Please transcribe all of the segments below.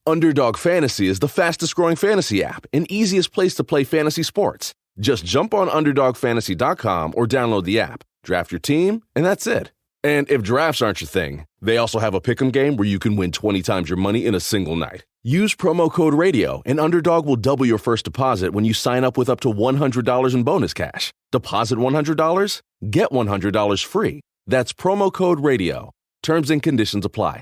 Underdog Fantasy is the fastest growing fantasy app and easiest place to play fantasy sports. Just jump on UnderdogFantasy.com or download the app, draft your team, and that's it. And if drafts aren't your thing, they also have a pick'em game where you can win 20 times your money in a single night. Use promo code RADIO, and Underdog will double your first deposit when you sign up with up to $100 in bonus cash. Deposit $100, get $100 free. That's promo code RADIO. Terms and conditions apply.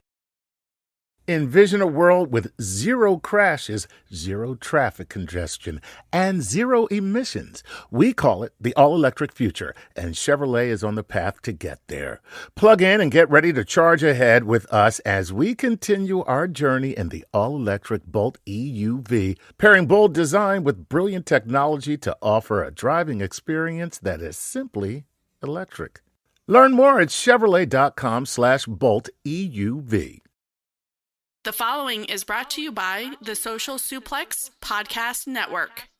Envision a world with zero crashes, zero traffic congestion, and zero emissions. We call it the all-electric future, and Chevrolet is on the path to get there. Plug in and get ready to charge ahead with us as we continue our journey in the all-electric Bolt EUV, pairing bold design with brilliant technology to offer a driving experience that is simply electric. Learn more at Chevrolet.com/Bolt EUV. The following is brought to you by the Social Suplex Podcast Network.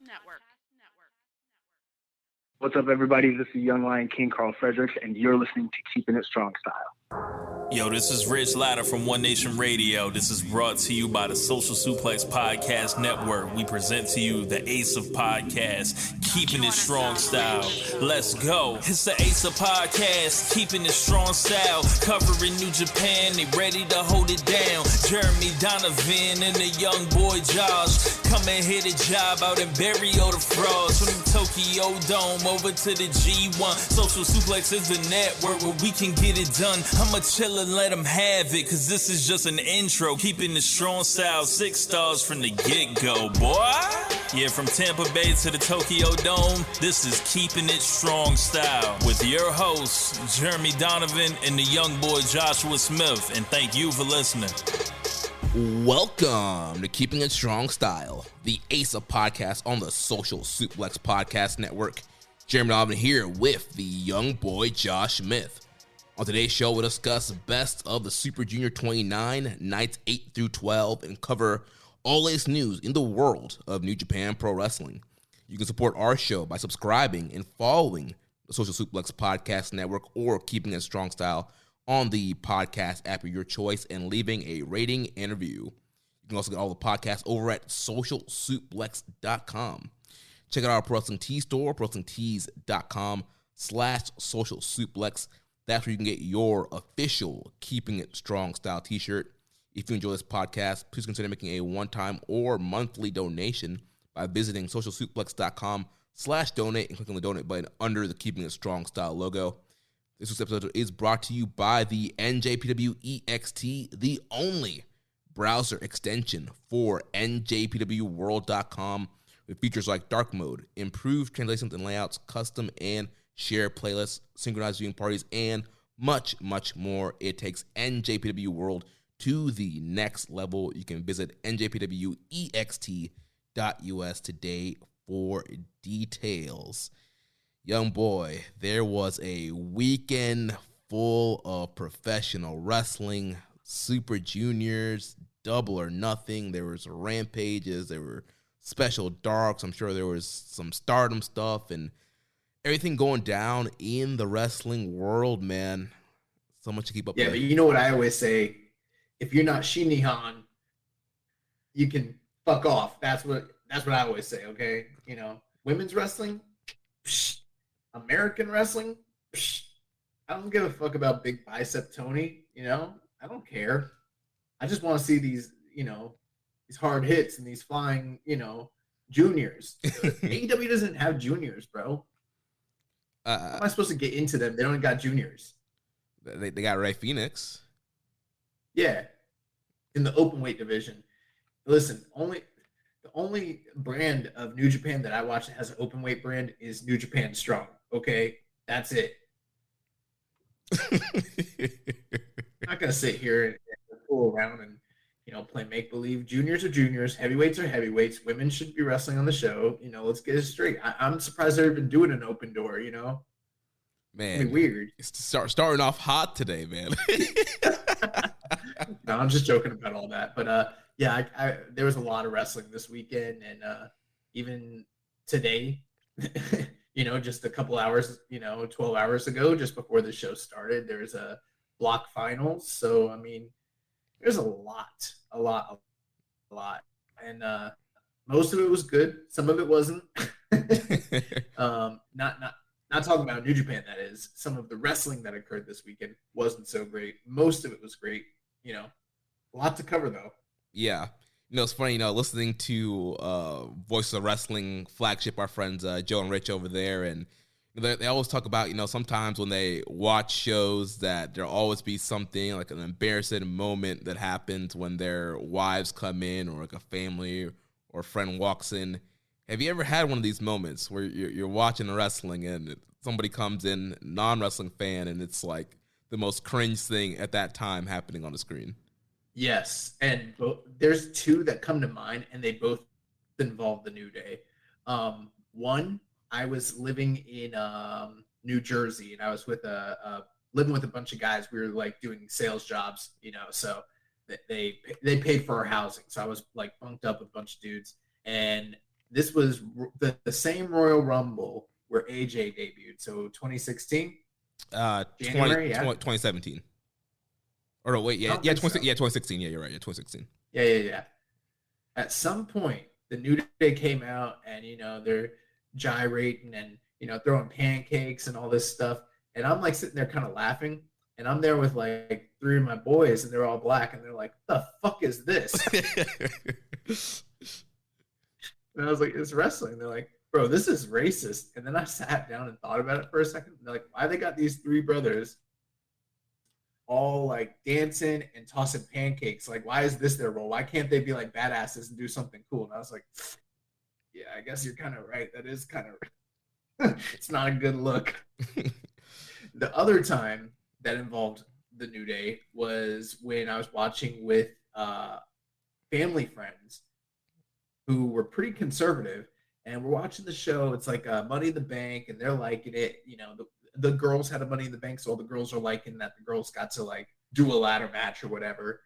What's up, everybody? This is Young Lion King Carl Fredericks, and you're listening to Keepin' It Strong Style. Yo, this is Rich Latta from One Nation Radio. This is brought to you by the Social Suplex Podcast Network. We present to you the Ace of Podcasts, Keepin' It Strong Style. Let's go. It's the Ace of Podcasts, Keepin' It Strong Style. Covering New Japan, they ready to hold it down. Jeremy Donovan and the young boy Josh. Come and hit a job out and bury all the frauds. From the Tokyo Dome over to the G1. Social Suplex is the network where we can get it done. I'ma chill and let them have it, cause this is just an intro. Keeping the strong style, 6 stars from the get-go, boy. Yeah, from Tampa Bay to the Tokyo Dome, this is Keeping It Strong Style with your hosts, Jeremy Donovan and the young boy Joshua Smith. And thank you for listening. Welcome to Keeping It Strong Style, the Ace of Podcasts on the Social Suplex Podcast Network. Jeremy Donovan here with the young boy Josh Smith. On today's show, we'll discuss best of the Super Junior 29, nights 8 through 12, and cover all latest news in the world of New Japan Pro Wrestling. You can support our show by subscribing and following the Social Suplex Podcast Network or Keeping It Strong Style on the podcast app of your choice and leaving a rating and review. You can also get all the podcasts over at socialsuplex.com. Check out our Pro Wrestling Tees store, prowrestlingtees.com/socialsuplex. That's where you can get your official Keeping It Strong Style t-shirt. If you enjoy this podcast, please consider making a one-time or monthly donation by visiting socialsuplex.com/donate and clicking the donate button under the Keeping It Strong Style logo. This week's episode is brought to you by the NJPW EXT, the only browser extension for NJPWworld.com with features like dark mode, improved translations and layouts, custom and share playlists, synchronized viewing parties, and much, much more. It takes NJPW World to the next level. You can visit njpwext.us today for details. Young boy, there was a weekend full of professional wrestling, Super Juniors, Double or Nothing. There was rampages, there were special darks. I'm sure there was some Stardom stuff and everything going down in the wrestling world, man. So much to keep up with. Yeah, but you know what I always say? If you're not Shinihan, you can fuck off. That's what I always say, okay? You know, women's wrestling, psh, American wrestling, psh, I don't give a fuck about Big Bicep Tony, you know? I don't care. I just want to see these, you know, these hard hits and these flying, you know, juniors. AEW doesn't have juniors, bro. How am I supposed to get into them? They don't got juniors. They got Ray Phoenix. Yeah, in the open weight division. Listen, the only brand of New Japan that I watch that has an open weight brand is New Japan Strong. Okay, that's it. I'm not gonna sit here and fool around and, you know, play make believe. Juniors are juniors, heavyweights are heavyweights. Women should be wrestling on the show. You know, let's get it straight. I'm surprised they've been doing an open door. You know, man, it'd be weird. It's starting off hot today, man. No, I'm just joking about all that. But yeah, there was a lot of wrestling this weekend, and even today, you know, just a couple hours, you know, 12 hours ago, just before the show started, there's a block finals. So I mean, there's a lot lot, and most of it was good. Some of it wasn't. Not talking about New Japan, that is. Some of the wrestling that occurred this weekend wasn't so great. Most of it was great. A lot to cover though. Yeah. It's funny, listening to Voice of Wrestling flagship, our friends Joe and Rich over there, and they always talk about, sometimes when they watch shows that there'll always be something like an embarrassing moment that happens when their wives come in or like a family or a friend walks in. Have you ever had one of these moments where you're watching wrestling and somebody comes in, non-wrestling fan, and it's like the most cringe thing at that time happening on the screen? Yes, and there's two that come to mind, and they both involve the New Day. One, I was living in New Jersey, and I was with living with a bunch of guys. We were like doing sales jobs, so they paid for our housing. So I was like bunked up with a bunch of dudes, and this was the same Royal Rumble where AJ debuted. So 2016, January, 2017. Or no, wait, yeah, 2016. Yeah, you're right. Yeah, 2016. Yeah. At some point, the New Day came out, and they're gyrating and throwing pancakes and all this stuff, and I'm like sitting there kind of laughing, and I'm there with like three of my boys, and they're all black, and they're like, "The fuck is this?" And I was like, "It's wrestling." They're like, "Bro, this is racist." And then I sat down and thought about it for a second. They're like, "Why they got these three brothers all like dancing and tossing pancakes? Like, why is this their role? Why can't they be like badasses and do something cool?" And I was like, yeah, I guess you're kind of right. That is kind of, it's not a good look. The other time that involved the New Day was when I was watching with family friends who were pretty conservative, and we're watching the show. It's like Money in the Bank, and they're liking it. The girls had a Money in the Bank, so all the girls are liking that. The girls got to like do a ladder match or whatever.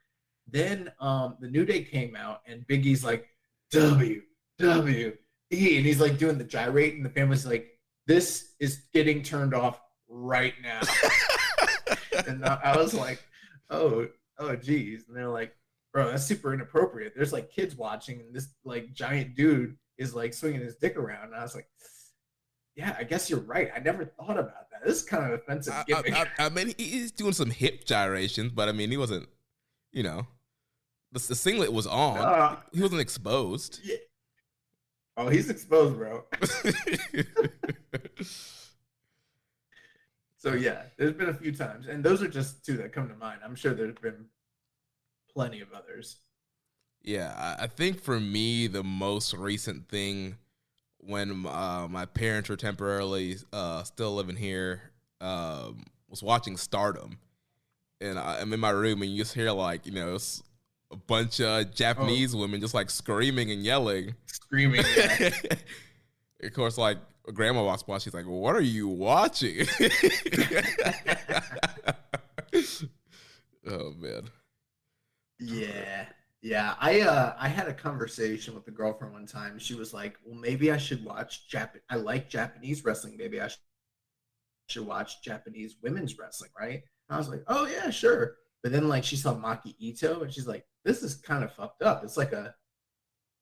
Then the New Day came out, and Big E's like, WWE, and he's like doing the gyrate, and the family's like, "This is getting turned off right now." And I was like, oh geez. And they're like, "Bro, that's super inappropriate. There's like kids watching, and this like giant dude is like swinging his dick around." And I was like, yeah, I guess you're right. I never thought about that. This is kind of offensive. I mean, he's doing some hip gyrations, but I mean, he wasn't, the singlet was on. He wasn't exposed. Yeah. Oh, he's exposed, bro. So yeah, there's been a few times, and those are just two that come to mind. I'm sure there's been plenty of others. Yeah, I think for me, the most recent thing when my parents were temporarily still living here was watching Stardom. And I'm in my room, and you just hear like, it's a bunch of Japanese women just like screaming and yelling. Yeah. Of course, like grandma walks by, she's like, "What are you watching?" Oh man. Yeah. I had a conversation with a girlfriend one time. She was like, "Well, maybe I should watch I like Japanese wrestling. Maybe I should watch Japanese women's wrestling, right?" And I was like, "Oh yeah, sure." But then like she saw Maki Ito, and she's like, "This is kind of fucked up. It's like a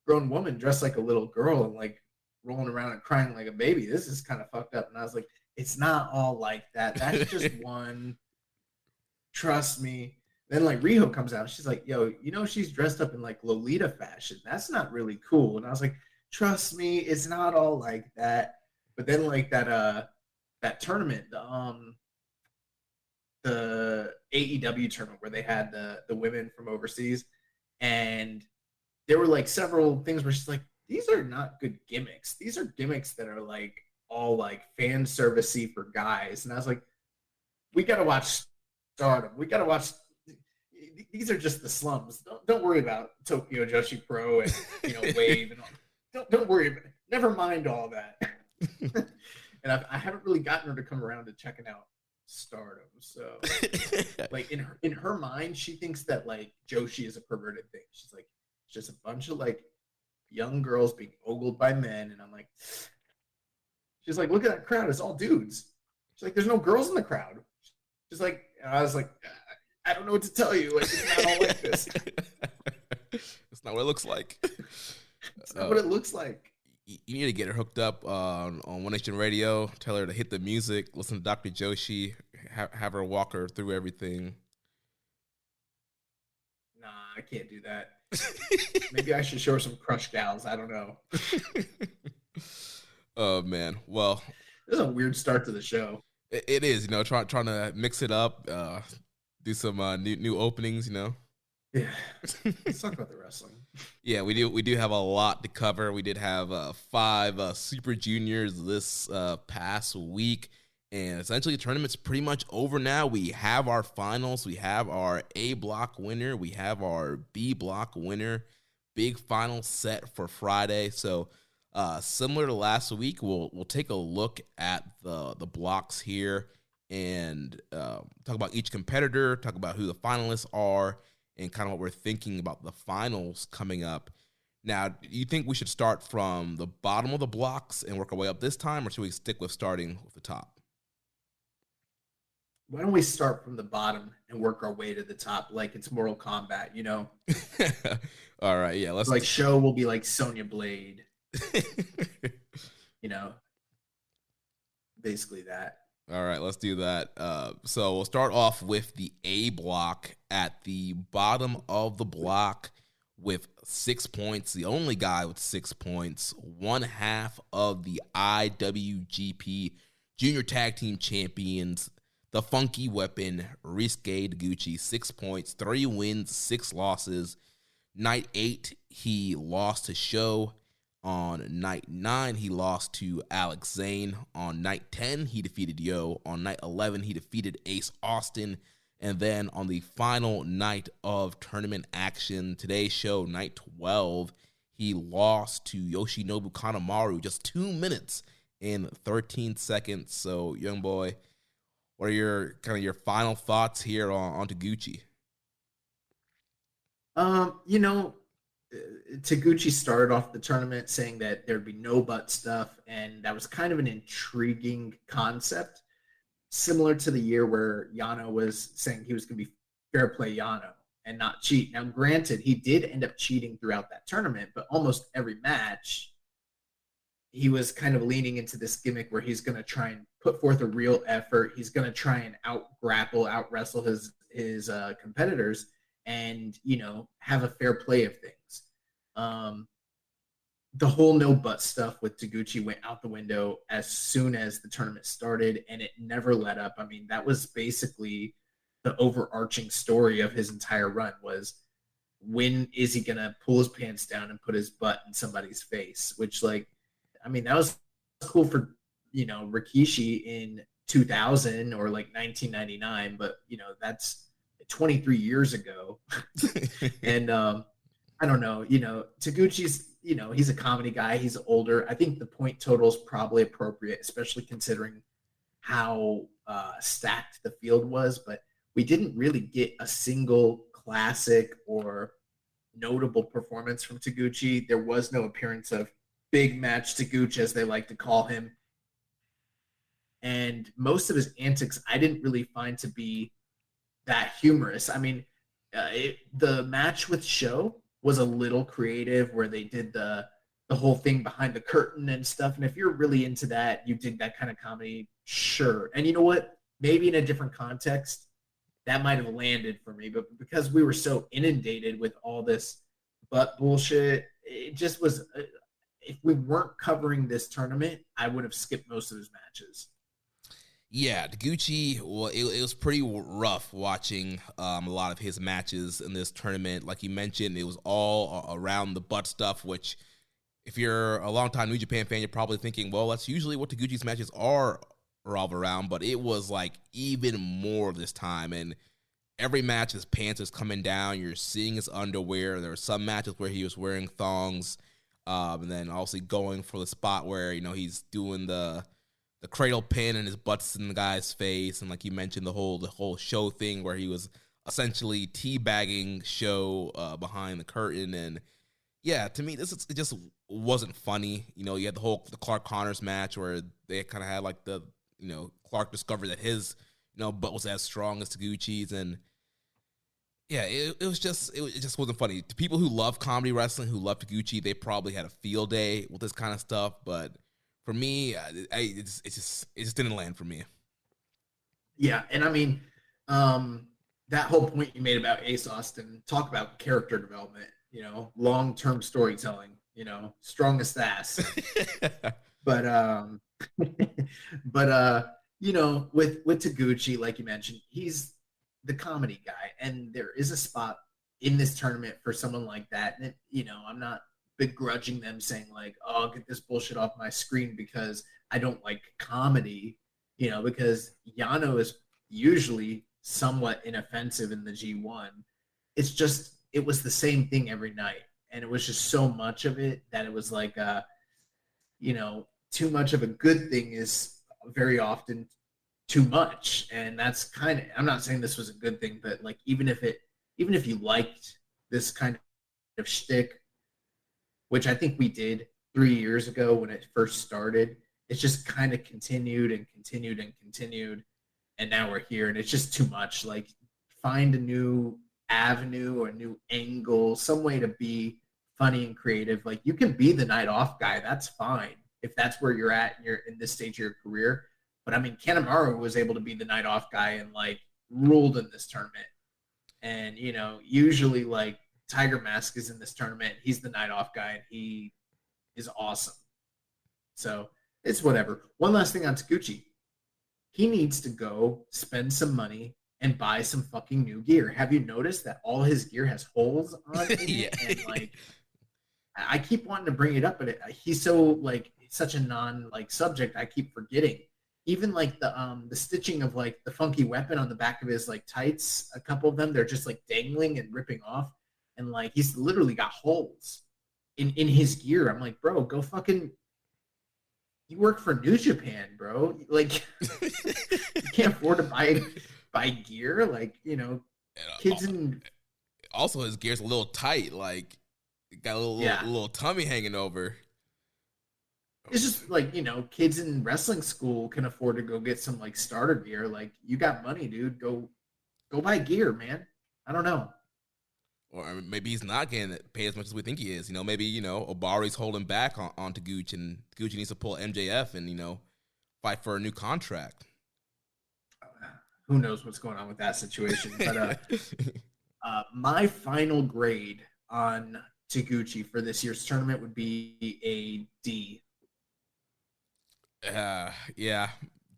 grown woman dressed like a little girl and like rolling around and crying like a baby. This is kind of fucked up." And I was like, "It's not all like that. That's just one. Trust me." Then like Riho comes out, and she's like, "Yo, she's dressed up in like Lolita fashion. That's not really cool." And I was like, "Trust me, it's not all like that." But then like that tournament, the AEW tournament where they had the women from overseas, and there were like several things where she's like, "These are not good gimmicks. These are gimmicks that are like all like fan servicey for guys." And I was like, "We gotta watch Stardom. We gotta watch. These are just the slums. Don't worry about Tokyo Joshi Pro and Wave and all. Don't worry about it. Never mind all that." And I haven't really gotten her to come around to checking out Stardom. So like in her mind, she thinks that like Joshi is a perverted thing. She's like, it's just a bunch of like young girls being ogled by men. And I'm like, she's like, "Look at that crowd. It's all dudes." She's like, "There's no girls in the crowd." She's like, and I was like, "I don't know what to tell you. Like, it's not all like this." It's not what it looks like. It's not what it looks like. You need to get her hooked up on One Nation Radio. Tell her to hit the music, listen to Dr. Joshi, have her walk her through everything. Nah, I can't do that. Maybe I should show her some Crush Gals. I don't know. Oh, man. Well, this is a weird start to the show. It is, you know, trying to mix it up, do some new openings, you know. Yeah, let's talk about the wrestling. Yeah, we do have a lot to cover. We did have 5 Super Juniors this past week, and essentially the tournament's pretty much over now. We have our finals. We have our A block winner. We have our B block winner. Big final set for Friday. So similar to last week, we'll take a look at the blocks here and talk about each competitor, talk about who the finalists are, and kind of what we're thinking about the finals coming up. Now, do you think we should start from the bottom of the blocks and work our way up this time, or should we stick with starting with the top? Why don't we start from the bottom and work our way to the top like it's Mortal Kombat, you know? All right, yeah. Let's like Show will be like Sonya Blade. You know? Basically that. All right, let's do that. So we'll start off with the A block at the bottom of the block with 6 points. The only guy with 6 points, one half of the IWGP Junior Tag Team Champions, the Funky Weapon, Ryusuke Taguchi, 6 points, 3 wins, 6 losses. Night 8, he lost to Show. On night 9, he lost to Alex Zane. On night 10, he defeated Yo. On night 11, he defeated Ace Austin. And then on the final night of tournament action, today's show, night 12, he lost to Yoshinobu Kanemaru just 2 minutes and 13 seconds. So, young boy, what are your final thoughts here on Taguchi? You know, Taguchi started off the tournament saying that there'd be no butt stuff, and that was kind of an intriguing concept, similar to the year where Yano was saying he was going to be fair play Yano and not cheat. Now, granted, he did end up cheating throughout that tournament, but almost every match, he was kind of leaning into this gimmick where he's going to try and put forth a real effort. He's going to try and out-grapple, out-wrestle his competitors and, you know, have a fair play of things. The whole no butt stuff with Taguchi went out the window as soon as the tournament started, and it never let up. I mean, that was basically the overarching story of his entire run was, when is he going to pull his pants down and put his butt in somebody's face? Which, like, I mean, that was cool for, you know, Rikishi in 2000 or like 1999, but, you know, that's 23 years ago. And I don't know, you know, Taguchi's, you know, he's a comedy guy. He's older. I think the point total is probably appropriate, especially considering how stacked the field was. But we didn't really get a single classic or notable performance from Taguchi. There was no appearance of Big Match Taguchi, as they like to call him. And most of his antics I didn't really find to be that humorous. I mean, the match with Show was a little creative, where they did the whole thing behind the curtain and stuff. And if you're really into that, you dig that kind of comedy, sure. And you know what? Maybe in a different context, that might have landed for me. But because we were so inundated with all this butt bullshit, it just was. If we weren't covering this tournament, I would have skipped most of his matches. Yeah, Taguchi, well, it was pretty rough watching a lot of his matches in this tournament. Like you mentioned, it was all around the butt stuff, which if you're a longtime New Japan fan, you're probably thinking, well, that's usually what Taguchi's matches are revolve around, but it was like even more this time. And every match, his pants is coming down. You're seeing his underwear. There were some matches where he was wearing thongs, and then also going for the spot where, you know, he's doing the cradle pin and his butt's in the guy's face. And like you mentioned, the whole Show thing where he was essentially teabagging Show behind the curtain. And yeah, to me, it just wasn't funny. You know, you had the Clark Connors match where they kind of had like Clark discovered that his, butt was as strong as Taguchi's. And Yeah, it just wasn't funny. To people who love comedy wrestling, who love Taguchi, they probably had a field day with this kind of stuff. But for me, it just didn't land for me. Yeah, and I mean, that whole point you made about Ace Austin, talk about character development, long-term storytelling, strongest ass. But with Taguchi, like you mentioned, he's the comedy guy, and there is a spot in this tournament for someone like that. And I'm not begrudging them saying like, "Oh, get this bullshit off my screen," because I don't like comedy. Because Yano is usually somewhat inoffensive in the G1. It's just, it was the same thing every night. And it was just so much of it that it was like, too much of a good thing is very often too much. And that's kind of, I'm not saying this was a good thing, but like, even if you liked this kind of shtick, which I think we did 3 years ago when it first started, it's just kind of continued and continued and continued, and now we're here, and it's just too much. Like, find a new avenue or a new angle, some way to be funny and creative. Like, you can be the night off guy, that's fine if that's where you're at in this stage of your career. But I mean, Kanemaru was able to be the night off guy and like ruled in this tournament. And usually like Tiger Mask is in this tournament, he's the night off guy, and he is awesome. So it's whatever. One last thing on Taguchi. He needs to go spend some money and buy some fucking new gear. Have you noticed that all his gear has holes on it? Yeah. And like, I keep wanting to bring it up, but he's so like such a subject. I keep forgetting. Even like the stitching of like the funky weapon on the back of his like tights, a couple of them, they're just like dangling and ripping off, and like he's literally got holes in his gear. I'm like, bro, go fucking. You work for New Japan, bro. Like, you can't afford to buy gear. Like, kids and also his gear's a little tight. Like, got a little tummy hanging over. It's just like, kids in wrestling school can afford to go get some like starter gear. Like, you got money, dude. Go buy gear, man. I don't know. Or maybe he's not getting paid as much as we think he is. Maybe, Obari's holding back on Taguchi, and Taguchi needs to pull MJF and, fight for a new contract. Who knows what's going on with that situation. But my final grade on Taguchi for this year's tournament would be a D. Yeah.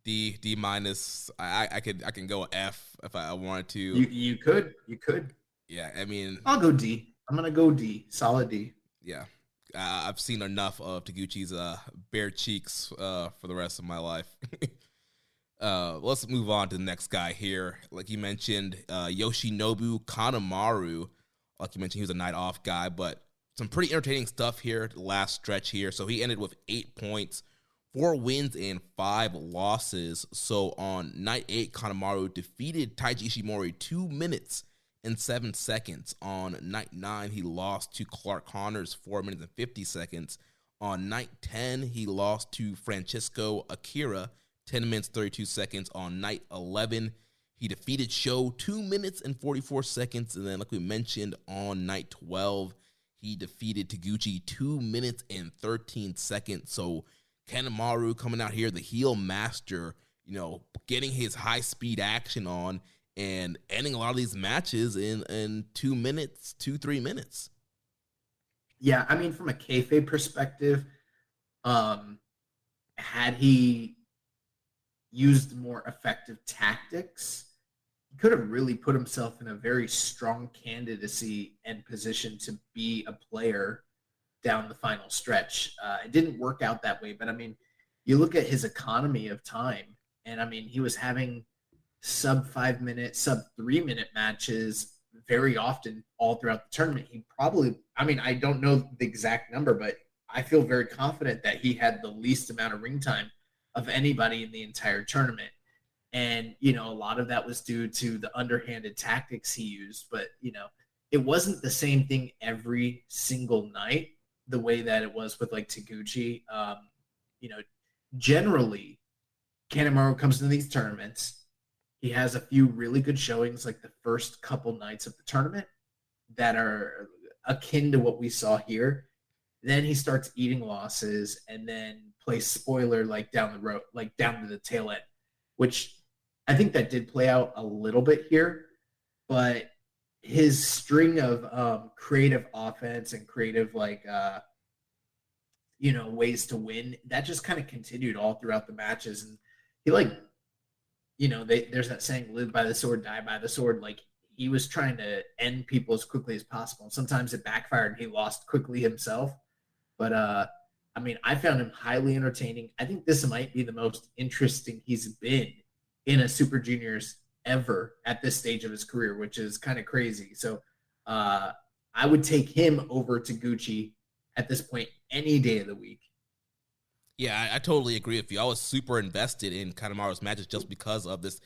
D minus. I can go F if I wanted to. You could. Yeah, I mean, I'll go D. I'm gonna go D. Solid D. Yeah, I've seen enough of Taguchi's bare cheeks for the rest of my life. Let's move on to the next guy here. Like you mentioned, Yoshinobu Kanemaru. Like you mentioned, he was a night off guy, but some pretty entertaining stuff here. The last stretch here, so he ended with 8 points, 4 wins and 5 losses. So on night 8, Kanemaru defeated Taiji Ishimori 2 minutes and 7 seconds. On night 9, he lost to Clark Connors 4 minutes and 50 seconds. On night 10, he lost to Francisco Akira 10 minutes 32 seconds. On night 11, he defeated Sho 2 minutes and 44 seconds. And then, like we mentioned, on night 12, he defeated Taguchi 2 minutes and 13 seconds. So Kanemaru coming out here, the heel master, getting his high-speed action on and ending a lot of these matches in 2 minutes, 3 minutes. Yeah, I mean, from a kayfabe perspective, had he used more effective tactics, he could have really put himself in a very strong candidacy and position to be a player down the final stretch. It didn't work out that way, but I mean, you look at his economy of time, and I mean, he was having sub 5 minute, sub 3 minute matches very often all throughout the tournament. He probably, I mean, I don't know the exact number, but I feel very confident that he had the least amount of ring time of anybody in the entire tournament. And, a lot of that was due to the underhanded tactics he used, but, it wasn't the same thing every single night, the way that it was with like Taguchi. Generally Kanemaru comes into these tournaments, He has a few really good showings, like the first couple nights of the tournament, that are akin to what we saw here. Then he starts eating losses and then plays spoiler like down the road, like down to the tail end, which I think that did play out a little bit here. But his string of creative offense and creative ways to win, that just kind of continued all throughout the matches. And he there's that saying, live by the sword, die by the sword. Like, he was trying to end people as quickly as possible. And sometimes it backfired and he lost quickly himself. But I found him highly entertaining. I think this might be the most interesting he's been in a Super Juniors ever at this stage of his career, which is kind of crazy. So I would take him over Taguchi at this point any day of the week. Yeah, I totally agree with you. I was super invested in Kanemaru's matches just because of this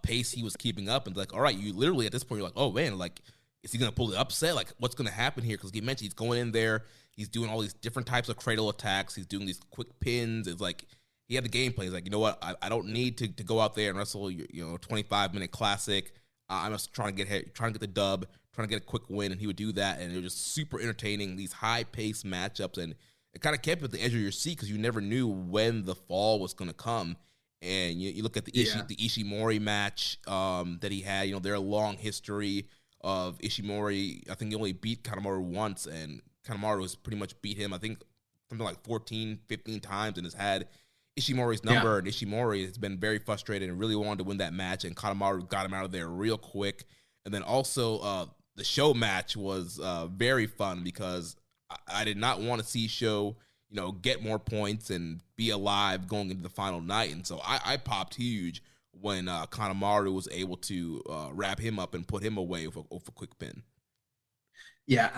pace he was keeping up. And like, all right, you literally at this point, you're like, oh man, like, is he going to pull the upset? Like, what's going to happen here? Because he mentioned he's going in there, he's doing all these different types of cradle attacks, he's doing these quick pins. It's like, he had the game plan. He's like, you know what, I don't need to go out there and wrestle, 25-minute classic. I'm just trying to get the dub, trying to get a quick win, and he would do that, and it was just super entertaining, these high-paced matchups, and it kind of kept you at the edge of your seat because you never knew when the fall was going to come. And you look at the Ishimori match that he had, their long history of Ishimori. I think he only beat Kanemaru once, and Kanemaru has pretty much beat him, I think, something like 14, 15 times, and has had Ishimori's number, and Ishimori has been very frustrated and really wanted to win that match, and Kanemaru got him out of there real quick. And then also the show match was very fun because I did not want to see Show, get more points and be alive going into the final night. And so I popped huge when Kanemaru was able to wrap him up and put him away with a quick pin. Yeah,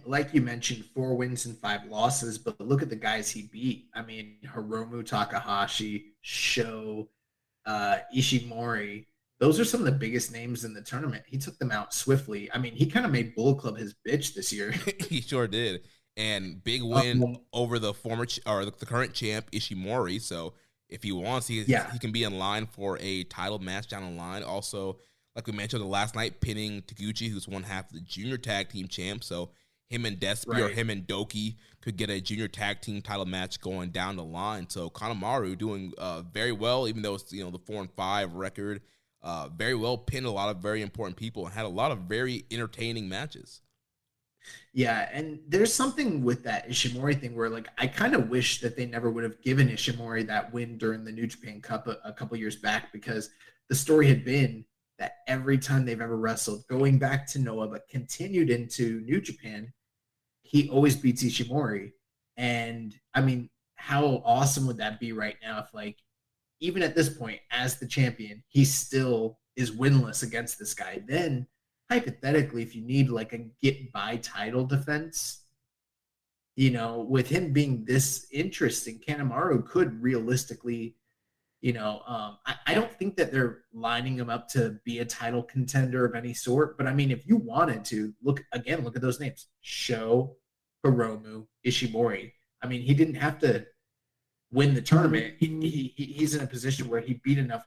like you mentioned, 4 wins and 5 losses, but look at the guys he beat. Hiromu Takahashi, Sho, Ishimori. Those are some of the biggest names in the tournament. He took them out swiftly. He kind of made Bullet Club his bitch this year. He sure did. And big win over the current champ, Ishimori. So if he wants, he can be in line for a title match down the line. Also, like we mentioned the last night, pinning Taguchi, who's one half of the junior tag team champ. So him and Despi or him and Doki could get a junior tag team title match going down the line. So Kanemaru doing very well, even though it's the 4-5 record. Very well pinned a lot of very important people and had a lot of very entertaining matches. Yeah, and there's something with that Ishimori thing where, like, I kind of wish that they never would have given Ishimori that win during the New Japan Cup a couple years back, because the story had been that every time they've ever wrestled, going back to Noah, but continued into New Japan, he always beats Ishimori. And, how awesome would that be right now if, like, even at this point, as the champion, he still is winless against this guy? Then, hypothetically, if you need like a get-by title defense, with him being this interesting, Kanemaru could realistically, I don't think that they're lining him up to be a title contender of any sort. But if you wanted to, look at those names: Sho, Hiromu, Ishimori. He didn't have to win the tournament. He's in a position where he beat enough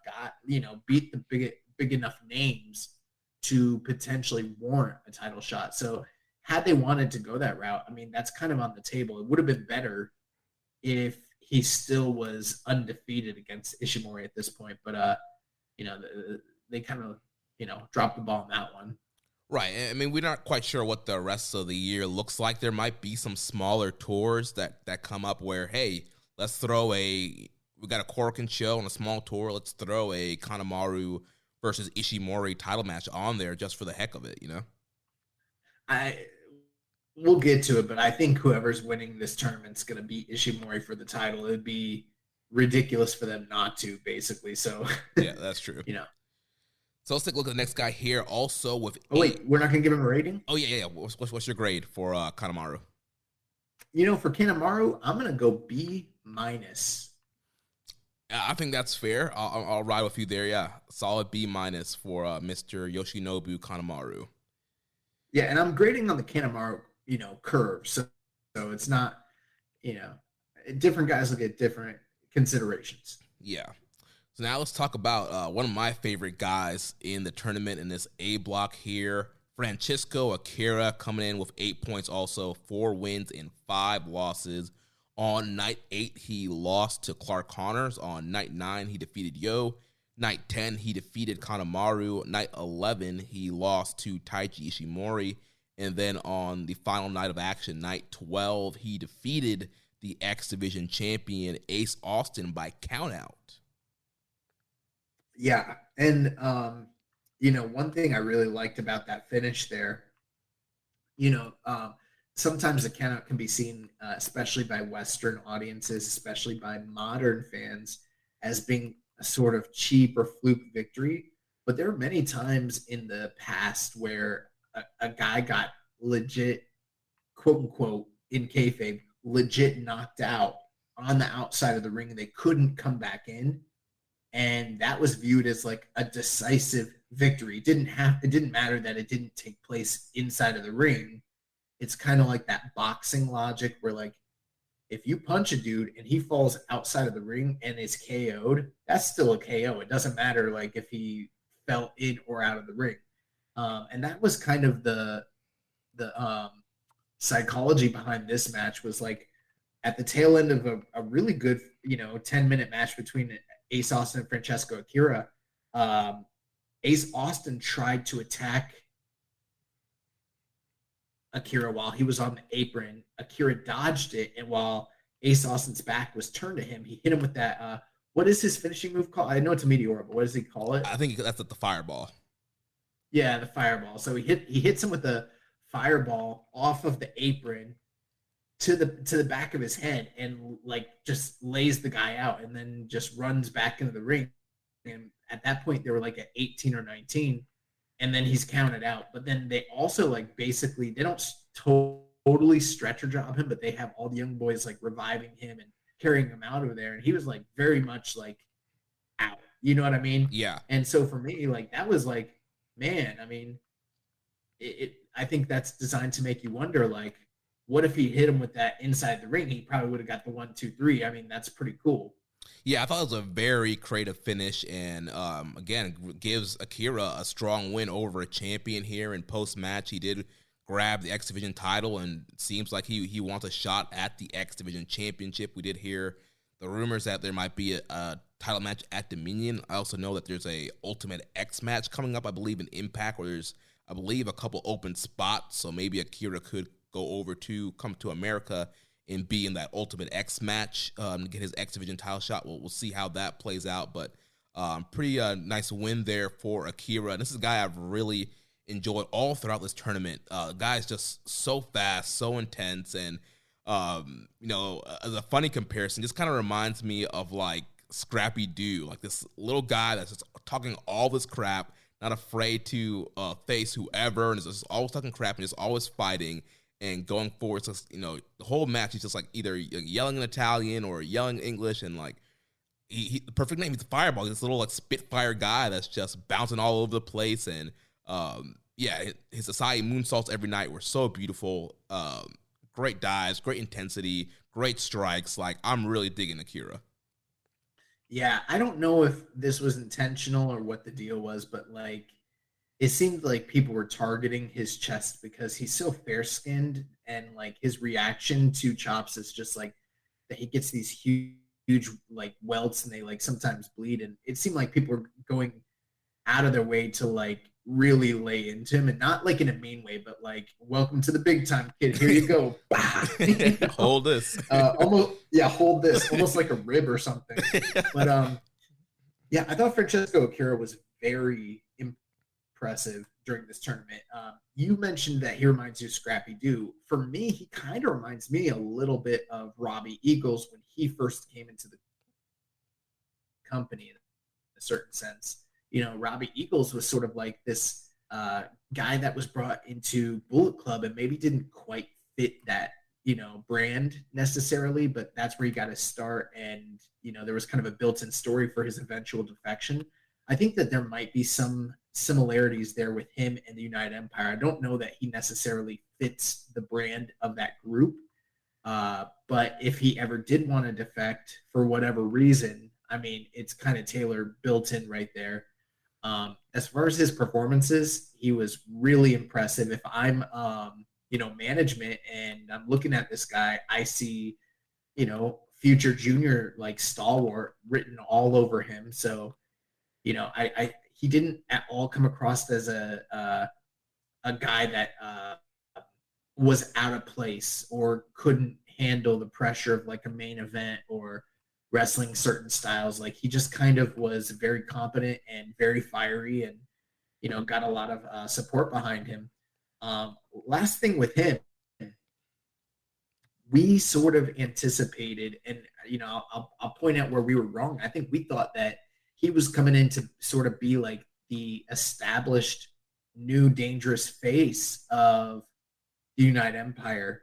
beat the big enough names to potentially warrant a title shot. So had they wanted to go that route, that's kind of on the table. It would have been better if he still was undefeated against Ishimori at this point. But, they kind of, dropped the ball on that one. Right. We're not quite sure what the rest of the year looks like. There might be some smaller tours that come up where, hey, let's throw we got a Korakuen show on a small tour. Let's throw a Kanemaru versus Ishimori title match on there just for the heck of it, We'll get to it, but I think whoever's winning this tournament's going to beat Ishimori for the title. It'd be ridiculous for them not to, basically. So yeah, that's true. So let's take a look at the next guy here. Also with wait, we're not going to give him a rating? Oh yeah. What's your grade for Kanemaru? For Kanemaru, I'm going to go B-. I think that's fair. I'll ride with you there. Yeah, solid B- for Mr. Yoshinobu Kanemaru. Yeah, and I'm grading on the Kanemaru, curve. So it's not, different guys will get different considerations. Yeah. So now let's talk about one of my favorite guys in the tournament in this A block here, Francisco Akira, coming in with 8 points also, 4 wins and 5 losses. On night 8, he lost to Clark Connors. On night 9, he defeated Yo. Night 10, he defeated Kanemaru. Night 11, he lost to Taichi Ishimori. And then on the final night of action, night 12, he defeated the X Division champion Ace Austin by countout. Yeah, and one thing I really liked about that finish there, sometimes the countout can be seen, especially by Western audiences, especially by modern fans, as being a sort of cheap or fluke victory. But there are many times in the past where a guy got legit, quote unquote, in kayfabe, legit knocked out on the outside of the ring and they couldn't come back in. And that was viewed as like a decisive victory. It didn't matter that it didn't take place inside of the ring. It's kind of like that boxing logic where, like, if you punch a dude and he falls outside of the ring and is KO'd, that's still a KO. It doesn't matter like if he fell in or out of the ring. And that was kind of the psychology behind this match, was like at the tail end of a really good 10-minute match between Ace Austin and Francesco Akira. Ace Austin tried to attack Akira while he was on the apron. Akira dodged it, and while Ace Austin's back was turned to him, he hit him with that what is his finishing move called? I know it's a Meteor, but what does he call it? I think that's the Fireball. Yeah, the Fireball. So he hits him with the Fireball off of the apron to the back of his head, and like just lays the guy out, and then just runs back into the ring. And at that point, they were like at 18 or 19, and then he's counted out. But then they also like basically they don't totally stretcher job him, but they have all the young boys like reviving him and carrying him out of there, and he was like very much like out. You know what I mean? Yeah. And so for me, like that was like, man, I mean, I think that's designed to make you wonder, like, what if he hit him with that inside the ring? He probably would have got the 1, 2, 3. I mean, that's pretty cool. Yeah, I thought it was a very creative finish, and again, gives Akira a strong win over a champion here. In post-match, he did grab the X Division title, and it seems like he wants a shot at the X Division championship. We did hear the rumors that there might be a title match at Dominion. I also know that there's a Ultimate X match coming up, I believe, in Impact, where there's, I believe, a couple open spots, so maybe Akira could come to America and be in that Ultimate X match to get his X Division title shot. We'll see how that plays out, but pretty nice win there for Akira. And this is a guy I've really enjoyed all throughout this tournament. The guy's just so fast, so intense, and as a funny comparison, just kind of reminds me of like Scrappy Doo, like this little guy that's just talking all this crap, not afraid to face whoever, and is just always talking crap and just always fighting. And going forward, so, the whole match, he's just like either yelling in Italian or yelling English, and like the perfect name, he's a Fireball. He's this little like Spitfire guy that's just bouncing all over the place, and his Asai moonsaults every night were so beautiful. Great dives, great intensity, great strikes. Like, I'm really digging Akira. Yeah, I don't know if this was intentional or what the deal was, but like, it seemed like people were targeting his chest because he's so fair-skinned, and like his reaction to chops is just like that he gets these huge like welts, and they like sometimes bleed, and it seemed like people were going out of their way to like really lay into him, and not like in a mean way, but like, welcome to the big time, kid, here you go. Hold this. Hold this, almost like a rib or something. But I thought Francesco Akira was very impressive during this tournament. You mentioned that he reminds you of Scrappy Doo. For me, he kind of reminds me a little bit of Robbie Eagles when he first came into the company in a certain sense. Robbie Eagles was sort of like this guy that was brought into Bullet Club and maybe didn't quite fit that, brand necessarily, but that's where he got his start. And, there was kind of a built-in story for his eventual defection. I think that there might be some similarities there with him and the United Empire. I don't know that he necessarily fits the brand of that group. But if he ever did want to defect for whatever reason, I mean, it's kind of Taylor built in right there. As far as his performances, he was really impressive. If I'm, management and I'm looking at this guy, I see, future junior like stalwart written all over him. So, he didn't at all come across as a guy that was out of place or couldn't handle the pressure of like a main event or wrestling certain styles. Like he just kind of was very competent and very fiery, and got a lot of support behind him. Last thing with him, we sort of anticipated, and I'll point out where we were wrong. I think we thought that he was coming in to sort of be like the established new dangerous face of the United Empire.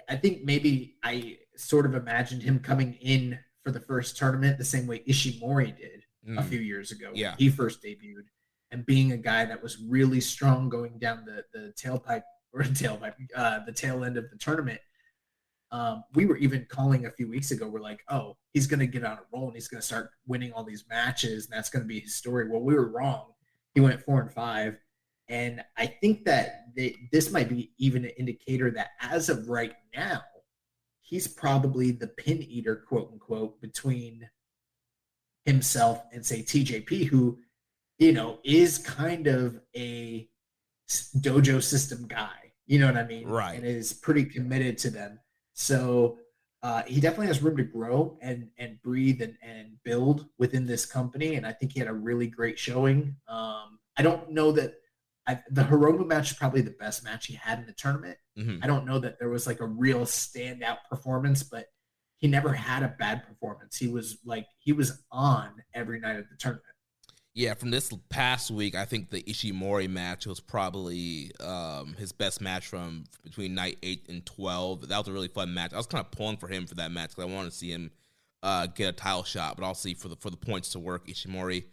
I think maybe I sort of imagined him coming in for the first tournament the same way Ishimori did a few years ago when he first debuted, and being a guy that was really strong going down the tail end of the tournament. We were even calling a few weeks ago. We're like, oh, he's going to get on a roll and he's going to start winning all these matches, and that's going to be his story. Well, we were wrong. He went 4-5. And I think that this might be even an indicator that as of right now, he's probably the pin eater, quote unquote, between himself and say TJP, who, is kind of a dojo system guy. You know what I mean? Right. And is pretty committed to them. So he definitely has room to grow and breathe and build within this company. And I think he had a really great showing. I don't know that the Hiromu match is probably the best match he had in the tournament. I don't know that there was like a real standout performance, but he never had a bad performance. He was on every night of the tournament. Yeah, from this past week, I think the Ishimori match was probably his best match from between night 8 and 12. That was a really fun match. I was kind of pulling for him for that match because I wanted to see him get a title shot, but I'll see for the points to work. Ishimori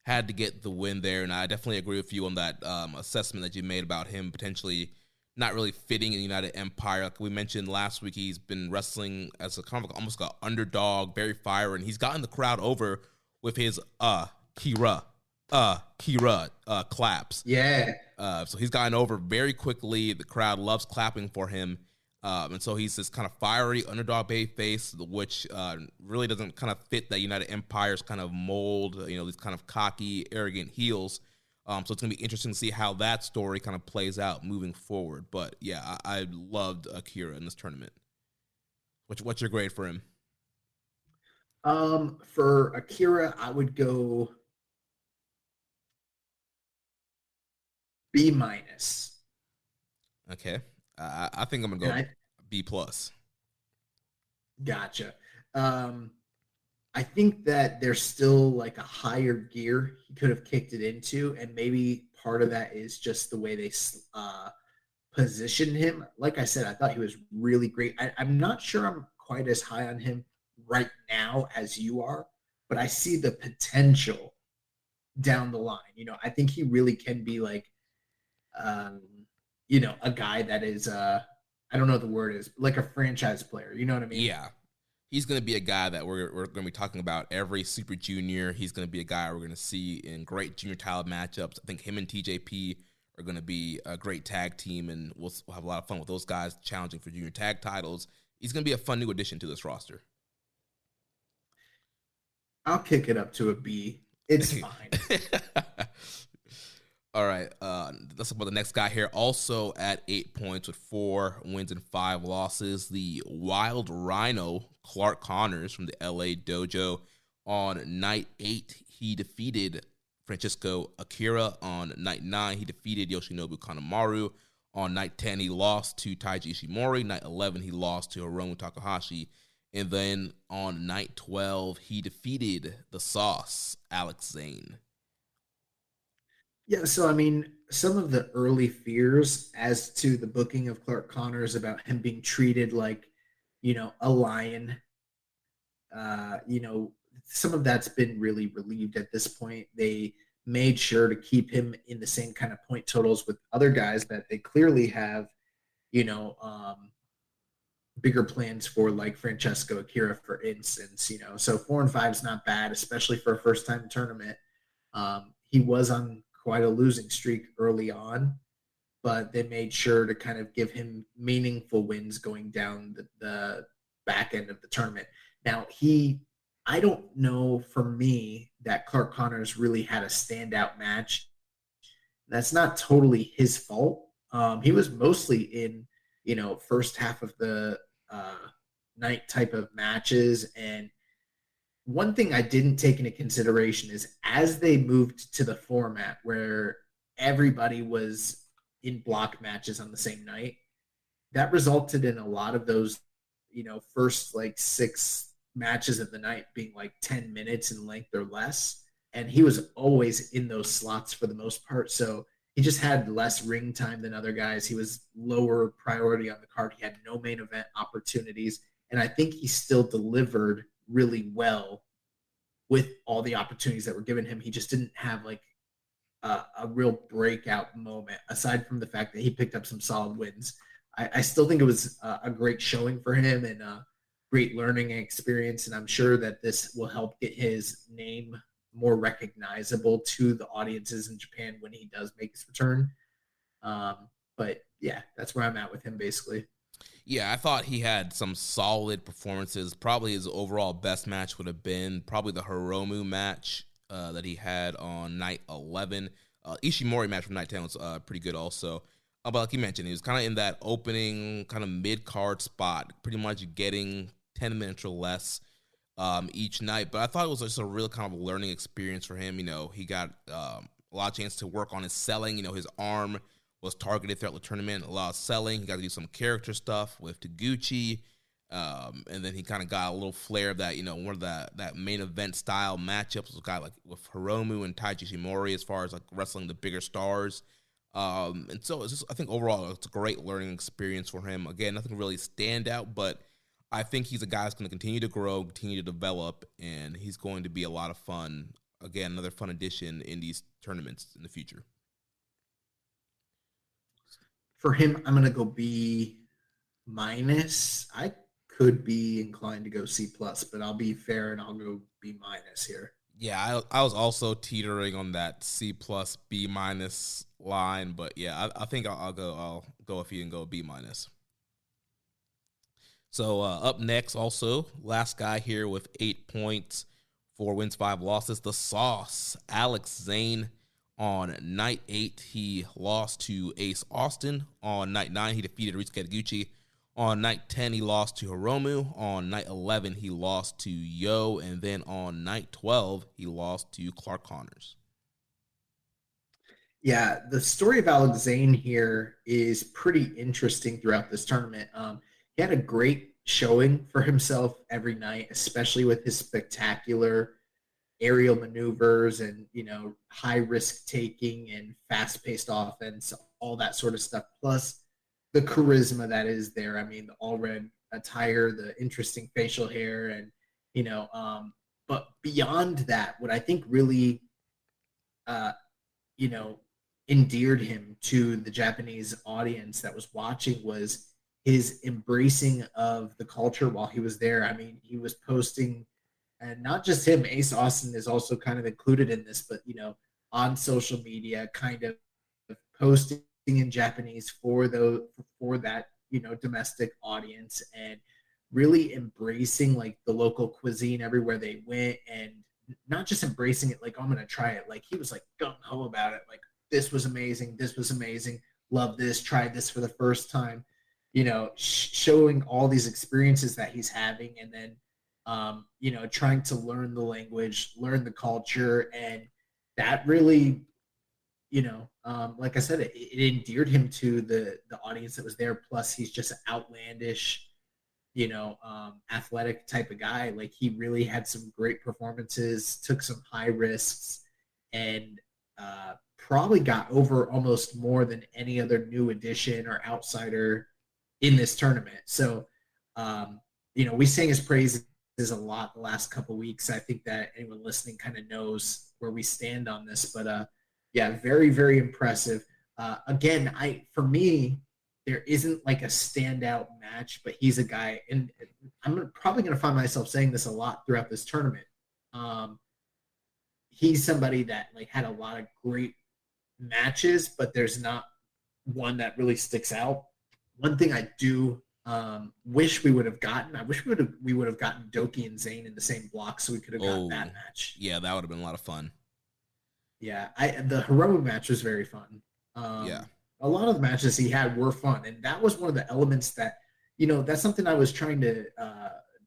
had to get the win there, and I definitely agree with you on that assessment that you made about him potentially not really fitting in the United Empire. Like we mentioned last week, he's been wrestling as a kind of almost like an underdog, very fiery, and he's gotten the crowd over with his Kira claps. Yeah. So he's gotten over very quickly. The crowd loves clapping for him. And so he's this kind of fiery underdog face, which really doesn't kind of fit that United Empire's kind of mold, these kind of cocky, arrogant heels. So it's going to be interesting to see how that story kind of plays out moving forward. But yeah, I loved Akira in this tournament. What's your grade for him? For Akira, I would go B-. Okay. I think I'm going to go B+. Gotcha. I think that there's still like a higher gear he could have kicked it into, and maybe part of that is just the way they positioned him. Like I said, I thought he was really great. I'm not sure I'm quite as high on him right now as you are, but I see the potential down the line. I think he really can be like, a guy that is, I don't know what the word is, like a franchise player. You know what I mean? Yeah. He's going to be a guy that we're going to be talking about every Super Junior. He's going to be a guy we're going to see in great junior title matchups. I think him and TJP are going to be a great tag team, and we'll have a lot of fun with those guys challenging for junior tag titles. He's going to be a fun new addition to this roster. I'll kick it up to a B. It's fine. All right, let's talk about the next guy here. Also at 8 points with 4 wins and 5 losses, the Wild Rhino, Clark Connors from the LA Dojo. On night 8, he defeated Francisco Akira. On night 9, he defeated Yoshinobu Kanemaru. On night 10, he lost to Taiji Ishimori. Night 11, he lost to Hiromu Takahashi. And then on night 12, he defeated the Sauce, Alex Zane. Yeah, so I mean, some of the early fears as to the booking of Clark Connors about him being treated like, a lion, some of that's been really relieved at this point. They made sure to keep him in the same kind of point totals with other guys that they clearly have, bigger plans for like Francesco Akira, for instance, so 4-5 is not bad, especially for a first time tournament. He was on quite a losing streak early on, but they made sure to kind of give him meaningful wins going down the back end of the tournament. Now, I don't know, for me, that Clark Connors really had a standout match. That's not totally his fault. He was mostly in, first half of the night type of matches. And one thing I didn't take into consideration is as they moved to the format where everybody was in block matches on the same night, that resulted in a lot of those, first like 6 matches of the night being like 10 minutes in length or less. And he was always in those slots for the most part. So he just had less ring time than other guys. He was lower priority on the card. He had no main event opportunities. And I think he still delivered really well with all the opportunities that were given him. He just didn't have like a real breakout moment, aside from the fact that he picked up some solid wins. I still think it was a great showing for him and a great learning experience. And I'm sure that this will help get his name more recognizable to the audiences in Japan when he does make his return. But yeah, that's where I'm at with him basically. Yeah, I thought he had some solid performances. Probably his overall best match would have been probably the Hiromu match that he had on night 11. Ishimori match from night 10 was pretty good also. But like you mentioned, he was kind of in that opening kind of mid-card spot, pretty much getting 10 minutes or less each night. But I thought it was just a real kind of learning experience for him. He got a lot of chance to work on his selling. His arm was targeted throughout the tournament, a lot of selling. He got to do some character stuff with Taguchi. And then he kind of got a little flair of that, one of that main event style matchups was a guy like with Hiromu and Taiji Ishimori as far as like wrestling the bigger stars. And so it's just, I think overall it's a great learning experience for him. Again, nothing really stand out, but I think he's a guy that's going to continue to grow, continue to develop, and he's going to be a lot of fun. Again, another fun addition in these tournaments in the future. For him, I'm going to go B-. I could be inclined to go C+, but I'll be fair and I'll go B- here. Yeah, I was also teetering on that C+, B- line, but yeah, I think I'll go with you and go B-. So up next, also last guy here with 8 points, 4 wins, 5 losses. The Sauce, Alex Zane. On night 8, he lost to Ace Austin. On night 9, he defeated Ryusuke Taguchi. On night 10, he lost to Hiromu. On night 11, he lost to Yo. And then on night 12, he lost to Clark Connors. Yeah, the story of Alex Zane here is pretty interesting throughout this tournament. He had a great showing for himself every night, especially with his spectacular aerial maneuvers and, high risk taking and fast paced offense, all that sort of stuff. Plus the charisma that is there. I mean, the all red attire, the interesting facial hair, and, but beyond that, what I think really, endeared him to the Japanese audience that was watching was his embracing of the culture while he was there. I mean, he was posting, and not just him, Ace Austin is also kind of included in this, but, on social media, kind of posting in Japanese for that, domestic audience, and really embracing like the local cuisine everywhere they went, and not just embracing it like, oh, I'm going to try it. Like he was like gung-ho about it. Like, this was amazing. This was amazing. Love this. Tried this for the first time, showing all these experiences that he's having. And then, trying to learn the language, learn the culture. And that really, like I said, it endeared him to the audience that was there. Plus he's just an outlandish, athletic type of guy. Like he really had some great performances, took some high risks, and probably got over almost more than any other new addition or outsider in this tournament. So, we sang his praises a lot the last couple of weeks. I think that anyone listening kind of knows where we stand on this, but yeah, very, very impressive. Again, for me, there isn't like a standout match, but he's a guy, and I'm probably going to find myself saying this a lot throughout this tournament. He's somebody that like had a lot of great matches, but there's not one that really sticks out. One thing I do wish we would have gotten, I wish we would have gotten Doki and Zane in the same block so we could have gotten that match. Yeah, that would have been a lot of fun. Yeah, the Hiromu match was very fun. Yeah. A lot of the matches he had were fun, and that was one of the elements that, you know, that's something I was trying to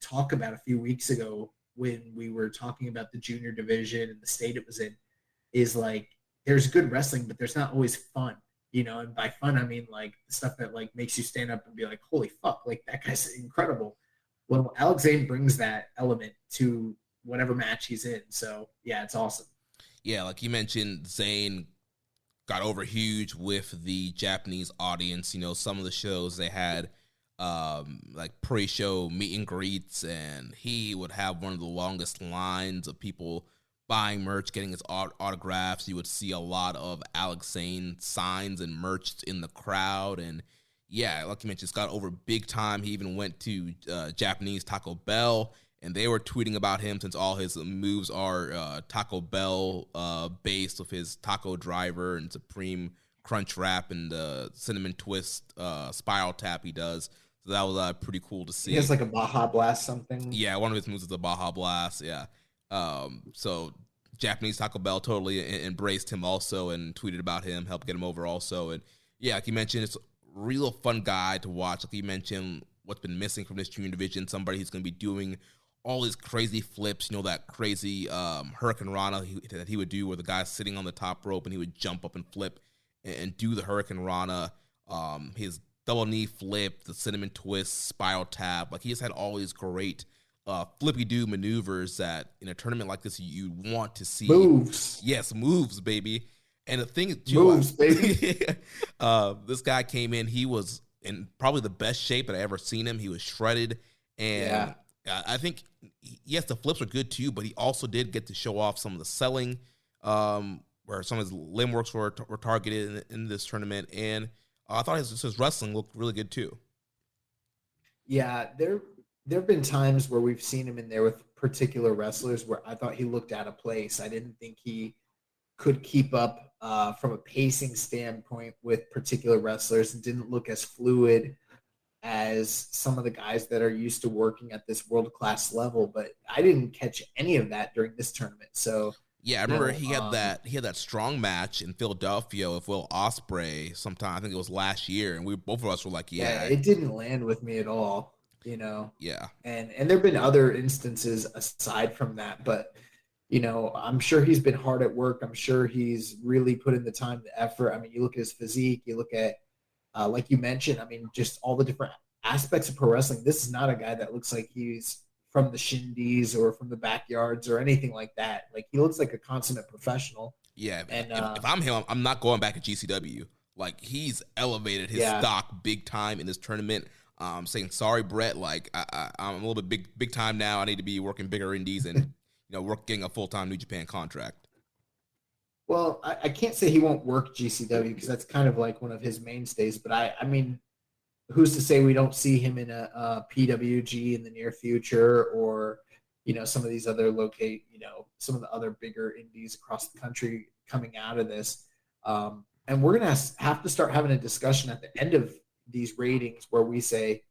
talk about a few weeks ago when we were talking about the junior division and the state it was in, is like, there's good wrestling, but there's not always fun, you know, and by fun, I mean like stuff that like makes you stand up and be like, holy fuck, like that guy's incredible. Well, Alex Zane brings that element to whatever match he's in. So yeah, it's awesome. Yeah, like you mentioned, Zane got over huge with the Japanese audience. You know, some of the shows they had like pre-show meet and greets, and he would have one of the longest lines of people buying merch, getting his autographs. You would see a lot of Alex Zane signs and merch in the crowd. And yeah, like you mentioned, it's got over big time. He even went to Japanese Taco Bell, and they were tweeting about him since all his moves are Taco Bell based, with his taco driver and Supreme Crunch Wrap and the Cinnamon Twist Spiral Tap he does. So that was pretty cool to see. He has like a Baja Blast something. Yeah, one of his moves is the Baja Blast, yeah. So Japanese Taco Bell totally embraced him also and tweeted about him, helped get him over also. And yeah, like you mentioned, it's a real fun guy to watch. Like you mentioned, what's been missing from this junior division, somebody who's going to be doing all these crazy flips, you know, that crazy Hurricane Rana that he would do where the guy's sitting on the top rope and he would jump up and flip and do the Hurricane Rana, his double knee flip, the Cinnamon Twist, Spiral Tap. Like, he just had all these great flippy-do maneuvers that in a tournament like this you want to see. Moves. Yes, moves, baby. And the thing is, moves, baby. This guy came in, he was in probably the best shape that I ever seen him. He was shredded, and I think, yes, the flips are good too, but he also did get to show off some of the selling, where some of his limb works were targeted in this tournament, and I thought his wrestling looked really good too. Yeah, there have been times where we've seen him in there with particular wrestlers where I thought he looked out of place. I didn't think he could keep up from a pacing standpoint with particular wrestlers, and didn't look as fluid as some of the guys that are used to working at this world-class level. But I didn't catch any of that during this tournament. So yeah, I remember he had that strong match in Philadelphia with Will Ospreay sometime. I think it was last year, and both of us were like, yeah, it didn't land with me at all, you know. Yeah. And there've been other instances aside from that, but you know, I'm sure he's been hard at work. I'm sure he's really put in the time, the effort. I mean, you look at his physique, you look at like you mentioned, I mean, just all the different aspects of pro wrestling. This is not a guy that looks like he's from the shindies or from the backyards or anything like that. Like, he looks like a consummate professional. Yeah, and if I'm him, I'm not going back to GCW. Like, he's elevated his stock big time in this tournament. Saying, sorry, Brett, like, I'm a little bit big time now. I need to be working bigger indies and, you know, getting a full-time New Japan contract. Well, I can't say he won't work GCW because that's kind of like one of his mainstays. But I mean, who's to say we don't see him in a PWG in the near future, or, you know, some of these other some of the other bigger indies across the country coming out of this. And we're going to have to start having a discussion at the end of these ratings where we say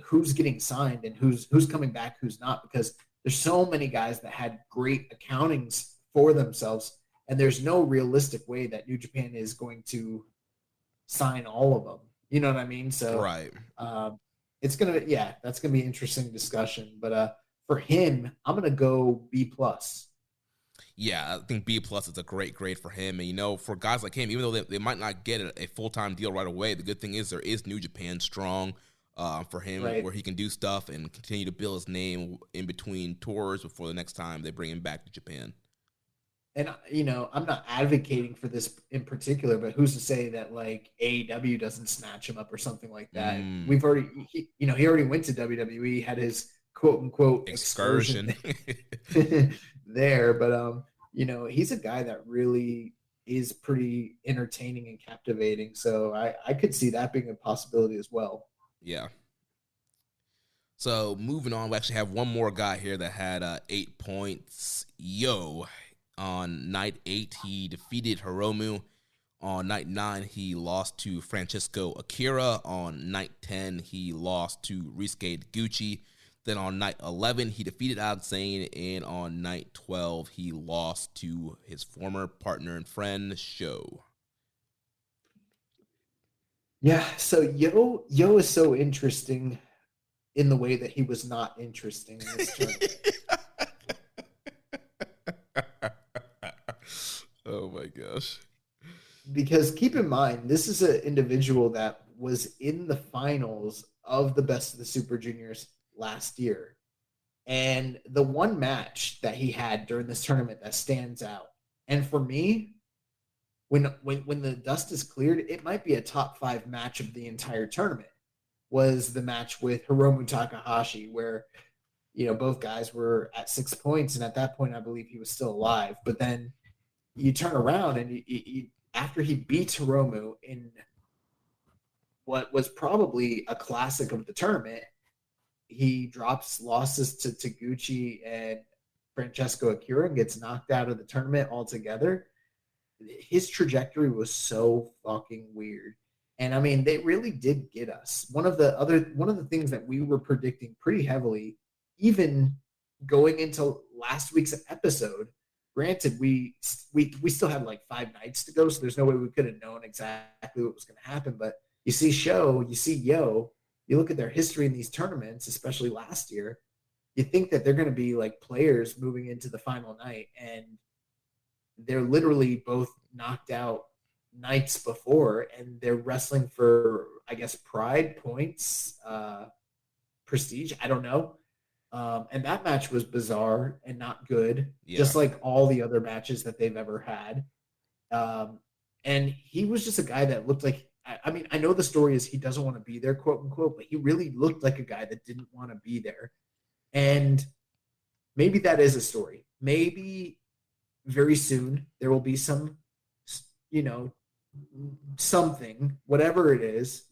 who's getting signed and who's coming back, who's not, because there's so many guys that had great accountings for themselves, and there's no realistic way that New Japan is going to sign all of them. You know what I mean? So right. It's gonna that's gonna be an interesting discussion. But for him, I'm gonna go B+. Yeah, I think B+ is a great grade for him. And, you know, for guys like him, even though they might not get a full-time deal right away, the good thing is there is New Japan Strong for him, where he can do stuff and continue to build his name in between tours before the next time they bring him back to Japan. And, you know, I'm not advocating for this in particular, but who's to say that, like, AEW doesn't snatch him up or something like that? We've already, he already went to WWE, had his quote-unquote excursion there. But, you know, he's a guy that really is pretty entertaining and captivating. So I could see that being a possibility as well. Yeah. So moving on, we actually have one more guy here that had 8 points. Yo, on night 8, he defeated Hiromu. On night 9, he lost to Francesco Akira. On night 10, he lost to Ryusuke Taguchi. Then on night 11, he defeated Zane. And on night 12, he lost to his former partner and friend, Sho. Yeah, so Yo is so interesting in the way that he was not interesting in this tournament. Oh my gosh. Because keep in mind, this is an individual that was in the finals of the Best of the Super Juniors last year. And the one match that he had during this tournament that stands out, and for me, when the dust is cleared, it might be a top 5 match of the entire tournament, was the match with Hiromu Takahashi, where, you know, both guys were at 6 points, and at that point, I believe he was still alive. But then you turn around and you after he beats Hiromu in what was probably a classic of the tournament, he drops losses to Taguchi and Francesco Akira and gets knocked out of the tournament altogether. His trajectory was so fucking weird. And I mean, they really did get us. One of the things that we were predicting pretty heavily, even going into last week's episode, granted, we still had like 5 nights to go, so there's no way we could have known exactly what was going to happen. But you see Sho, you see Yo, you look at their history in these tournaments, especially last year, you think that they're going to be like players moving into the final night, and they're literally both knocked out nights before, and they're wrestling for, I guess, pride, points, prestige. I don't know. And that match was bizarre and not good, just like all the other matches that they've ever had. And he was just a guy that looked like, I mean, I know the story is he doesn't want to be there, quote unquote, but he really looked like a guy that didn't want to be there. And maybe that is a story. Maybe very soon there will be some, you know, something, whatever it is,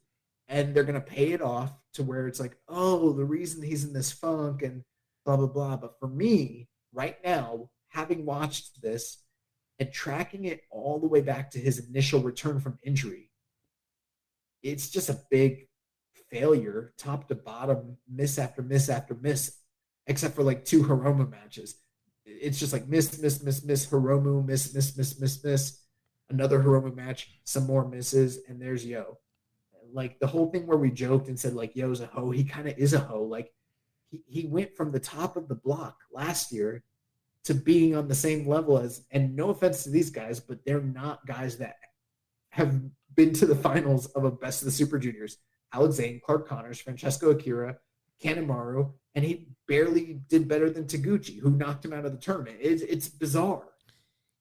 and they're going to pay it off to where it's like, oh, the reason he's in this funk and blah, blah, blah. But for me, right now, having watched this and tracking it all the way back to his initial return from injury, it's just a big failure, top to bottom, miss after miss after miss, except for like 2 Hiromu matches. It's just like miss, Hiromu, miss, another Hiromu match, some more misses, and there's Yo. Like the whole thing where we joked and said like Yo's a hoe, he kind of is a hoe. Like he went from the top of the block last year to being on the same level as, and no offense to these guys, but they're not guys that have been to the finals of a Best of the Super Juniors. Alex Zane, Clark Connors, Francesco Akira, Kanemaru, and he barely did better than Taguchi, who knocked him out of the tournament. It's bizarre.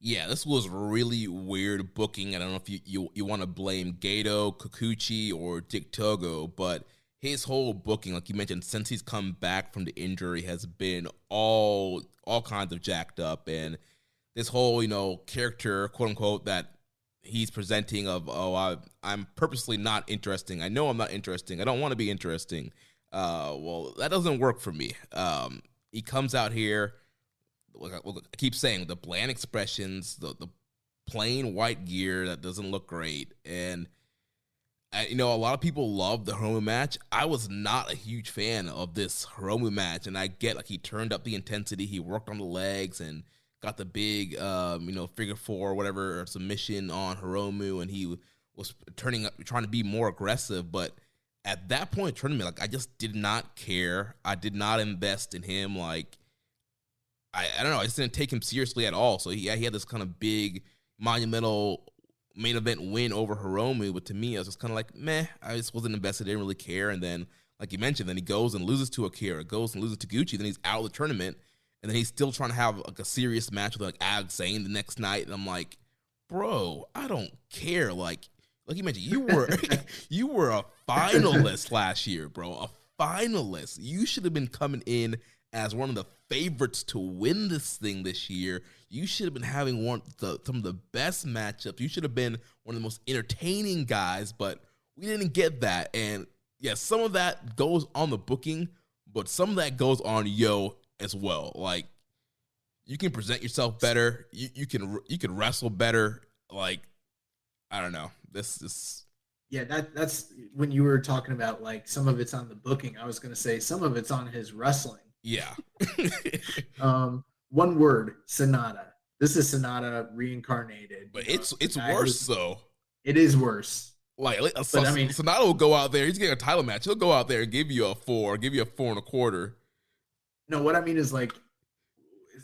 Yeah, this was really weird booking. I don't know if you want to blame Gato, Kikuchi, or Dick Togo, but his whole booking, like you mentioned, since he's come back from the injury, has been all kinds of jacked up. And this whole, you know, character, quote unquote, that he's presenting of, I'm purposely not interesting. I know I'm not interesting. I don't want to be interesting. Well, that doesn't work for me. He comes out here, I keep saying, the bland expressions, the plain white gear that doesn't look great. And, you know, a lot of people love the Hiromu match. I was not a huge fan of this Hiromu match. And I get, like, he turned up the intensity. He worked on the legs and got the big, figure 4 or whatever submission on Hiromu. And he was trying to be more aggressive. But at that point in the tournament, like, I just did not care. I did not invest in him. Like, I don't know. I just didn't take him seriously at all. So he had this kind of big, monumental main event win over Hiromu. But to me, I was just kind of like, meh. I just wasn't invested. I didn't really care. And then, like you mentioned, then he goes and loses to Akira, goes and loses to Gucci. Then he's out of the tournament. And then he's still trying to have like a serious match with like Alex Zane the next night. And I'm like, bro, I don't care. Like you mentioned, you were a finalist last year, bro. A finalist. You should have been coming in as one of the favorites to win this thing this year. You should have been having some of the best matchups. You should have been one of the most entertaining guys, but we didn't get that. And yeah, some of that goes on the booking, but some of that goes on Yo as well. Like, you can present yourself better. You can wrestle better. Like, I don't know. This is... Yeah, that's when you were talking about, like, some of it's on the booking. I was going to say some of it's on his wrestling. Yeah. One word, Sonata. This is Sonata reincarnated. But it's worse, though. It is worse. Like, I mean, Sonata will go out there. He's getting a title match. He'll go out there and give you a 4, give you a 4.25. No, what I mean is, like,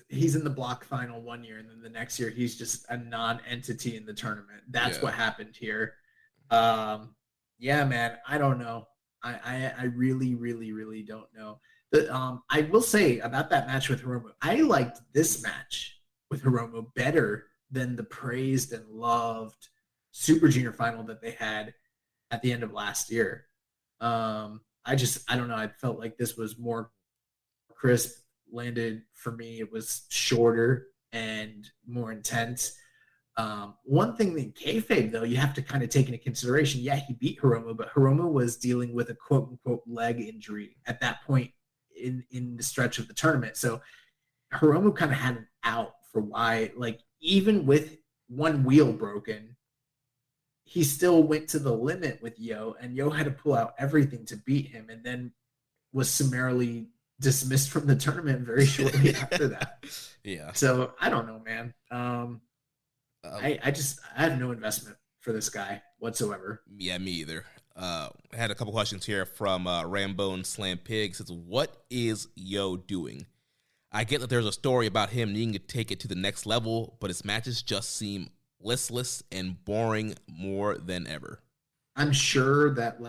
he's in the block final one year, and then the next year he's just a non-entity in the tournament. That's what happened here. Yeah, man, I don't know. I really, really, really don't know. I will say about that match with Hiromu, I liked this match with Hiromu better than the praised and loved Super Junior final that they had at the end of last year. I don't know. I felt like this was more crisp, landed for me. It was shorter and more intense. One thing in kayfabe, though, you have to kind of take into consideration, yeah, he beat Hiromu, but Hiromu was dealing with a quote-unquote leg injury at that point in the stretch of the tournament. So Hiromu kind of had an out for why, like, even with one wheel broken, he still went to the limit with Yo, and Yo had to pull out everything to beat him, and then was summarily dismissed from the tournament very shortly after that. Yeah. So I don't know, man. I have no investment for this guy whatsoever. Yeah, me either. I had a couple questions here from Rambo and Slam Pig. Says, what is Yo doing? I get that there's a story about him needing to take it to the next level, but his matches just seem listless and boring more than ever. I'm sure that,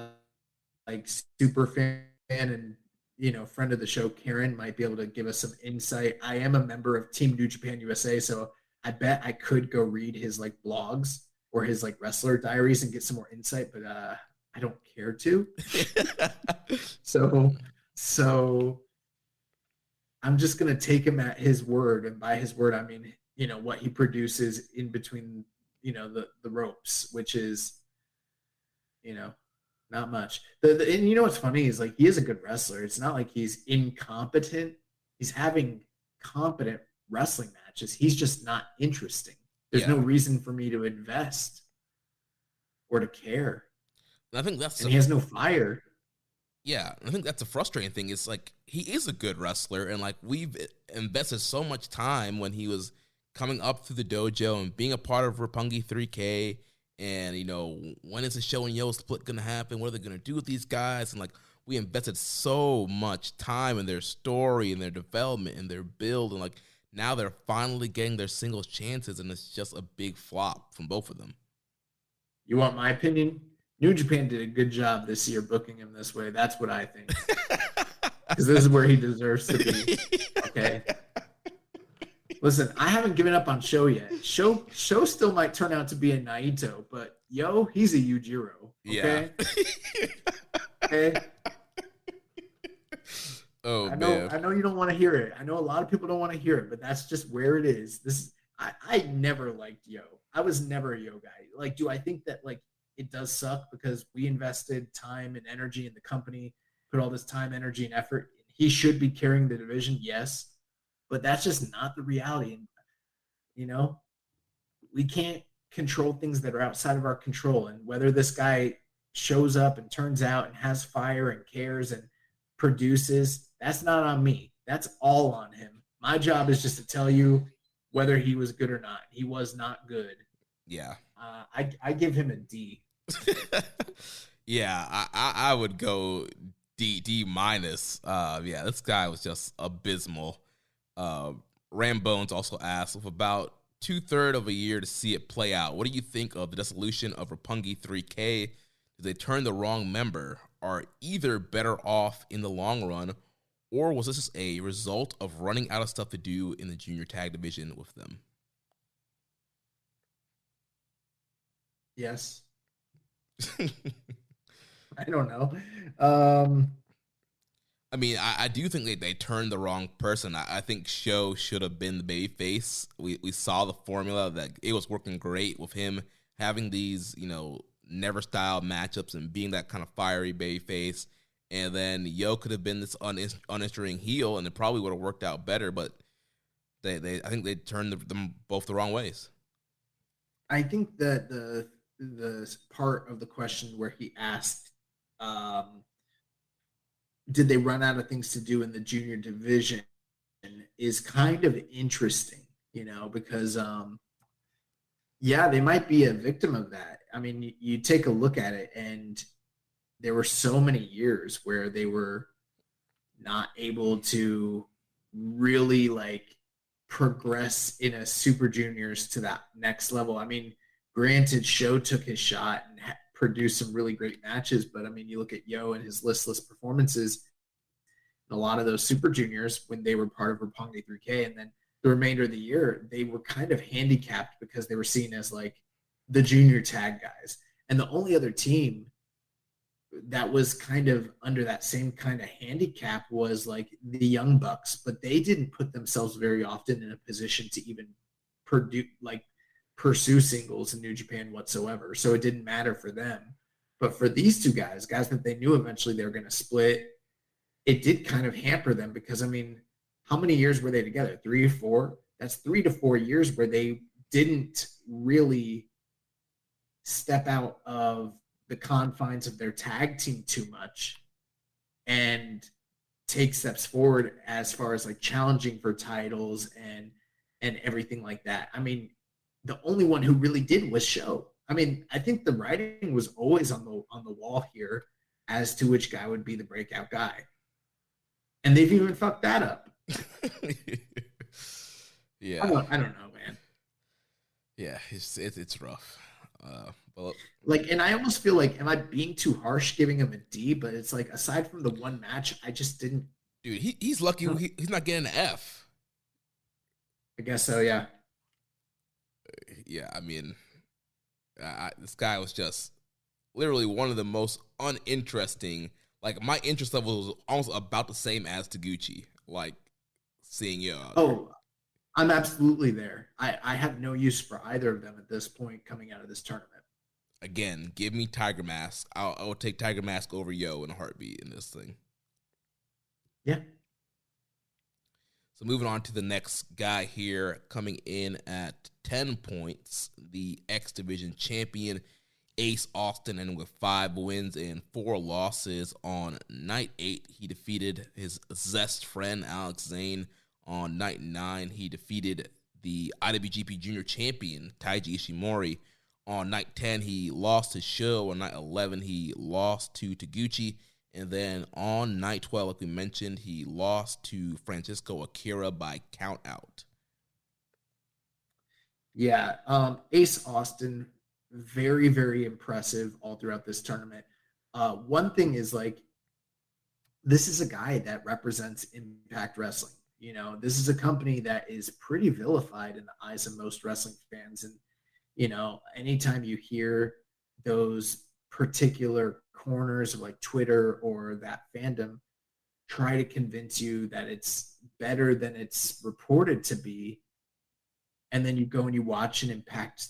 like, super fan and, you know, friend of the show Karen might be able to give us some insight. I am a member of Team New Japan USA, so I bet I could go read his, like, blogs or his, like, wrestler diaries and get some more insight, but I don't care to. So I'm just going to take him at his word, and by his word, I mean, you know, what he produces in between, you know, the ropes, which is, you know, not much. And you know what's funny is, like, he is a good wrestler. It's not like he's incompetent. He's having competent wrestling matches. He's just not interesting. There's no reason for me to invest or to care. I think he has no fire. Yeah, I think that's a frustrating thing. It's like, he is a good wrestler, and, like, we've invested so much time when he was coming up through the dojo and being a part of Roppongi 3K, and, you know, when is the show and Yo split going to happen? What are they going to do with these guys? And, like, we invested so much time in their story and their development and their build, and, like, now they're finally getting their singles chances, and it's just a big flop from both of them. You want my opinion? New Japan did a good job this year booking him this way. That's what I think. Because this is where he deserves to be. Okay. Listen, I haven't given up on Sho yet. Sho still might turn out to be a Naito, but Yo, he's a Yujiro. Okay. Yeah. Okay. Oh, man. I know you don't want to hear it. I know a lot of people don't want to hear it, but that's just where it is. I never liked Yo. I was never a Yo guy. Like, do I think that, like, it does suck because we invested time and energy in the company, put all this time, energy, and effort. He should be carrying the division, yes, but that's just not the reality. And, you know, we can't control things that are outside of our control. And whether this guy shows up and turns out and has fire and cares and produces, that's not on me. That's all on him. My job is just to tell you whether he was good or not. He was not good. Yeah. I give him a D. Yeah, I would go D minus. Yeah, this guy was just abysmal. Rambones also asked, with about 2/3 of a year to see it play out, what do you think of the dissolution of Roppongi 3K? Did they turn the wrong member? Are either better off in the long run, or was this just a result of running out of stuff to do in the junior tag division with them? Yes. I don't know. I mean, I do think they turned the wrong person. I think Sho should have been the babyface. We saw the formula that it was working great with him having these, never style matchups and being that kind of fiery babyface. And then Yo could have been this uninteresting heel, and it probably would have worked out better. But I think they turned them both the wrong ways. I think that the part of the question where he asked, did they run out of things to do in the junior division, is kind of interesting, because they might be a victim of that. I mean, you take a look at it, and there were so many years where they were not able to really progress in a super juniors to that next level. I mean, granted, Sho took his shot and produced some really great matches, but I mean, you look at Yo and his listless performances in a lot of those super juniors when they were part of Roppongi 3K, and then the remainder of the year, they were kind of handicapped because they were seen as the junior tag guys. And the only other team that was kind of under that same kind of handicap was the Young Bucks, but they didn't put themselves very often in a position to even pursue singles in New Japan whatsoever. So it didn't matter for them. But for these two guys that they knew eventually they were going to split, it did kind of hamper them because, I mean, how many years were they together? 3 or 4? That's 3 to 4 years where they didn't really step out of the confines of their tag team too much and take steps forward as far as challenging for titles and everything like that. I mean, the only one who really did was Sho. I mean, I think the writing was always on the wall here as to which guy would be the breakout guy. And they've even fucked that up. Yeah. I don't know, man. Yeah, it's rough. But and I almost feel am I being too harsh giving him a D? But it's aside from the one match, I just didn't. Dude, he's lucky he's not getting an F. I guess so, yeah. Yeah, I mean, this guy was just literally one of the most uninteresting. My interest level was almost about the same as Taguchi. Seeing Yo out there. I'm absolutely there. I have no use for either of them at this point coming out of this tournament. Again, give me Tiger Mask. I'll take Tiger Mask over Yo in a heartbeat in this thing. Yeah. So moving on to the next guy here, coming in at 10 points, the X Division champion, Ace Austin, and with 5 wins and 4 losses on night 8, he defeated his Zest friend, Alex Zane. On night 9, he defeated the IWGP Junior Champion, Taiji Ishimori. On night 10, he lost his show. On night 11, he lost to Taguchi. And then on night 12, like we mentioned, he lost to Francisco Akira by count out. Yeah, Ace Austin, very, very impressive all throughout this tournament. One thing is this is a guy that represents Impact Wrestling. This is a company that is pretty vilified in the eyes of most wrestling fans. And, anytime you hear those particular corners of Twitter or that fandom try to convince you that it's better than it's reported to be, and then you go and you watch an Impact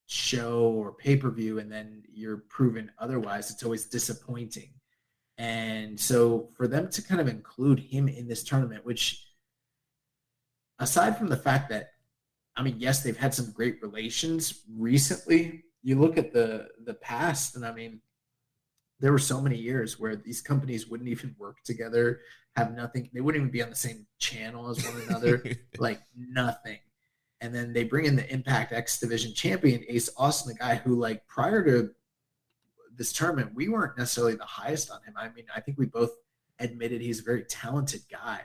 show or pay-per-view and then you're proven otherwise, it's always disappointing. And so for them to kind of include him in this tournament, which aside from the fact that, I mean, yes, they've had some great relations recently. You look at the past, and I mean, there were so many years where these companies wouldn't even work together, have nothing. They wouldn't even be on the same channel as one another, nothing. And then they bring in the Impact X Division champion, Ace Austin, a guy who, prior to this tournament, we weren't necessarily the highest on him. I mean, I think we both admitted he's a very talented guy,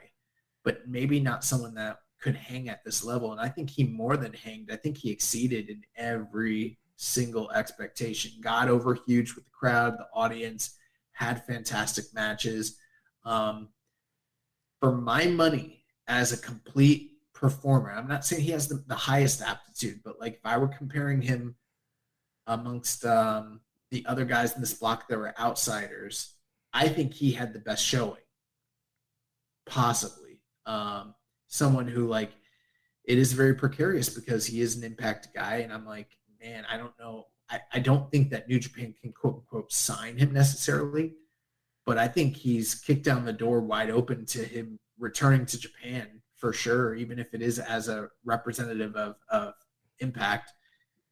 but maybe not someone that could hang at this level. And I think he more than hanged. I think he exceeded in every single expectation, got over huge with the crowd, the audience, had fantastic matches. For my money, as a complete performer, I'm not saying he has the highest aptitude, but if I were comparing him amongst the other guys in this block that were outsiders, I think he had the best showing. possibly. Someone who, like, it is very precarious because he is an Impact guy, and I'm like, man, I don't know. I don't think that New Japan can quote unquote sign him necessarily, but I think he's kicked down the door wide open to him returning to Japan for sure, even if it is as a representative of Impact.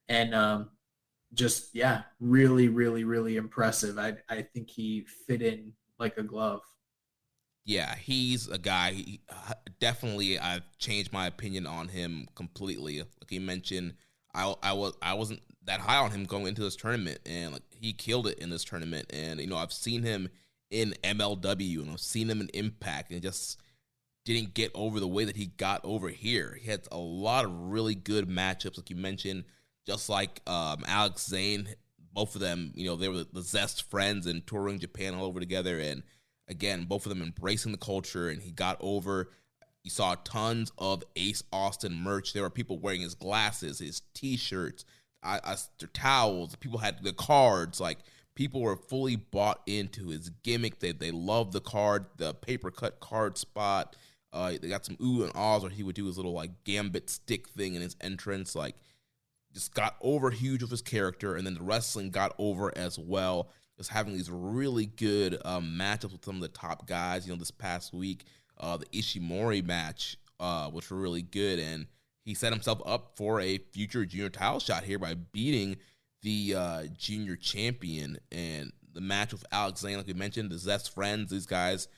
And just, yeah, really, really, really impressive. I think he fit in like a glove. Yeah, he's a guy. Definitely, I've changed my opinion on him completely. Like you mentioned, I wasn't that high on him going into this tournament, and like he killed it in this tournament. And I've seen him in MLW, and I've seen him in Impact, and just didn't get over the way that he got over here. He had a lot of really good matchups, like you mentioned, just like Alex Zane. Both of them, they were the Zest friends and touring Japan all over together, and again, both of them embracing the culture, and he got over. You saw tons of Ace Austin merch. There were people wearing his glasses, his T-shirts, their towels. People had the cards. Like, people were fully bought into his gimmick. They loved the card, the paper cut card spot. They got some ooh and ahs where he would do his little like gambit stick thing in his entrance. Like, just got over huge with his character, and then the wrestling got over as well. Just having these really good matchups with some of the top guys. This past week, the Ishimori match was really good, and he set himself up for a future junior title shot here by beating the junior champion. And the match with Alex Zane, like we mentioned, the Zest friends, these guys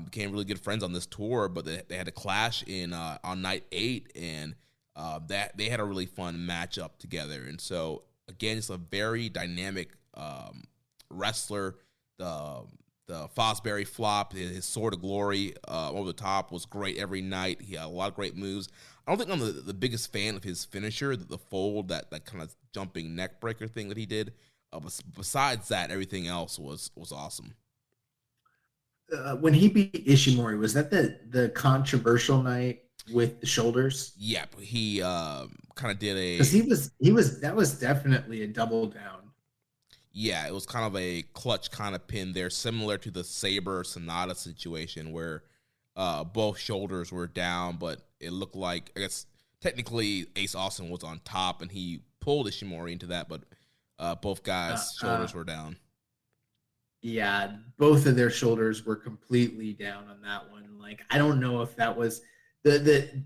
became really good friends on this tour, but they had a clash on night 8, and that they had a really fun matchup together. And so, again, it's a very dynamic wrestler. The Fosbury flop, his Sword of Glory over the top was great every night. He had a lot of great moves. I don't think I'm the biggest fan of his finisher, the fold, that kind of jumping neck breaker thing that he did. But besides that, everything else was awesome. When he beat Ishimori, was that the controversial night with the shoulders? Yeah, but he kind of did a, because that was definitely a double down. Yeah, it was kind of a clutch kind of pin there, similar to the Sabre Sonata situation where both shoulders were down, but it looked like, I guess, technically Ace Austin was on top, and he pulled Ishimori into that, but both guys' shoulders were down. Yeah, both of their shoulders were completely down on that one. Like, I don't know if that was the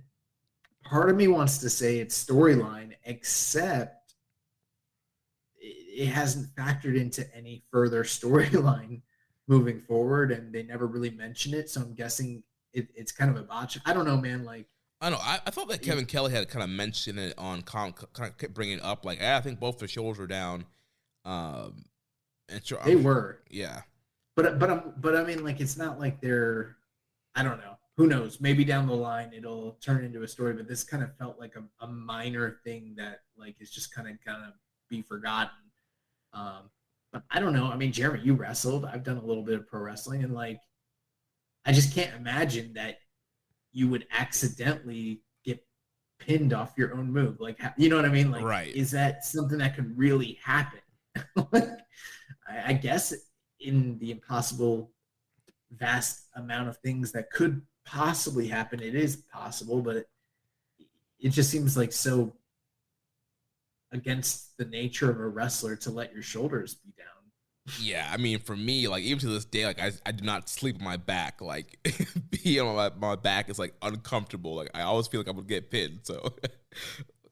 part of me wants to say it's storyline, except it hasn't factored into any further storyline moving forward, and they never really mention it. So I'm guessing it's kind of a botch. I don't know, man. Like, I don't know. I thought that Kevin Kelly had kind of mentioned it on kind of kept bringing it up. Like, I think both their shoulders were down. And sure, they were. Yeah. But I mean, like, it's not like they're, I don't know. Who knows? Maybe down the line it'll turn into a story, but this kind of felt like a minor thing that, like, is just kind of be forgotten. But I don't know. I mean, Jeremy, you wrestled. I've done a little bit of pro wrestling, and like, I just can't imagine that you would accidentally get pinned off your own move. Like, you know what I mean? Like, right. Is that something that could really happen? I guess in the impossible vast amount of things that could possibly happen, it is possible, but it just seems like so against the nature of a wrestler to let your shoulders be down. Yeah, I mean, for me, like, even to this day, like, I do not sleep on my back. Like, being on my back is, like, uncomfortable. Like, I always feel like I'm gonna get pinned, so.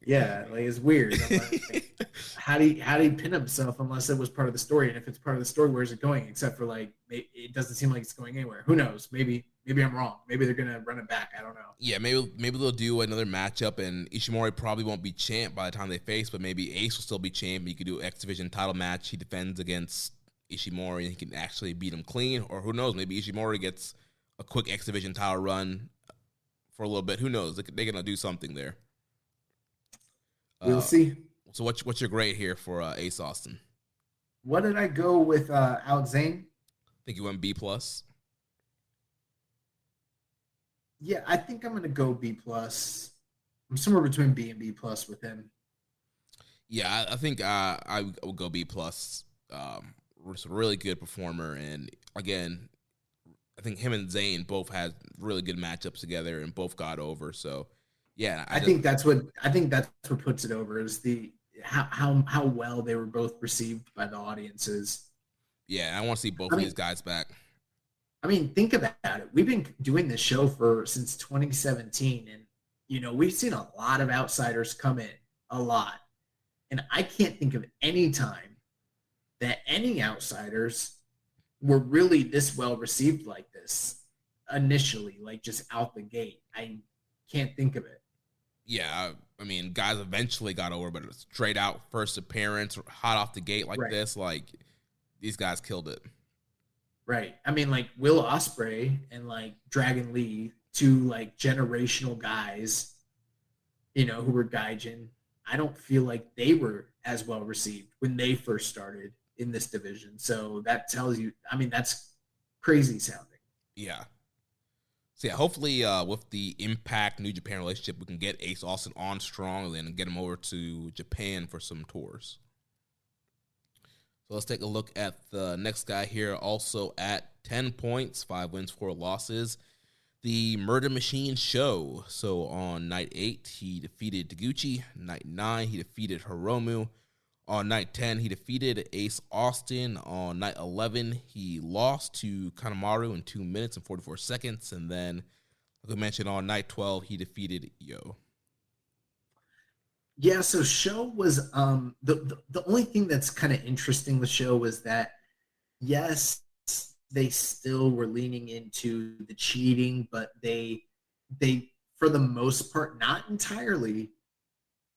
Yeah, like, it's weird. I'm like, how do you pin himself unless it was part of the story? And if it's part of the story, where's it going? Except for, like, it doesn't seem like it's going anywhere. Who knows? Maybe I'm wrong. Maybe they're gonna run it back. I don't know. Yeah, maybe they'll do another matchup, and Ishimori probably won't be champ by the time they face, but maybe Ace will still be champ. You could do an X Division title match. He defends against Ishimori, and he can actually beat him clean. Or who knows? Maybe Ishimori gets a quick X Division title run for a little bit. Who knows? They're gonna do something there. We'll see. So what's your grade here for Ace Austin? What did I go with Alex Zane? I think you went B+. Yeah, I think I'm going to go B+. I'm somewhere between B and B+ with him. Yeah, I think I would go B+. Just a really good performer, and again, I think him and Zane both had really good matchups together and both got over. So yeah, I think that's what puts it over is the how well they were both received by the audiences. Yeah, I want to see both of these guys back. I mean, think about it. We've been doing this show since 2017, and we've seen a lot of outsiders come in, a lot. And I can't think of any time that any outsiders were really this well received like this initially, like just out the gate. I can't think of it. Yeah, I mean, guys eventually got over, but straight out first appearance, hot off the gate like this, like these guys killed it. Right. I mean, like Will Ospreay and like Dragon Lee, two like generational guys, who were Gaijin. I don't feel like they were as well received when they first started in this division. So that tells you, I mean, that's crazy sounding. Yeah. So yeah, hopefully with the Impact New Japan relationship, we can get Ace Austin on strong and get him over to Japan for some tours. So let's take a look at the next guy here, also at 10 points, 5 wins, 4 losses. The Murder Machine Show. So on night 8, he defeated Taguchi. Night 9, he defeated Hiromu. On night 10, he defeated Ace Austin. On night 11, he lost to Kanemaru in 2 minutes and 44 seconds. And then, like I mentioned, on night 12, he defeated Yo. Yeah, so Show was the only thing that's kind of interesting with Show was that, yes, they still were leaning into the cheating, but they for the most part, not entirely,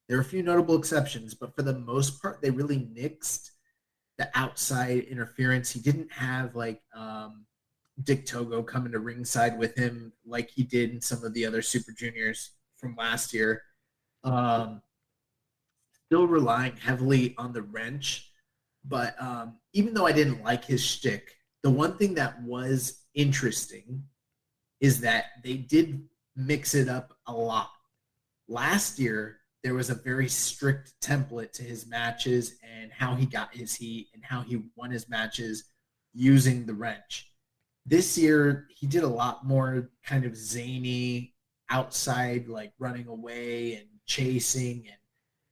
there are a few notable exceptions, but for the most part, they really nixed the outside interference. He didn't have like Dick Togo coming to ringside with him like he did in some of the other Super Juniors from last year. Still relying heavily on the wrench, but even though I didn't like his shtick, the one thing that was interesting is that they did mix it up a lot. Last year, there was a very strict template to his matches and how he got his heat and how he won his matches using the wrench. This year, he did a lot more kind of zany outside, like running away and chasing and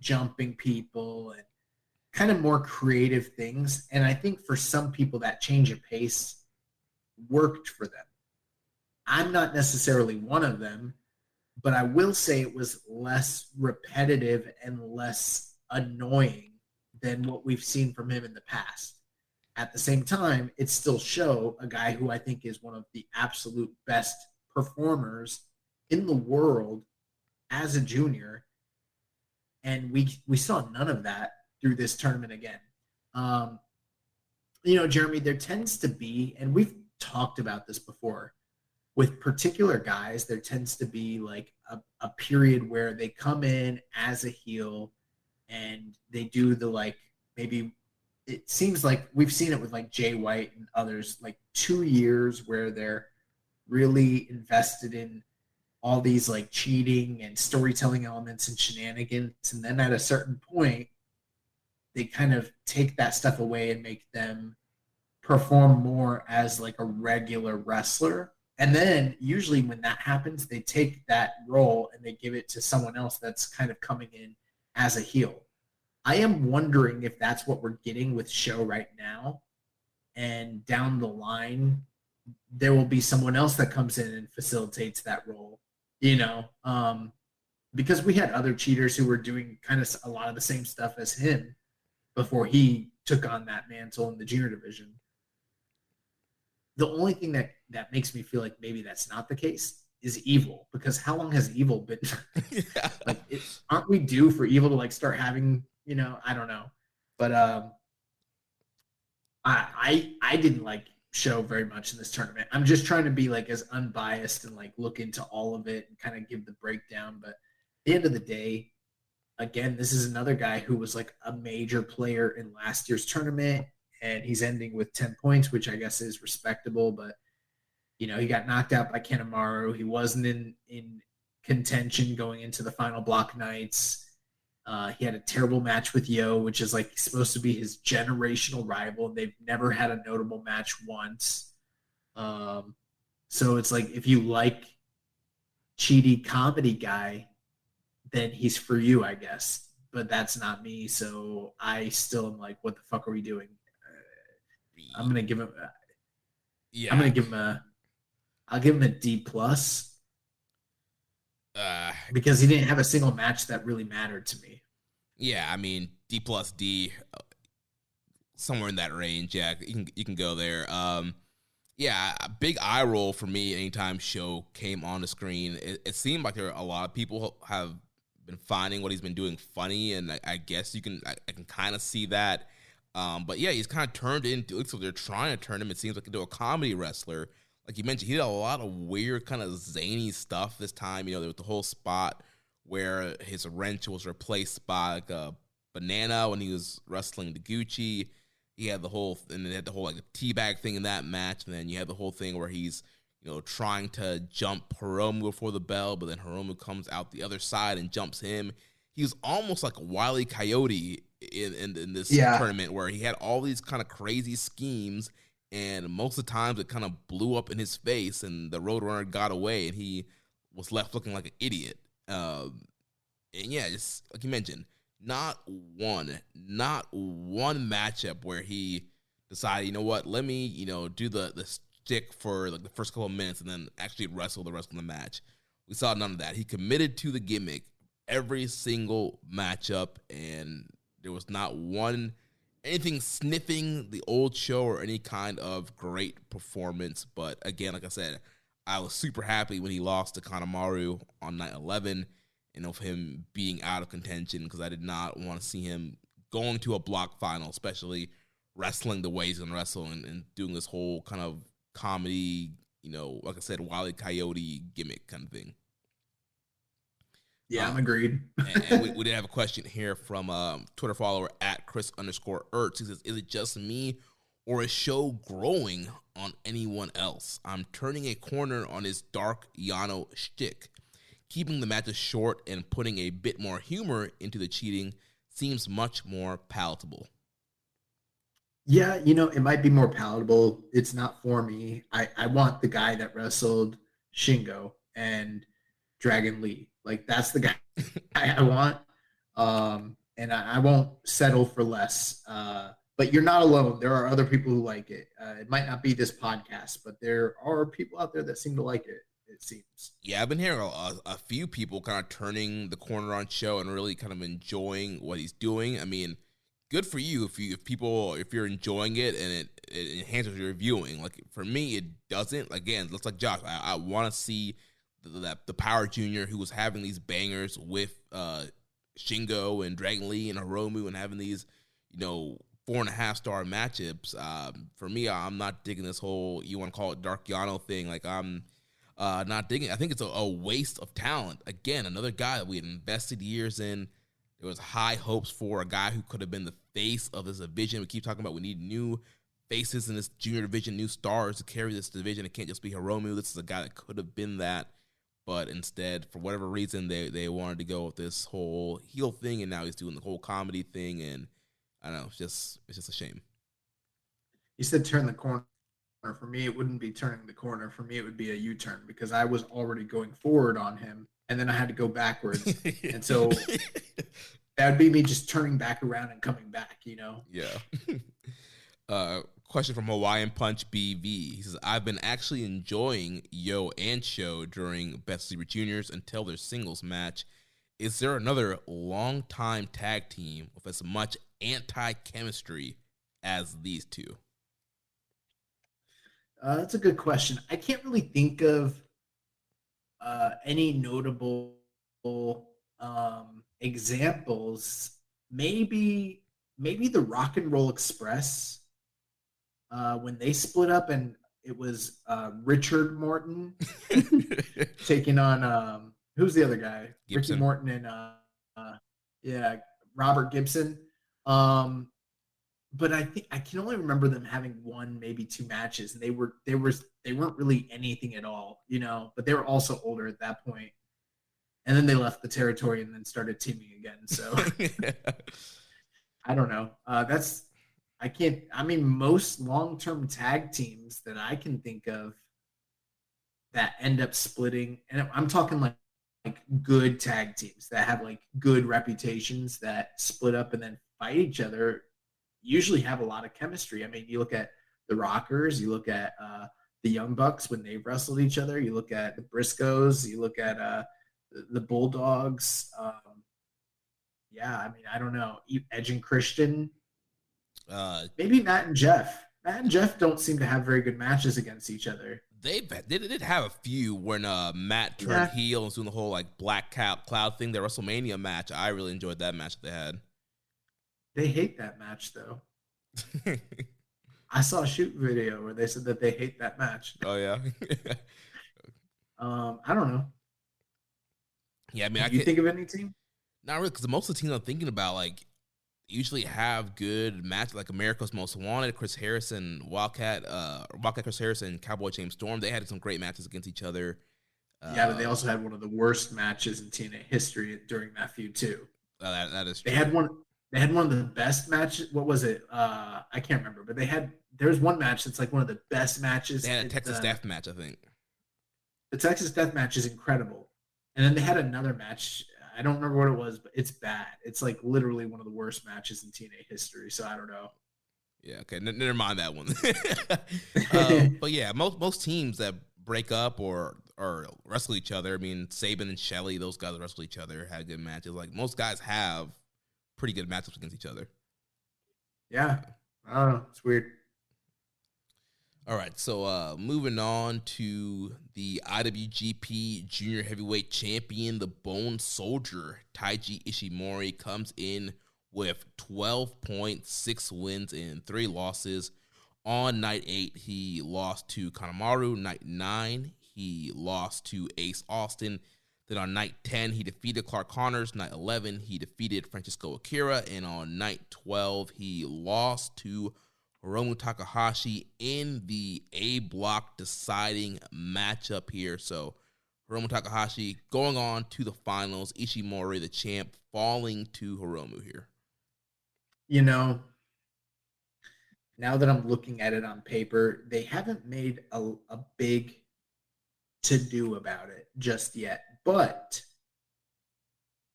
jumping people and kind of more creative things. And I think for some people that change of pace worked for them. I'm not necessarily one of them, but I will say it was less repetitive and less annoying than what we've seen from him in the past. At the same time, it's still Show, a guy who I think is one of the absolute best performers in the world as a junior. And we saw none of that through this tournament again. Jeremy, there tends to be, and we've talked about this before, with particular guys, there tends to be like a period where they come in as a heel and they do the like, maybe it seems like we've seen it with like Jay White and others, like 2 years where they're really invested in all these like cheating and storytelling elements and shenanigans. And then at a certain point, they kind of take that stuff away and make them perform more as like a regular wrestler. And then usually when that happens, they take that role and they give it to someone else that's kind of coming in as a heel. I am wondering if that's what we're getting with Show right now. And down the line, there will be someone else that comes in and facilitates that role. Because we had other cheaters who were doing kind of a lot of the same stuff as him before he took on that mantle in the junior division. The only thing that makes me feel like maybe that's not the case is Evil, because how long has Evil been? Yeah. Like, aren't we due for Evil to like start having, I don't know. But I didn't like Show very much in this tournament. I'm just trying to be like as unbiased and like look into all of it and kind of give the breakdown. But at the end of the day, again, this is another guy who was like a major player in last year's tournament, and he's ending with 10 points, which I guess is respectable. But he got knocked out by Kanemaru. He wasn't in contention going into the final block nights. He had a terrible match with Yo, which is like supposed to be his generational rival. They've never had a notable match once. So it's like, if you like cheaty comedy guy, then he's for you, I guess. But that's not me. So I still am like, what the fuck are we doing? I'm gonna give him. Yeah. I'm gonna give him a. I'll give him a D plus. Because he didn't have a single match that really mattered to me. Yeah, I mean D plus D, somewhere in that range. Yeah, you can go there. Yeah, a big eye roll for me anytime Show came on the screen. It seemed like there are a lot of people have been finding what he's been doing funny, and I guess I can kind of see that. But yeah, he's kind of turned into, so they're trying to turn him, it seems like, into a comedy wrestler. Like you mentioned, he did a lot of weird kind of zany stuff this time. There was the whole spot where his wrench was replaced by like a banana when he was wrestling Taguchi. He had the whole, and then had the whole like teabag thing in that match, and then you had the whole thing where he's trying to jump Hiromu before the bell, but then Hiromu comes out the other side and jumps him. He was almost like a Wile E. Coyote in this tournament, where he had all these kind of crazy schemes, and most of the times it kind of blew up in his face, and the Roadrunner got away, and he was left looking like an idiot. And yeah, just like you mentioned, not one matchup where he decided, let me, do the stick for like the first couple of minutes and then actually wrestle the rest of the match. We saw none of that. He committed to the gimmick every single matchup, and there was not anything sniffing the old Show or any kind of great performance. But again, like I said, I was super happy when he lost to Kanemaru on night 11, and of him being out of contention, because I did not want to see him going to a block final, especially wrestling the way he's going to wrestle and doing this whole kind of comedy, like I said, Wile E. Coyote gimmick kind of thing. Yeah, I'm agreed. And we did have a question here from Twitter follower @Chris_Ertz. He says, is it just me, or is Show growing on anyone else? I'm turning a corner on his dark Yano shtick. Keeping the matches short and putting a bit more humor into the cheating seems much more palatable. Yeah, it might be more palatable. It's not for me. I want the guy that wrestled Shingo and Dragon Lee. Like, that's the guy I want. And I won't settle for less. But you're not alone. There are other people who like it. It might not be this podcast, but there are people out there that seem to like it, it seems. Yeah, I've been hearing a few people kind of turning the corner on Show and really kind of enjoying what he's doing. I mean, good for you if you're enjoying it and it enhances your viewing. Like, for me, it doesn't. Again, looks like Josh. I want to see the Power Junior, who was having these bangers with Shingo and Dragon Lee and Hiromu and having these 4.5-star matchups. For me, I'm not digging this whole, you want to call it Dark Yano thing. Like, I'm not digging it. I think it's a waste of talent. Again, another guy that we had invested years in. There was high hopes for a guy who could have been the face of this division. We keep talking about we need new faces in this junior division, new stars to carry this division. It can't just be Hiromu. This is a guy that could have been that. But instead, for whatever reason, they wanted to go with this whole heel thing, and now he's doing the whole comedy thing, and I don't know, it's just a shame. You said turn the corner. For me, it wouldn't be turning the corner. For me, it would be a U-turn, because I was already going forward on him, and then I had to go backwards. And so that would be me just turning back around and coming back, Yeah. Question from Hawaiian Punch BV. He says, I've been actually enjoying Yo and Show during Best Super Juniors until their singles match. Is there another long-time tag team with as much anti-chemistry as these two? That's a good question. I can't really think of any notable examples. Maybe the Rock and Roll Express, when they split up, and it was Richard Morton taking on who's the other guy? Gibson. Ricky Morton and Robert Gibson. But I think I can only remember them having one, maybe two matches, and they weren't really anything at all, But they were also older at that point, and then they left the territory and then started teaming again. So I don't know. Most long-term tag teams that I can think of, that end up splitting, and I'm talking like good tag teams that have like good reputations that split up and then fight each other, usually have a lot of chemistry. I mean, you look at the Rockers, you look at the Young Bucks when they've wrestled each other, you look at the Briscoes, you look at the Bulldogs. Yeah, I mean, I don't know. Edge and Christian. Maybe Matt and Jeff. Matt and Jeff don't seem to have very good matches against each other. They did have a few when Matt turned heel and was doing the whole like black cloud thing. Their WrestleMania match, I really enjoyed that match that they had. They hate that match though. I saw a shoot video where they said that they hate that match. Oh yeah. I don't know. Yeah, I mean, you think of any team? Not really, because most of the teams I'm thinking about like usually have good matches, like America's Most Wanted, Chris Harrison, Wildcat Chris Harrison, Cowboy James Storm. They had some great matches against each other. Yeah, but they also had one of the worst matches in TNA history during that feud too. That is true. They had one of the best matches. What was it? I can't remember, but there was one match that's like one of the best matches. They had a Texas Death match, I think. The Texas Death match is incredible. And then they had another match. I don't remember what it was, but it's bad. It's like literally one of the worst matches in TNA history. So I don't know. Yeah, okay. Never mind that one. But yeah, most teams that break up or wrestle each other, I mean, Saban and Shelley, those guys that wrestle each other, had good matches. Like, most guys have pretty good matchups against each other. Yeah. I don't know. It's weird. All right, so moving on to the IWGP Junior Heavyweight Champion, the Bone Soldier, Taiji Ishimori, comes in with 12 points, 6 wins, and 3 losses. On night 8, he lost to Kanemaru. Night 9, he lost to Ace Austin. Then on night 10, he defeated Clark Connors. Night 11, he defeated Francisco Akira. And on night 12, he lost to Hiromu Takahashi in the A block deciding matchup here. So Hiromu Takahashi going on to the finals. Ishimori, the champ, falling to Hiromu here. You know, now that I'm looking at it on paper, they haven't made a big to-do about it just yet. But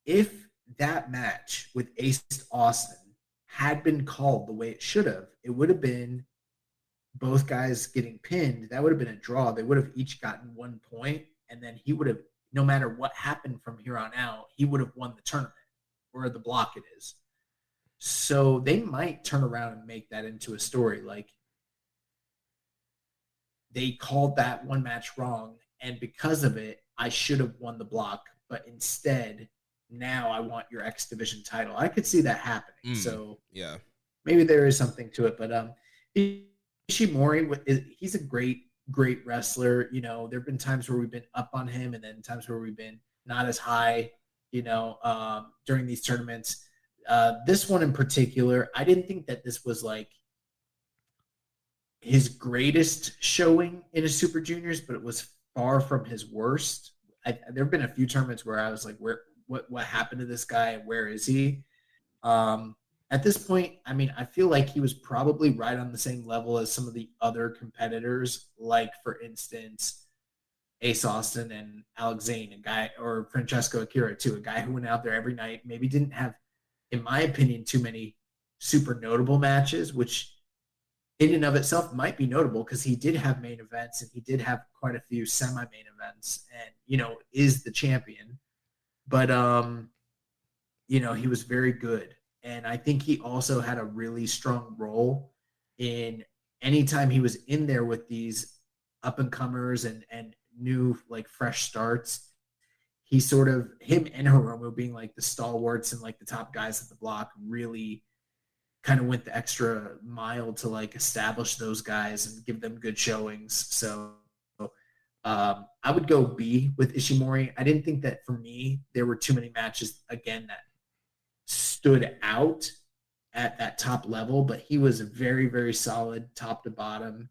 if that match with Ace Austin had been called the way it should have, it would have been both guys getting pinned. That would have been a draw. They would have each gotten 1 point, and then he would have, no matter what happened from here on out, he would have won the tournament, or the block it is. So they might turn around and make that into a story. Like, they called that one match wrong, and because of it, I should have won the block, but instead, now I want your X Division title. I could see that happening. So yeah, maybe there is something to it. But Ishimori, he's a great wrestler. You know, there have been times where we've been up on him, and then times where we've been not as high, you know, during these tournaments. This one in particular, I didn't think that this was like his greatest showing in his Super Juniors, but it was far from his worst. There have been a few tournaments where I was like, what happened to this guy? Where is he? At this point, I mean, I feel like he was probably right on the same level as some of the other competitors, like, for instance, Ace Austin and Alex Zane, a guy, or Francesco Akira, too, a guy who went out there every night, maybe didn't have, in my opinion, too many super notable matches, which in and of itself might be notable because he did have main events and he did have quite a few semi-main events and, you know, is the champion. But, you know, he was very good. And I think he also had a really strong role in anytime he was in there with these up-and-comers and new, like, fresh starts. He sort of, him and Hiromu being, like, the stalwarts and, like, the top guys at the block really kind of went the extra mile to, like, establish those guys and give them good showings. So I would go B with Ishimori. I didn't think that, for me, there were too many matches, again, that stood out at that top level, but he was very, very solid top to bottom.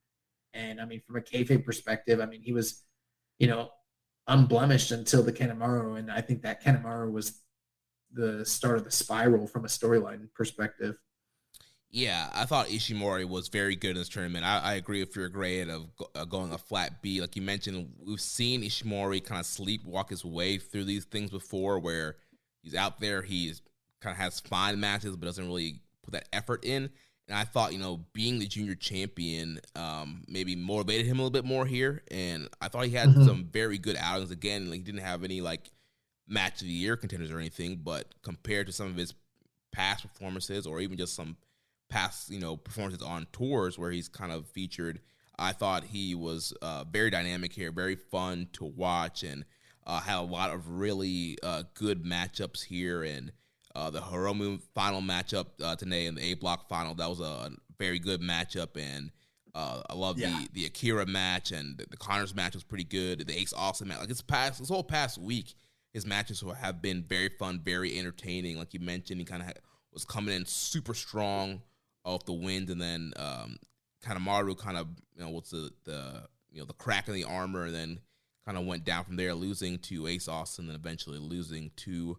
And, I mean, from a kayfabe perspective, I mean, he was, you know, unblemished until the Kanemaru, and I think that Kanemaru was the start of the spiral from a storyline perspective. Yeah, I thought Ishimori was very good in this tournament. I agree with your grade of going a flat B. Like you mentioned, we've seen Ishimori kind of sleepwalk his way through these things before, where he's out there, he's kind of has fine matches, but doesn't really put that effort in. And I thought, being the junior champion maybe motivated him a little bit more here. And I thought he had some very good outings. Again, like, he didn't have any like match of the year contenders or anything, but compared to some of his past performances, or even just some past, performances on tours where he's kind of featured, I thought he was very dynamic here, very fun to watch, and had a lot of really good matchups here. And the Hiromu final matchup today in the A block final, that was a very good matchup. And I love the Akira match, and the Connors match was pretty good. The Ace Austin match, like this whole past week, his matches have been very fun, very entertaining. Like you mentioned, he kind of was coming in super strong off the wind, and then Kanemaru kind of what's the crack in the armor, and then kind of went down from there, losing to Ace Austin, and eventually losing to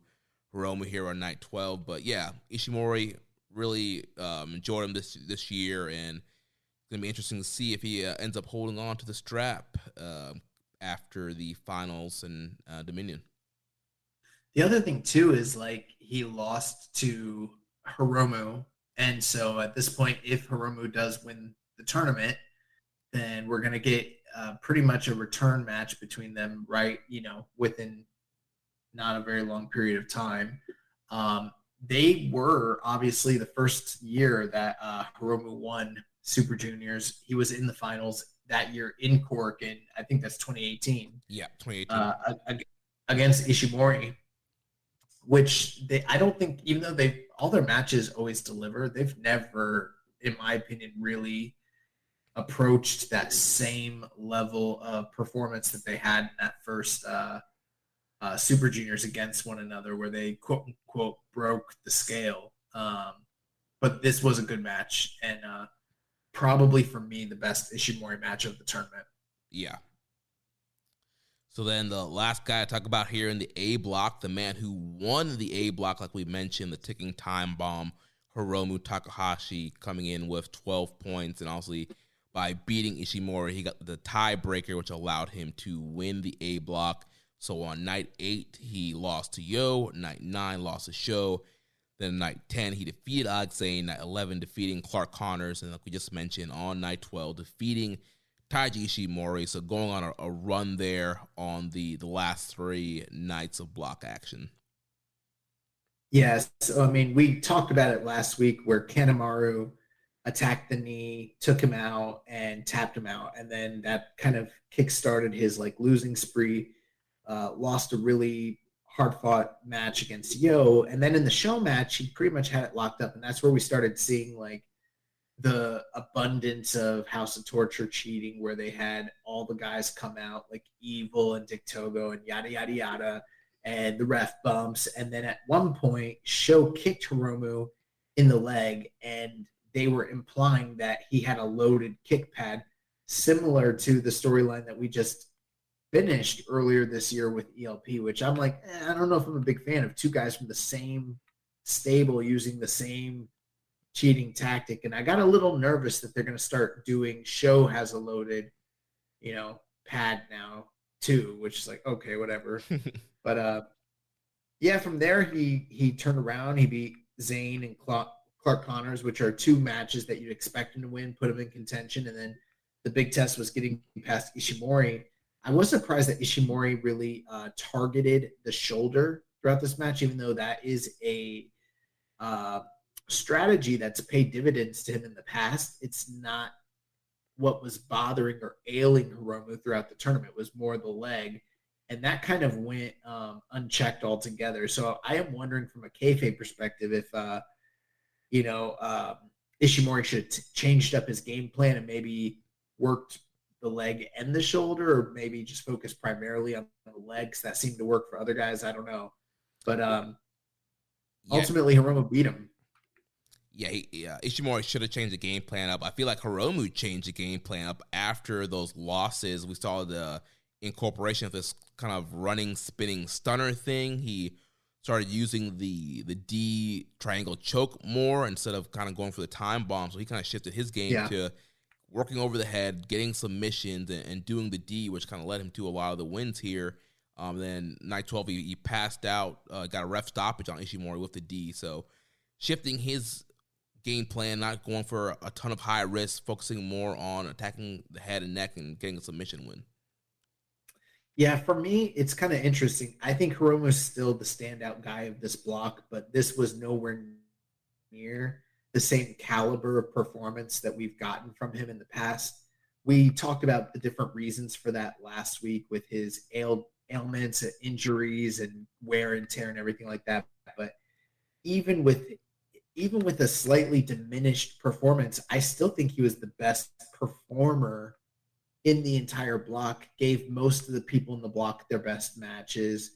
Hiromu here on night 12. But yeah, Ishimori really enjoyed him this year, and it's gonna be interesting to see if he ends up holding on to the strap after the finals and Dominion. The other thing too is like he lost to Hiromu. And so at this point, if Hiromu does win the tournament, then we're going to get pretty much a return match between them, right? Within not a very long period of time. They were obviously the first year that Hiromu won Super Juniors. He was in the finals that year in Cork, and I think that's 2018. Yeah, 2018. Against Ishimori, which I don't think, even though all their matches always deliver, they've never, in my opinion, really approached that same level of performance that they had in that first Super Juniors against one another, where they quote unquote broke the scale. But this was a good match, and probably for me the best Ishimori match of the tournament. Yeah. So then the last guy I talk about here in the A block, the man who won the A block, like we mentioned, the ticking time bomb, Hiromu Takahashi, coming in with 12 points. And obviously by beating Ishimori, he got the tiebreaker, which allowed him to win the A block. So on night 8, he lost to Yo. Night 9, lost to Sho. Then night 10, he defeated Zane. Night 11, defeating Clark Connors. And like we just mentioned, on night 12, defeating Taiji Ishimori. So going on a run there on the last 3 nights of block action. Yes. So, we talked about it last week where Kanemaru attacked the knee, took him out, and tapped him out. And then that kind of kickstarted his losing spree. Lost a really hard-fought match against Yo. And then in the Sho match, he pretty much had it locked up. And that's where we started seeing the abundance of House of Torture cheating, where they had all the guys come out like Evil and Dick Togo and yada, yada, yada, and the ref bumps. And then at one point, Sho kicked Hiromu in the leg, and they were implying that he had a loaded kick pad, similar to the storyline that we just finished earlier this year with ELP, which I'm like, I don't know if I'm a big fan of 2 guys from the same stable using the same cheating tactic. And I got a little nervous that they're going to start doing Sho has a loaded, pad now too, which is like, okay, whatever. But yeah, from there he turned around. He beat Zane and Clark Connors, which are 2 matches that you'd expect him to win, put him in contention. And then the big test was getting past Ishimori. I was surprised that Ishimori really targeted the shoulder throughout this match, even though that is a strategy that's paid dividends to him in the past. It's not what was bothering or ailing Hiromu throughout the tournament. It was more the leg, and that kind of went unchecked altogether. So I am wondering from a kayfabe perspective if Ishimori should have changed up his game plan and maybe worked the leg and the shoulder, or maybe just focused primarily on the legs. That seemed to work for other guys. I don't know, but ultimately Hiromu beat him. Yeah, Ishimori should have changed the game plan up. I feel like Hiromu changed the game plan up after those losses. We saw the incorporation of this kind of running, spinning stunner thing. He started using the D triangle choke more instead of kind of going for the time bomb. So he kind of shifted his game to working over the head, getting submissions, and doing the D, which kind of led him to a lot of the wins here. Then night 12, he passed out, got a ref stoppage on Ishimori with the D. So shifting his game plan, not going for a ton of high risk, focusing more on attacking the head and neck and getting a submission win. Yeah, for me, it's kind of interesting. I think Hiromu is still the standout guy of this block, but this was nowhere near the same caliber of performance that we've gotten from him in the past. We talked about the different reasons for that last week with his ailments and injuries and wear and tear and everything like that. But even with a slightly diminished performance, I still think he was the best performer in the entire block, gave most of the people in the block their best matches,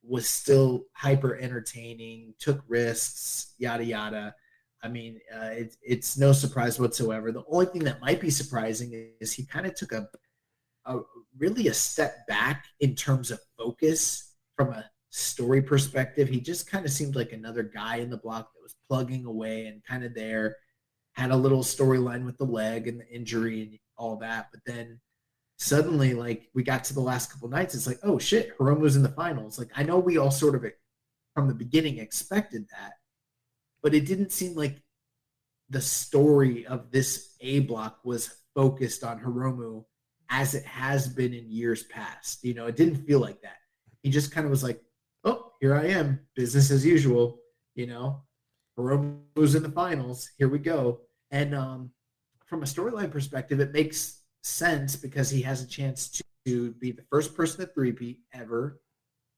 was still hyper entertaining, took risks, yada, yada. I mean, it's no surprise whatsoever. The only thing that might be surprising is he kind of took a step back in terms of focus from a story perspective. He just kind of seemed like another guy in the block that was plugging away and kind of there, had a little storyline with the leg and the injury and all that. But then suddenly, like, we got to the last couple nights, it's like, oh shit, Hiromu's in the finals. Like, I know we all sort of from the beginning expected that, but it didn't seem like the story of this A block was focused on Hiromu as it has been in years past. You know, it didn't feel like that. He just kind of was like, oh, here I am, business as usual. You know, Hiromu's in the finals. Here we go. And from a storyline perspective, it makes sense because he has a chance to be the first person to three-peat ever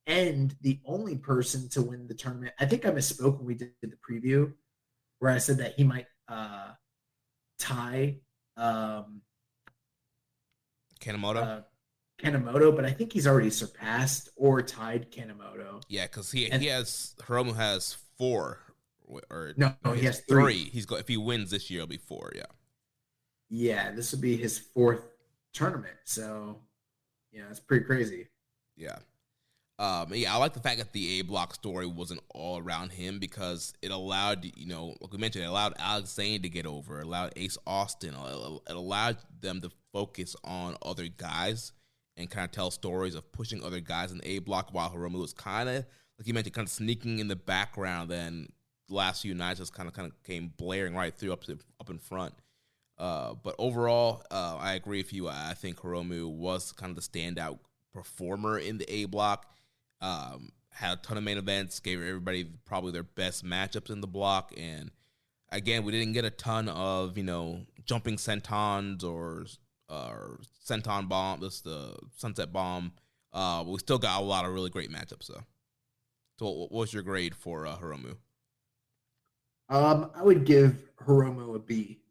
and the only person to win the tournament. I think I misspoke when we did the preview where I said that he might tie Kanemoto, but I think he's already surpassed or tied Kanemoto. Yeah, because Hiromu has 4, or no, he has 3. If he wins this year, it'll be 4. Yeah. Yeah, this would be his 4th tournament. So, yeah, it's pretty crazy. Yeah. I like the fact that the A block story wasn't all around him because it allowed, like we mentioned, it allowed Zane to get over, it allowed Ace Austin, it allowed them to focus on other guys and kind of tell stories of pushing other guys in the A block while Hiromu was kind of, like you mentioned, kind of sneaking in the background. Then the last few nights just kind of came blaring right through up in front. But overall, I agree with you. I think Hiromu was kind of the standout performer in the A block. Had a ton of main events, gave everybody probably their best matchups in the block. And again, we didn't get a ton of, jumping sentons or senton bomb, the sunset bomb. But we still got a lot of really great matchups, though. So what was your grade for Hiromu? I would give Hiromu a B.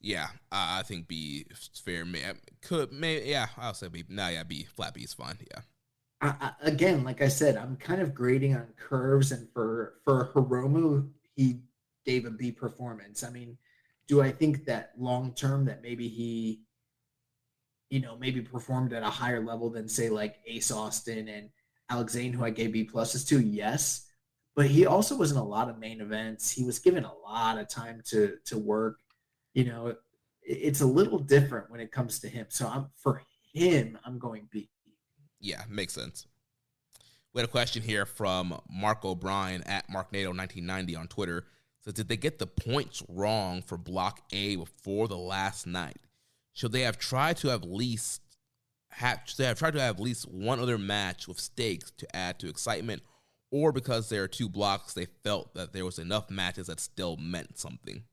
Yeah, I think B is fair. I'll say B. No, yeah, B. Flat B is fine, yeah. Again, like I said, I'm kind of grading on curves, and for Hiromu, he gave a B performance. I mean, do I think that long-term that maybe he, maybe performed at a higher level than, say, like Ace Austin and Alex Zane, who I gave B pluses to? Yes. But he also was in a lot of main events. He was given a lot of time to work. It's a little different when it comes to him. So I'm going B. Yeah, makes sense. We had a question here from Mark O'Brien at MarkNato1990 on Twitter. So did they get the points wrong for Block A before the last night? Should they have tried to have at least one other match with stakes to add to excitement, or because there are 2 blocks, they felt that there was enough matches that still meant something?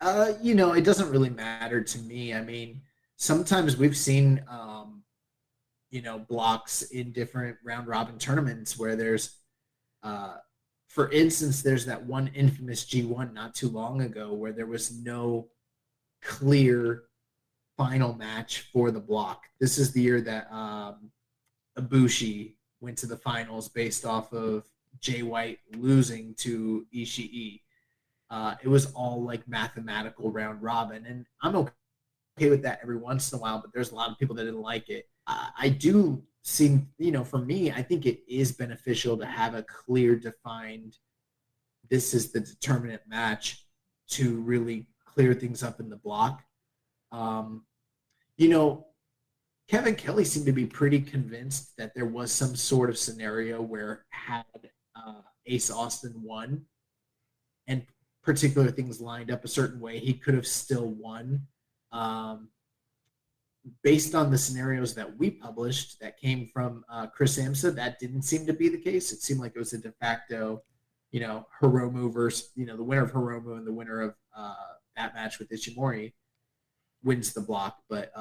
It doesn't really matter to me. I mean, sometimes we've seen blocks in different round robin tournaments where there's, for instance, there's that one infamous G1 not too long ago where there was no clear final match for the block. This is the year that Ibushi went to the finals based off of Jay White losing to Ishii. It was all like mathematical round robin, and I'm okay with that every once in a while, but there's a lot of people that didn't like it. I do seem, for me, I think it is beneficial to have a clear, defined, this is the determinant match to really clear things up in the block. Kevin Kelly seemed to be pretty convinced that there was some sort of scenario where had Ace Austin won and particular things lined up a certain way, he could have still won. Based on the scenarios that we published that came from Chris Amsa, that didn't seem to be the case. It seemed like it was a de facto, Hiromu versus, the winner of Hiromu and the winner of that match with Ishimori wins the block. But,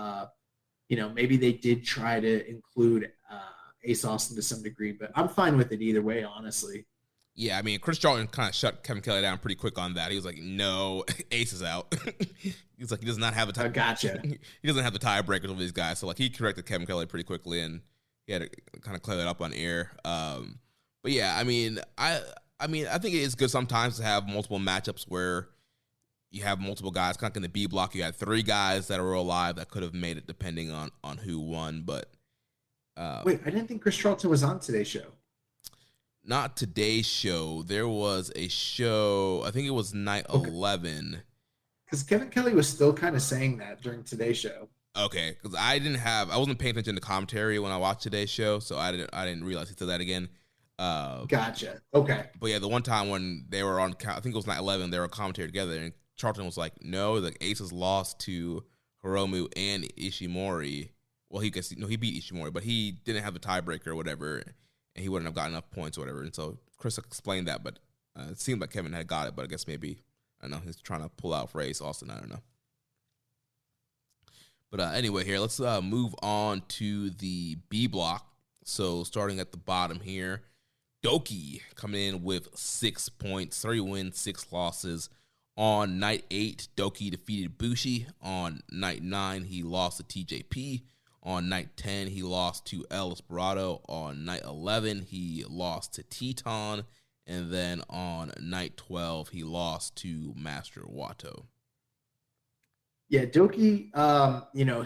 maybe they did try to include Ace Austin to some degree, but I'm fine with it either way, honestly. Yeah, I mean, Chris Charlton kind of shut Kevin Kelly down pretty quick on that. He was like, no, Ace is out. He's like, he does not have a tie. Gotcha. He doesn't have the tiebreakers with these guys. So, like, he corrected Kevin Kelly pretty quickly, and he had to kind of clear that up on air. But, yeah, I mean, I think it is good sometimes to have multiple matchups where you have multiple guys. Kind of in the B block, you had 3 guys that were alive that could have made it depending on who won. But wait, I didn't think Chris Charlton was on today's show. Not today's show. There was a show, I think it was night 11. Because Kevin Kelly was still kind of saying that during today's show. Okay, because I wasn't paying attention to commentary when I watched today's show, so I didn't realize he said that again. Gotcha. Okay. But yeah, the one time when they were on, I think it was night 11, they were commentary together, and Charlton was like, no, the Aces lost to Hiromu and Ishimori. Well, he beat Ishimori, but he didn't have the tiebreaker or whatever, and he wouldn't have gotten enough points or whatever. And so Chris explained that, but it seemed like Kevin had got it, but I guess maybe, I don't know, he's trying to pull out for Ace Austin. I don't know. But anyway, here, let's move on to the B block. So starting at the bottom here, Doki coming in with 6 points, 3 wins, 6 losses. On night 8, Doki defeated Bushi. On night 9, he lost to TJP. On night 10, he lost to El Desperado. On night 11, he lost to Teton. And then on night 12, he lost to Master Wato. Yeah, Doki,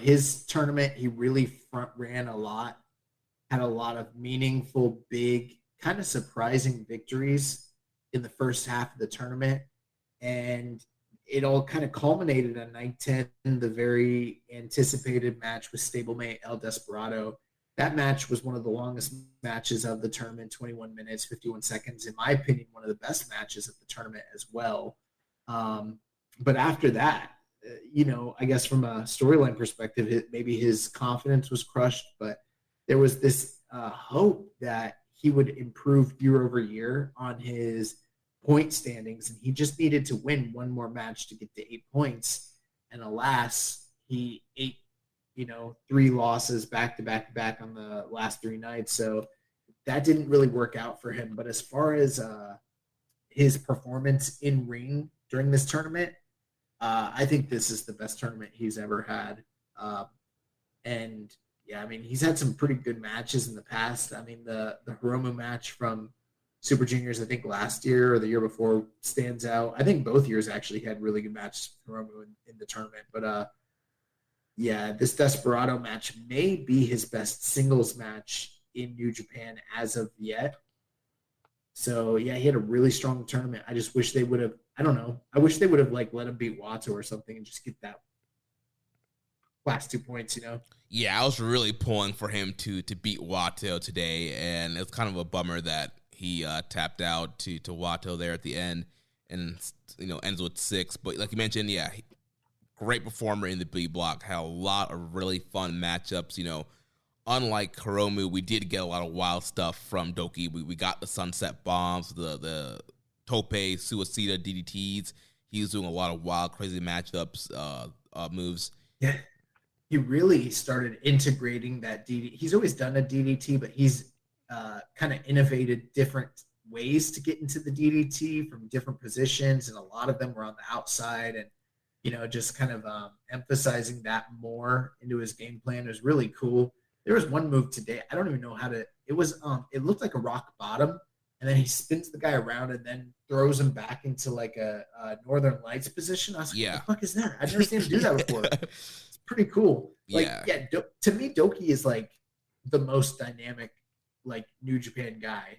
his tournament, he really front ran a lot, had a lot of meaningful, big, kind of surprising victories in the first half of the tournament. And it all kind of culminated on night 10, the very anticipated match with stablemate El Desperado. That match was one of the longest matches of the tournament, 21 minutes, 51 seconds. In my opinion, one of the best matches of the tournament as well. But after that, I guess from a storyline perspective, maybe his confidence was crushed, but there was this hope that he would improve year over year on his point standings, and he just needed to win one more match to get to 8 points. And alas, he ate, 3 losses back to back to back on the last 3 nights. So that didn't really work out for him. But as far as his performance in ring during this tournament, I think this is the best tournament he's ever had. And yeah, I mean, he's had some pretty good matches in the past. I mean, the Hiromu match from Super Juniors, I think last year or the year before, stands out. I think both years actually had really good matches for Hiromu in the tournament. But yeah, this Desperado match may be his best singles match in New Japan as of yet. So yeah, he had a really strong tournament. I just wish they would have, I wish they would have let him beat Wato or something and just get that last 2 points, Yeah, I was really pulling for him to beat Wato today, and it's kind of a bummer that he tapped out to Wato there at the end, and ends with 6. But like you mentioned, yeah, great performer in the B block. Had a lot of really fun matchups. Unlike Hiromu, we did get a lot of wild stuff from Doki. We got the sunset bombs, the tope, suicida, DDTs. He was doing a lot of wild, crazy matchups, moves. Yeah, he really started integrating that DDT. He's always done a DDT, but he's kind of innovated different ways to get into the DDT from different positions, and a lot of them were on the outside, and just kind of emphasizing that more into his game plan is really cool. There was one move today, I don't even know how to, it looked like a rock bottom, and then he spins the guy around and then throws him back into like a Northern Lights position. I was like, what the fuck is that? I've never seen him do that before. It's pretty cool. To me, Doki is like the most dynamic, like, New Japan guy,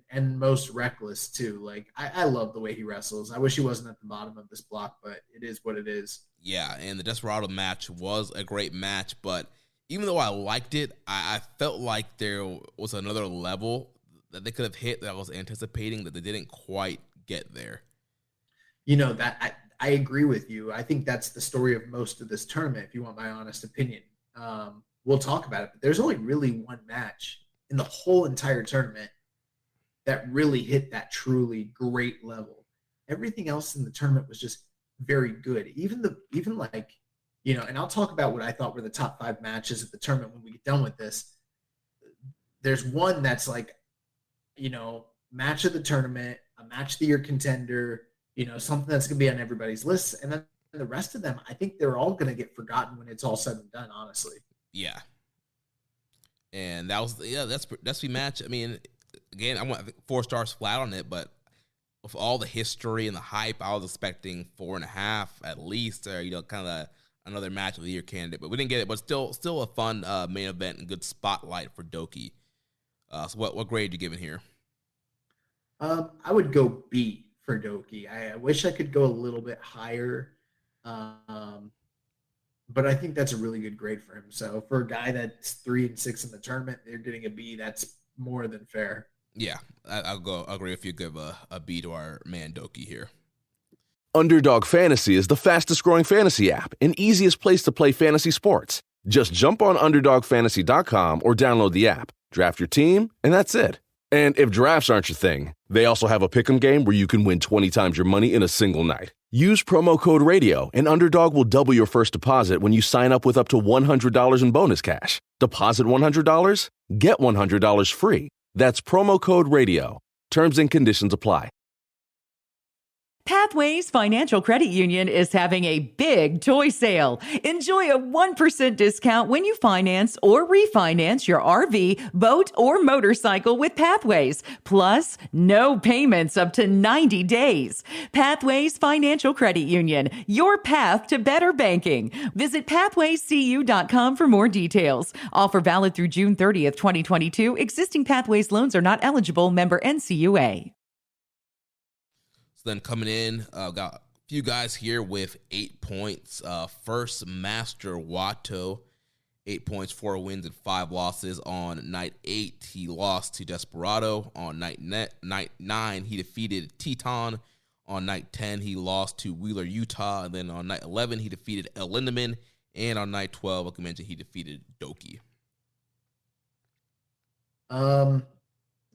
and most reckless too. Like, I love the way he wrestles. I wish he wasn't at the bottom of this block, but it is what it is. Yeah, and the Desperado match was a great match, but even though I liked it, I felt like there was another level that they could have hit that I was anticipating that they didn't quite get there. You know, that I agree with you. I think that's the story of most of this tournament, if you want my honest opinion. We'll talk about it, but there's only really one match in the whole entire tournament that really hit that truly great level. Everything else in the tournament was just very good. Even like, you know, and I'll talk about what I thought were the top 5 matches at the tournament when we get done with this. There's one that's like, you know, match of the tournament, a match of the year contender, you know, something that's going to be on everybody's list. And then the rest of them, I think they're all going to get forgotten when it's all said and done, honestly. Yeah. And that was, that's the match. I mean, again, I went 4 stars flat on it, but with all the history and the hype, I was expecting 4.5 at least, or, you know, kind of another match of the year candidate, but we didn't get it. But still a fun main event and good spotlight for Doki. So what grade you giving here? I would go B for Doki. I wish I could go a little bit higher, but I think that's a really good grade for him. So for a guy that's 3-6 in the tournament, they're getting a B. That's more than fair. Yeah, I'll agree if you give a B to our man Doki here. Underdog Fantasy is the fastest growing fantasy app and easiest place to play fantasy sports. Just jump on UnderdogFantasy.com or download the app, draft your team, and that's it. And if drafts aren't your thing, they also have a pick'em game where you can win 20 times your money in a single night. Use promo code RADIO, and Underdog will double your first deposit when you sign up with up to $100 in bonus cash. Deposit $100, get $100 free. That's promo code RADIO. Terms and conditions apply. Pathways Financial Credit Union is having a big toy sale. Enjoy a 1% discount when you finance or refinance your RV, boat, or motorcycle with Pathways. Plus, no payments up to 90 days. Pathways Financial Credit Union, your path to better banking. Visit pathwayscu.com for more details. Offer valid through June 30th, 2022. Existing Pathways loans are not eligible. Member NCUA. Then coming in, got a few guys here with 8 points. First, Master Wato, 8 points, 4 wins, and 5 losses. On night 8, he lost to Desperado. On night 9, he defeated Teton. On night 10, he lost to Wheeler, Utah. And then on night 11, he defeated El Lindemann. And on night 12, like I mentioned, he defeated Doki.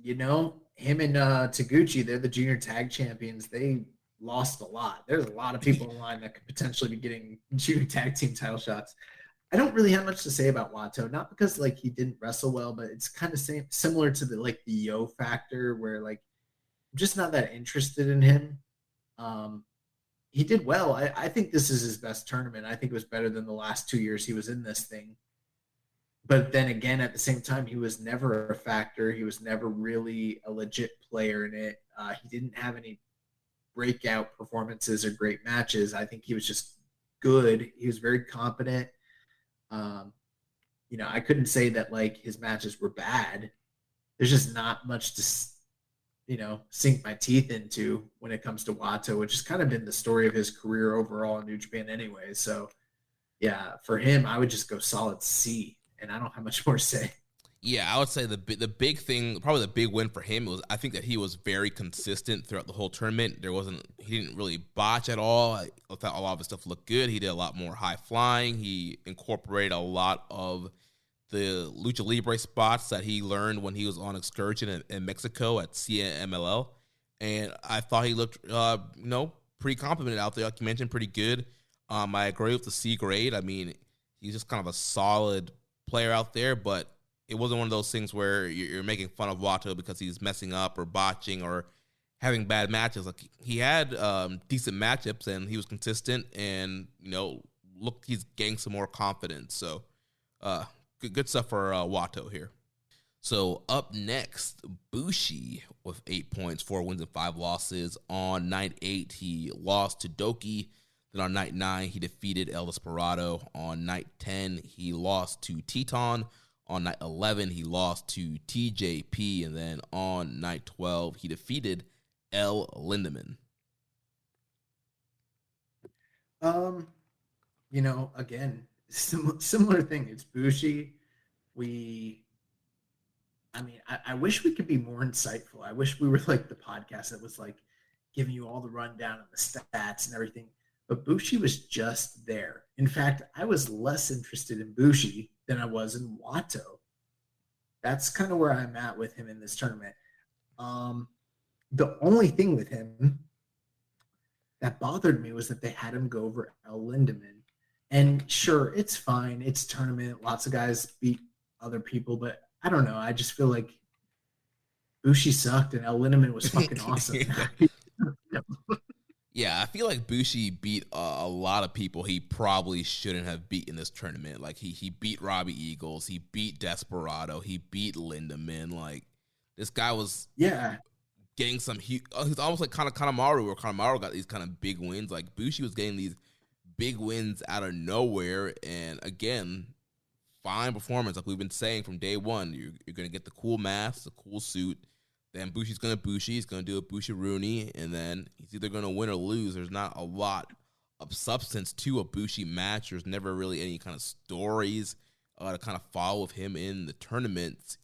You know, him and Taguchi, they're the junior tag champions. They lost a lot. There's a lot of people in line that could potentially be getting junior tag team title shots. I don't really have much to say about Wato, not because like he didn't wrestle well, but it's kind of similar to the Yo factor where like I'm just not that interested in him. He did well. I think this is his best tournament. I think it was better than the last 2 years he was in this thing. But then again, at the same time, he was never a factor. He was never really a legit player in it. He didn't have any breakout performances or great matches. I think he was just good. He was very competent. You know, I couldn't say that like his matches were bad. There's just not much to, you know, sink my teeth into when it comes to Wato, which has kind of been the story of his career overall in New Japan anyway. So yeah, for him, I would just go solid C. And I don't have much more to say. Yeah, I would say the big thing, probably the big win for him was I think that he was very consistent throughout the whole tournament. He didn't really botch at all. I thought a lot of his stuff looked good. He did a lot more high flying. He incorporated a lot of the Lucha Libre spots that he learned when he was on excursion in Mexico at CMLL. And I thought he looked, pretty competent out there. Like you mentioned, pretty good. I agree with the C grade. I mean, he's just kind of a solid player out there, but it wasn't one of those things where you're making fun of Wato because he's messing up or botching or having bad matches. Like he had decent matchups and he was consistent, and he's gaining some more confidence. So good stuff for Wato here. So up next, Bushi with 8 points, 4 wins, and 5 losses. On night 8, he lost to Doki. Then on night 9, he defeated El Desperado. On night 10, he lost to Teton. On night 11, he lost to TJP. And then on night 12, he defeated El Lindemann. Again, similar thing. It's Bushi. I wish we could be more insightful. I wish we were like the podcast that was like giving you all the rundown and the stats and everything. But Bushi was just there. In fact, I was less interested in Bushi than I was in Wato. That's kind of where I'm at with him in this tournament. The only thing with him that bothered me was that they had him go over El Lindemann. And sure, it's fine. It's tournament. Lots of guys beat other people, but I don't know. I just feel like Bushi sucked and El Lindemann was fucking awesome. Yeah, I feel like Bushi beat a lot of people he probably shouldn't have beat in this tournament. Like he beat Robbie Eagles, he beat Desperado, he beat Lindemann. Like this guy was getting some he's almost like kind of Kanemaru, where Kanemaru got these kind of big wins. Like Bushi was getting these big wins out of nowhere, and again, fine performance. Like we've been saying from day one, you're gonna get the cool mask, the cool suit. Then Bushi's going to Bushi. He's going to do a Bushi Rooney, and then he's either going to win or lose. There's not a lot of substance to a Bushi match. There's never really any kind of stories to kind of follow with him in the tournament.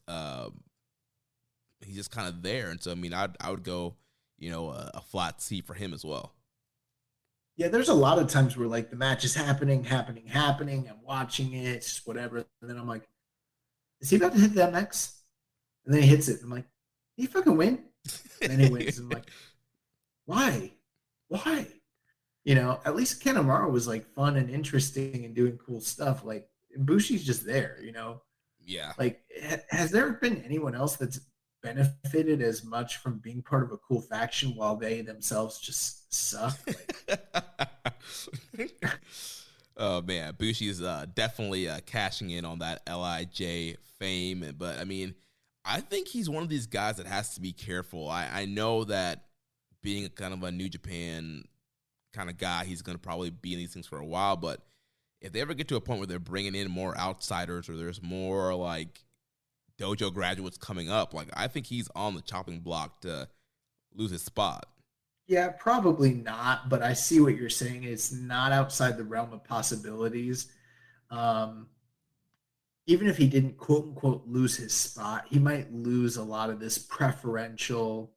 He's just kind of there. And so, I mean, I would go, a flat C for him as well. Yeah, there's a lot of times where, like, the match is happening. I'm watching it, it's just whatever. And then I'm like, is he about to hit that next? And then he hits it. I'm like, did he fucking win? And then he wins. I'm like, why? At least Kanemaru was like fun and interesting and doing cool stuff. Like Bushi's just there, Yeah. Like, has there been anyone else that's benefited as much from being part of a cool faction while they themselves just suck? Oh man, Bushi's definitely cashing in on that LIJ fame. But I mean, I think he's one of these guys that has to be careful. I know that being kind of a New Japan kind of guy, he's going to probably be in these things for a while. But if they ever get to a point where they're bringing in more outsiders or there's more like dojo graduates coming up, like I think he's on the chopping block to lose his spot. Yeah, probably not. But I see what you're saying. It's not outside the realm of possibilities. Even if he didn't quote unquote lose his spot, he might lose a lot of this preferential,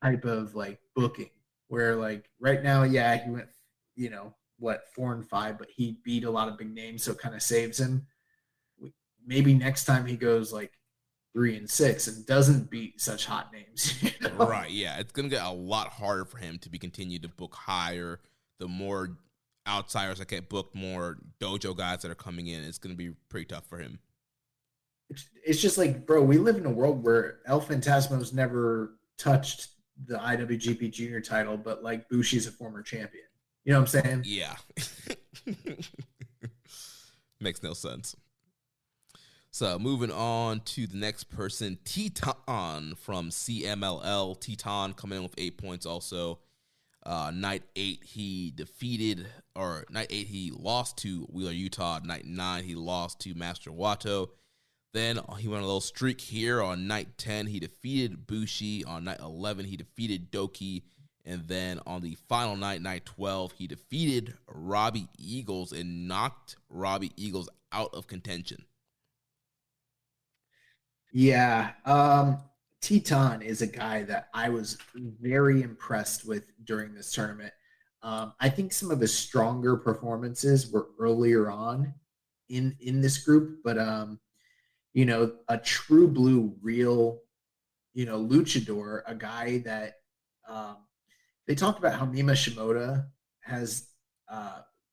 type of like booking where like right now, he went, 4 and 5, but he beat a lot of big names. So it kind of saves him. Maybe next time he goes like 3 and 6 and doesn't beat such hot names. Right. Yeah. It's going to get a lot harder for him to be continued to book higher. The more outsiders that get booked, more dojo guys that are coming in, it's going to be pretty tough for him. It's just like, bro, we live in a world where El Phantasmo's never touched the IWGP Junior title, but like Bushi's a former champion. You know what I'm saying? Yeah. Makes no sense. So moving on to the next person, Teton from CMLL. Teton coming in with 8 points also. Night 8, he lost to Wheeler Utah. Night 9, he lost to Master Wato. Then he went on a little streak here. On night 10, he defeated Bushi. On night 11, he defeated Doki. And then on the final night, night 12, he defeated Robbie Eagles and knocked Robbie Eagles out of contention. Yeah. Teton is a guy that I was very impressed with during this tournament. I think some of his stronger performances were earlier on in this group, but a true blue, real, luchador, a guy that they talked about how Mima Shimoda has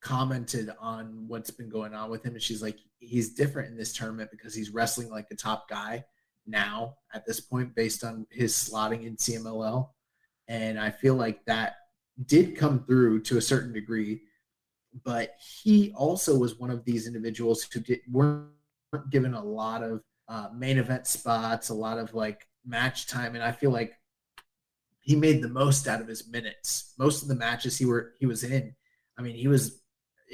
commented on what's been going on with him, and she's like, he's different in this tournament because he's wrestling like the top guy now at this point based on his slotting in CMLL. And I feel like that did come through to a certain degree, but he also was one of these individuals who weren't given a lot of main event spots, a lot of like match time. And I feel like he made the most out of his minutes. Most of the matches he was in, I mean, he was,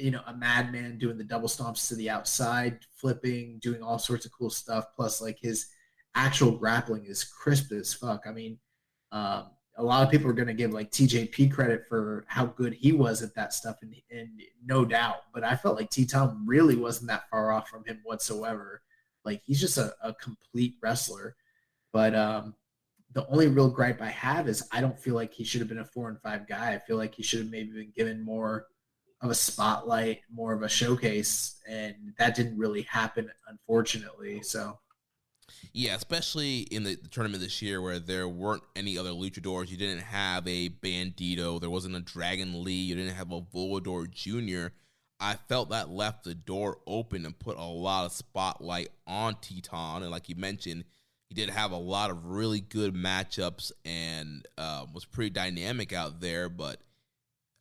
a madman doing the double stomps to the outside, flipping, doing all sorts of cool stuff. Plus, like, his actual grappling is crisp as fuck. I mean, a lot of people are going to give like TJP credit for how good he was at that stuff, and no doubt. But I felt like T-Tom really wasn't that far off from him whatsoever. Like, he's just a complete wrestler. But the only real gripe I have is I don't feel like he should have been a 4 and 5 guy. I feel like he should have maybe been given more of a spotlight, more of a showcase, and that didn't really happen, unfortunately. So. Yeah, especially in the tournament this year where there weren't any other luchadors. You didn't have a Bandito. There wasn't a Dragon Lee. You didn't have a Volador Jr. I felt that left the door open and put a lot of spotlight on Teton. And like you mentioned, he did have a lot of really good matchups and was pretty dynamic out there. But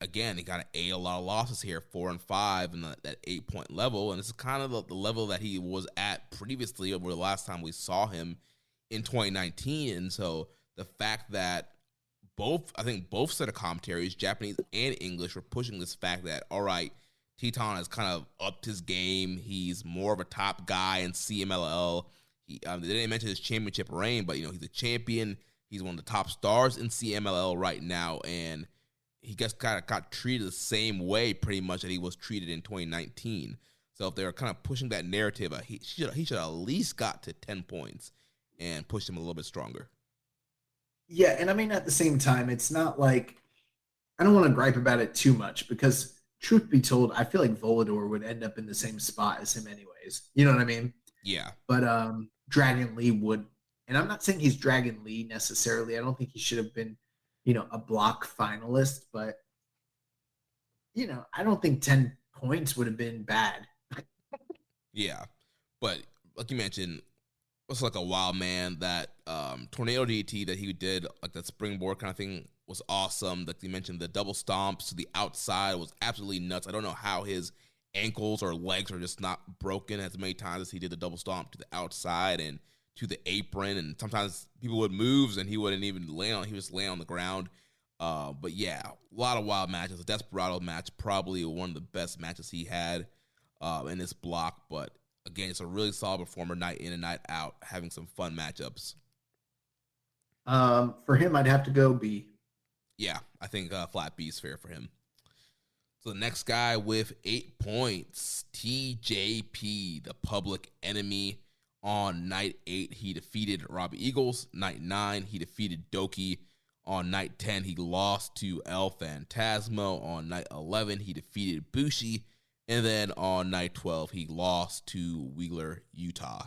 again, he got a lot of losses here, 4 and 5 in that 8-point level. And this is kind of the level that he was at previously over the last time we saw him in 2019. And so the fact that I think both set of commentaries, Japanese and English, were pushing this fact that, all right, Teton has kind of upped his game. He's more of a top guy in CMLL. They didn't mention his championship reign, but, he's a champion. He's one of the top stars in CMLL right now. And he just kind of got treated the same way pretty much that he was treated in 2019. So if they were kind of pushing that narrative, he should at least got to 10 points and pushed him a little bit stronger. Yeah, and I mean, at the same time, it's not like – I don't want to gripe about it too much because, truth be told, I feel like Volador would end up in the same spot as him anyways. You know what I mean? Yeah. But Dragon Lee would – and I'm not saying he's Dragon Lee necessarily. I don't think he should have been – a block finalist, but, I don't think 10 points would have been bad. Yeah. But like you mentioned, it's like a wild man. That tornado DT that he did, like that springboard kind of thing, was awesome. Like you mentioned, the double stomps to the outside was absolutely nuts. I don't know how his ankles or legs are just not broken as many times as he did the double stomp to the outside and to the apron, and sometimes people would move and he wouldn't even lay on. He was laying on the ground. But yeah, a lot of wild matches. The Desperado match, probably one of the best matches he had in this block. But again, it's a really solid performer, night in and night out, having some fun matchups. For him, I'd have to go B. Yeah, I think flat B is fair for him. So the next guy with 8 points, TJP, the Public Enemy. On night 8, he defeated Robbie Eagles. Night 9, he defeated Doki. On night 10, he lost to El Phantasmo. On night 11, he defeated Bushi. And then on night 12, he lost to Wheeler, Utah.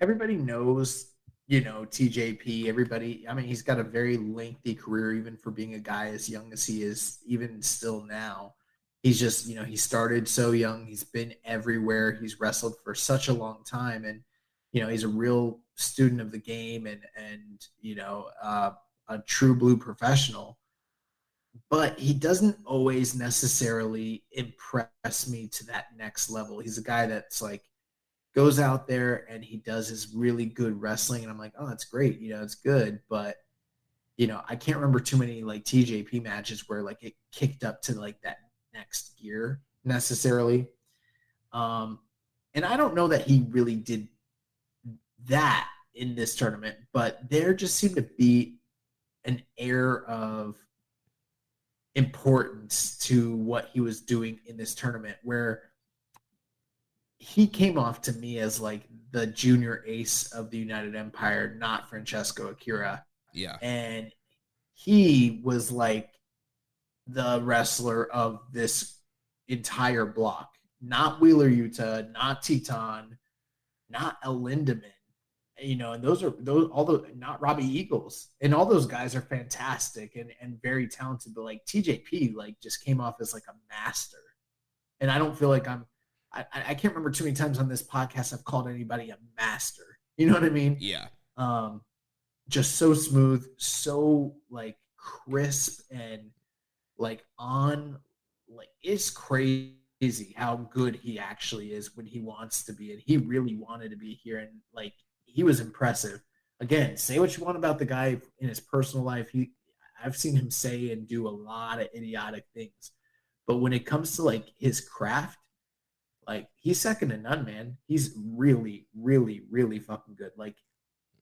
Everybody knows, TJP. Everybody, I mean, he's got a very lengthy career, even for being a guy as young as he is, even still now. He's just, he started so young. He's been everywhere. He's wrestled for such a long time. And, he's a real student of the game and a true blue professional. But he doesn't always necessarily impress me to that next level. He's a guy that's like goes out there and he does his really good wrestling. And I'm like, oh, that's great. It's good. But, I can't remember too many like TJP matches where like it kicked up to like that next gear necessarily. And I don't know that he really did that in this tournament, but there just seemed to be an air of importance to what he was doing in this tournament where he came off to me as like the junior ace of the United Empire, not Francesco Akira. Yeah. And he was like the wrestler of this entire block, not Wheeler Utah, not Teton, not El Lindemann, and not Robbie Eagles, and all those guys are fantastic and very talented, but like TJP like just came off as like a master. And I don't feel like I can't remember too many times on this podcast I've called anybody a master. You know what I mean? Yeah. Just so smooth, so like crisp and like it's crazy how good he actually is when he wants to be, and he really wanted to be here, and like he was impressive again, say what you want about the guy in his personal life. I've seen him say and do a lot of idiotic things. But when it comes to like his craft, like he's second to none, man. He's really, really, really fucking good. Like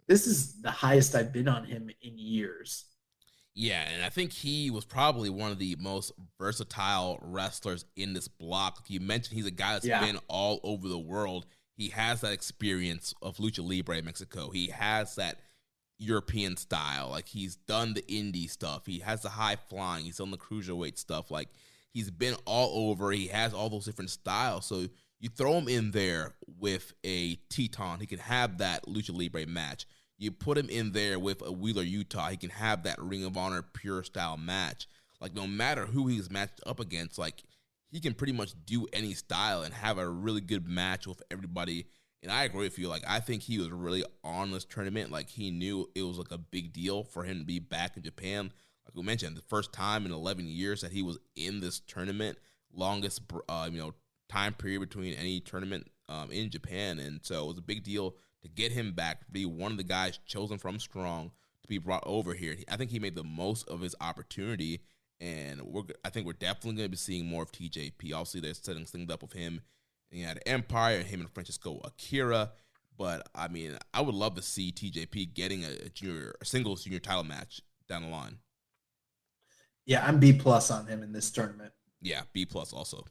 this is the highest I've been on him in years. Yeah, and I think he was probably one of the most versatile wrestlers in this block. Like you mentioned, he's a guy that's been all over the world. He has that experience of Lucha Libre in Mexico. He has that European style. Like he's done the indie stuff. He has the high flying. He's done the cruiserweight stuff. Like he's been all over. He has all those different styles. So you throw him in there with a Teton, he can have that Lucha Libre match. You put him in there with a Wheeler Utah, he can have that Ring of Honor pure style match. Like no matter who he's matched up against, like he can pretty much do any style and have a really good match with everybody. And I agree with you. Like I think he was really on this tournament. Like he knew it was like a big deal for him to be back in Japan. Like we mentioned, the first time in 11 years that he was in this tournament, longest time period between any tournament in Japan. And so it was a big deal to get him back, to be one of the guys chosen from Strong to be brought over here. I think he made the most of his opportunity, and I think we're definitely going to be seeing more of TJP. Obviously, they're setting things up with him at Empire, him and Francisco Akira. But, I mean, I would love to see TJP getting a singles junior title match down the line. Yeah, I'm B+ on him in this tournament. Yeah, B+ also.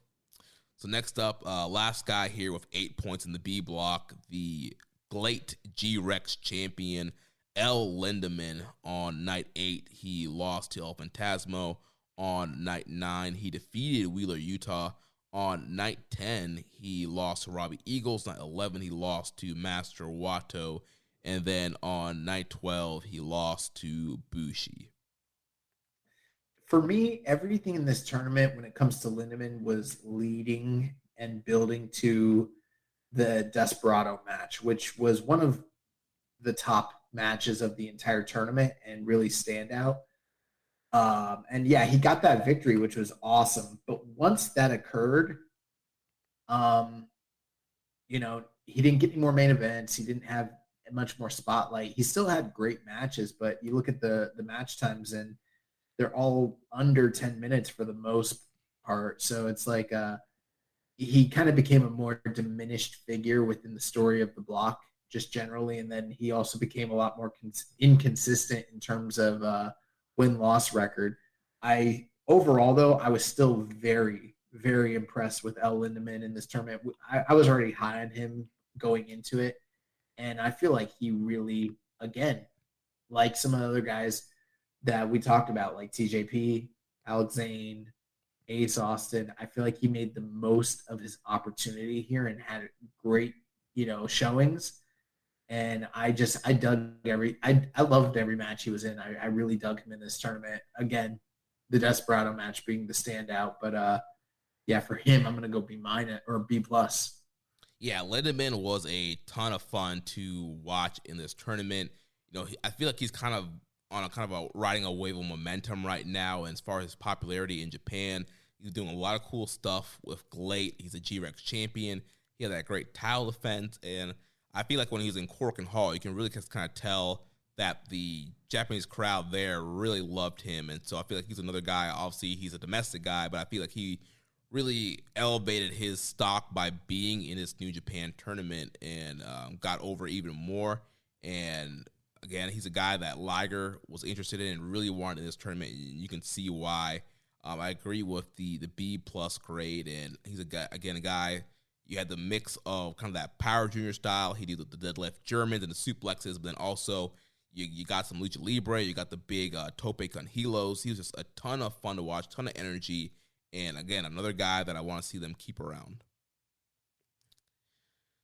So next up, last guy here with 8 points in the B block, the GLEAT G-Rex champion, El Lindaman. On night 8, he lost to El Phantasmo. On night 9, he defeated Wheeler Utah. On night 10, he lost to Robbie Eagles. Night 11, he lost to Master Wato. And then on night 12, he lost to Bushi. For me, everything in this tournament when it comes to Lindaman was leading and building to the Desperado match, which was one of the top matches of the entire tournament and really stand out. And yeah, he got that victory, which was awesome. But once that occurred, he didn't get any more main events. He didn't have much more spotlight. He still had great matches, but you look at the match times and they're all under 10 minutes for the most part. So it's like he kind of became a more diminished figure within the story of the block just generally. And then he also became a lot more inconsistent in terms of win-loss record. Overall, though, I was still very, very impressed with El Lindaman in this tournament. I was already high on him going into it. And I feel like he really, again, like some of the other guys that we talked about, like TJP, Alex Zane, Ace Austin, I feel like he made the most of his opportunity here and had great, showings. And I loved every match he was in. I really dug him in this tournament. Again, the Desperado match being the standout. But for him, I'm gonna go B- or B+. Yeah, Lindaman was a ton of fun to watch in this tournament. I feel like he's kind of on riding a wave of momentum right now. And as far as his popularity in Japan, he's doing a lot of cool stuff with GLEAT. He's a G-Rex champion. He had that great title defense. And I feel like when he was in Cork and Hall, you can really just kind of tell that the Japanese crowd there really loved him. And so I feel like he's another guy. Obviously, he's a domestic guy, but I feel like he really elevated his stock by being in this New Japan tournament and got over even more. And again, he's a guy that Liger was interested in and really wanted in this tournament. And you can see why. I agree with the B+ grade, and he's a guy. You had the mix of kind of that power junior style. He did the deadlift Germans and the suplexes, but then also you got some lucha libre. You got the big tope con hilos. He was just a ton of fun to watch, ton of energy, and again, another guy that I want to see them keep around.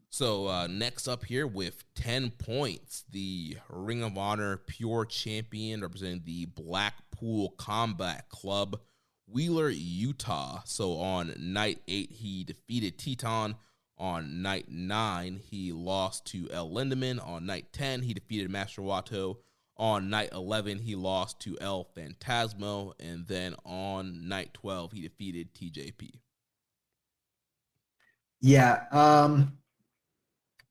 So next up here with 10 points, the Ring of Honor Pure Champion representing the Blackpool Combat Club, Wheeler Utah. So on night 8, he defeated Teton. On night 9, he lost to El Lindaman. On night 10, he defeated Master Wato. On night 11, he lost to El Phantasmo. And then on night 12, he defeated TJP. Yeah,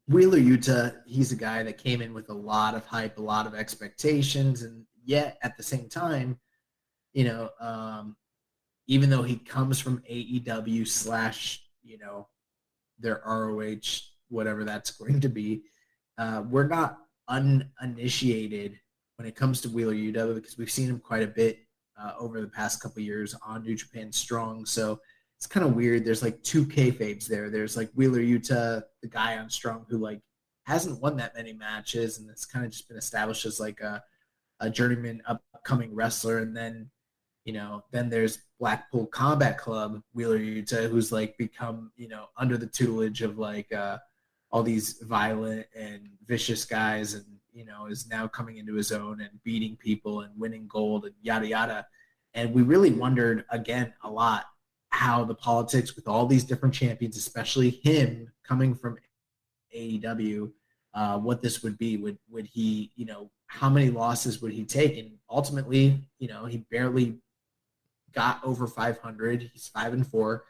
Wheeler Yuta, he's a guy that came in with a lot of hype, a lot of expectations, and yet at the same time, even though he comes from AEW / their ROH, whatever that's going to be, we're not uninitiated when it comes to Wheeler Yuta because we've seen him quite a bit over the past couple of years on New Japan Strong. So it's kind of weird. There's like two kayfabes there. There's like Wheeler Yuta, the guy on Strong who like hasn't won that many matches, and it's kind of just been established as like a journeyman upcoming wrestler. And then, then there's Blackpool Combat Club, Wheeler Yuta, who's like become, under the tutelage of like all these violent and vicious guys, and, is now coming into his own and beating people and winning gold and yada, yada. And we really wondered, again, a lot, how the politics with all these different champions, especially him coming from AEW, what this would be. Would he, how many losses would he take? And ultimately, he barely got over 500. He's 5-4.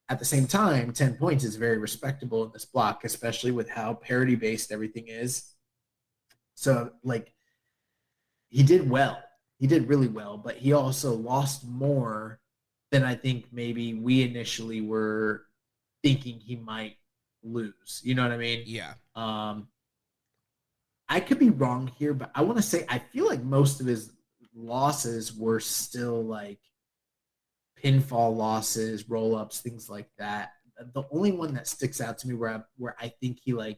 At the same time, 10 points is very respectable in this block, especially with how parity-based everything is. So, like, he did well. He did really well, but he also lost more than I think maybe we initially were thinking he might lose. You know what I mean? Yeah. I could be wrong here, but I want to say I feel like most of his losses were still like pinfall losses, roll-ups, things like that. The only one that sticks out to me where I think he like,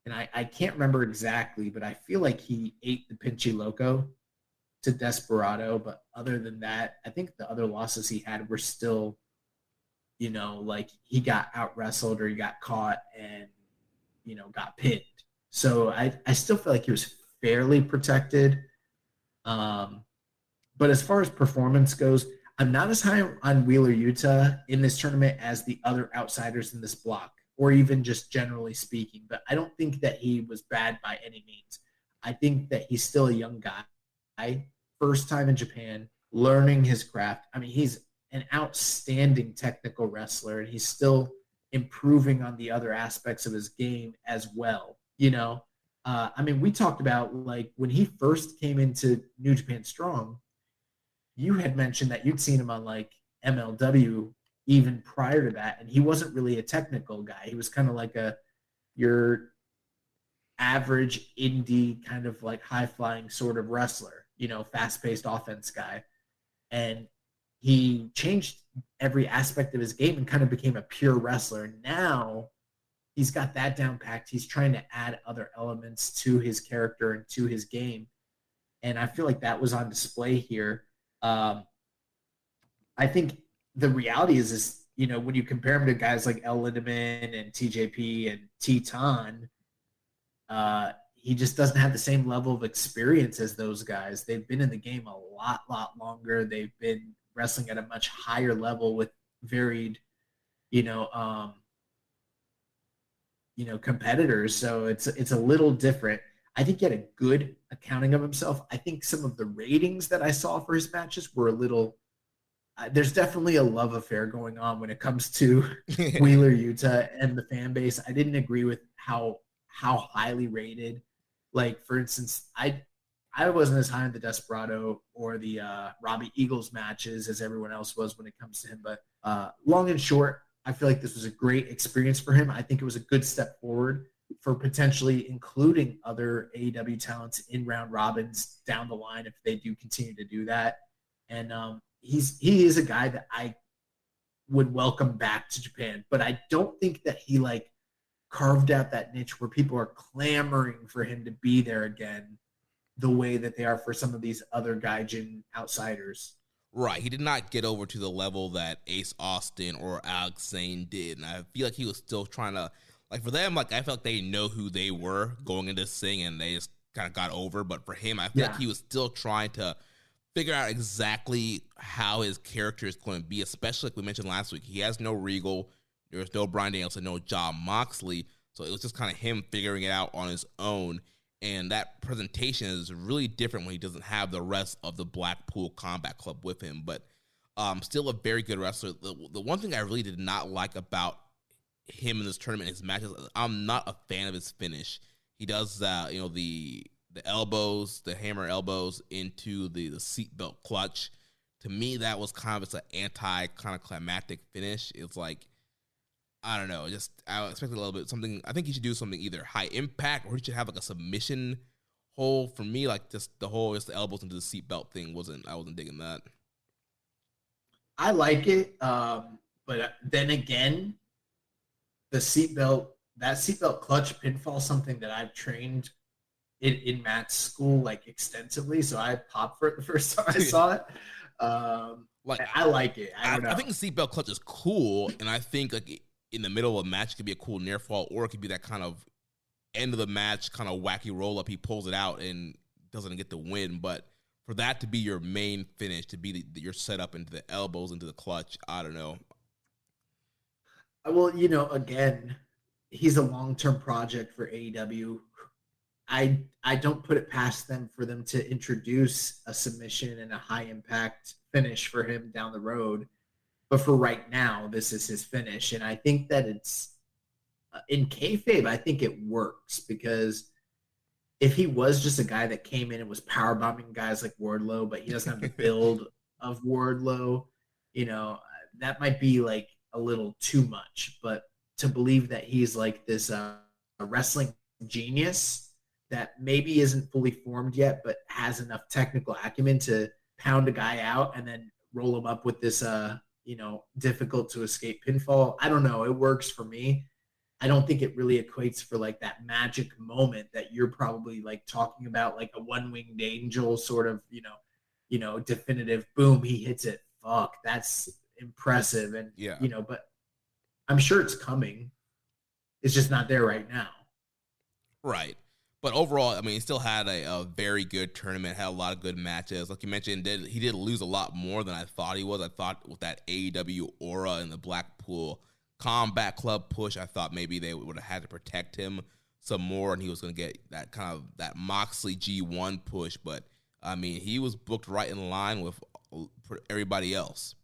and I can't remember exactly, but I feel like he ate the Pinchy Loco to Desperado. But other than that, I think the other losses he had were still, like he got out-wrestled or he got caught and, got pinned. So I still feel like he was fairly protected. But as far as performance goes, I'm not as high on Wheeler Yuta in this tournament as the other outsiders in this block, or even just generally speaking. But I don't think that he was bad by any means. I think that he's still a young guy, first time in Japan, learning his craft. I mean, he's an outstanding technical wrestler, and he's still improving on the other aspects of his game as well. I mean, we talked about like when he first came into New Japan Strong, you had mentioned that you'd seen him on like MLW even prior to that, and he wasn't really a technical guy. He was kind of like your average indie kind of like high-flying sort of wrestler, fast-paced offense guy. And he changed every aspect of his game and kind of became a pure wrestler. And now he's got that down packed. He's trying to add other elements to his character and to his game. And I feel like that was on display here. I think the reality is, when you compare him to guys like El Lindemann and TJP and Teton, he just doesn't have the same level of experience as those guys. They've been in the game a lot longer. They've been wrestling at a much higher level with varied, competitors. So it's a little different. I think he had a good accounting of himself. I think some of the ratings that I saw for his matches were a little. There's definitely a love affair going on when it comes to Wheeler Yuta and the fan base. I didn't agree with how highly rated. Like, for instance, I wasn't as high on the Desperado or the Robbie Eagles matches as everyone else was when it comes to him. But long and short, I feel like this was a great experience for him. I think it was a good step forward for potentially including other AEW talents in round robins down the line if they do continue to do that. And he is a guy that I would welcome back to Japan, but I don't think that he like carved out that niche where people are clamoring for him to be there again the way that they are for some of these other Gaijin outsiders. Right. He did not get over to the level that Ace Austin or Alex Zane did. And I feel like he was still trying to, like, for them, like, I felt like they know who they were going into this thing and they just kind of got over. But for him, I feel like he was still trying to figure out exactly how his character is going to be, especially like we mentioned last week. He has no Regal. There's no Bryan Danielson, no Jon Moxley. So it was just kind of him figuring it out on his own. And that presentation is really different when he doesn't have the rest of the Blackpool Combat Club with him. But still a very good wrestler. The one thing I really did not like about him in this tournament, his matches. I'm not a fan of his finish. He does the elbows, the hammer elbows into the seatbelt clutch. To me, that was kind of an anti-climactic finish. It's like, I don't know, I expected a little bit something. I think he should do something either high impact or he should have like a submission hold. For me, like just the elbows into the seatbelt thing I wasn't digging that. I like it, but then again, that seatbelt clutch pinfall, something that I've trained in Matt's school like extensively. So I popped for it the first time I saw it. I like it. I think the seatbelt clutch is cool, and I think like in the middle of a match it could be a cool near fall, or it could be that kind of end of the match kind of wacky roll up. He pulls it out and doesn't get the win, but for that to be your main finish, to be your setup into the elbows, into the clutch, I don't know. Well, again, he's a long-term project for AEW. I don't put it past them for them to introduce a submission and a high-impact finish for him down the road. But for right now, this is his finish. And I think that it's in kayfabe, I think it works because if he was just a guy that came in and was powerbombing guys like Wardlow, but he doesn't have the build of Wardlow, that might be like a little too much. But to believe that he's like this a wrestling genius that maybe isn't fully formed yet, but has enough technical acumen to pound a guy out and then roll him up with this, difficult to escape pinfall. I don't know. It works for me. I don't think it really equates for like that magic moment that you're probably like talking about, like a one-winged angel sort of, definitive boom, he hits it. Fuck, that's impressive. And, but I'm sure it's coming. It's just not there right now. Right. But overall, I mean, he still had a very good tournament, had a lot of good matches. Like you mentioned, he did lose a lot more than I thought he was. I thought with that AEW aura and the Blackpool Combat Club push, I thought maybe they would have had to protect him some more, and he was going to get that kind of that Moxley G1 push. But, I mean, he was booked right in line with everybody else.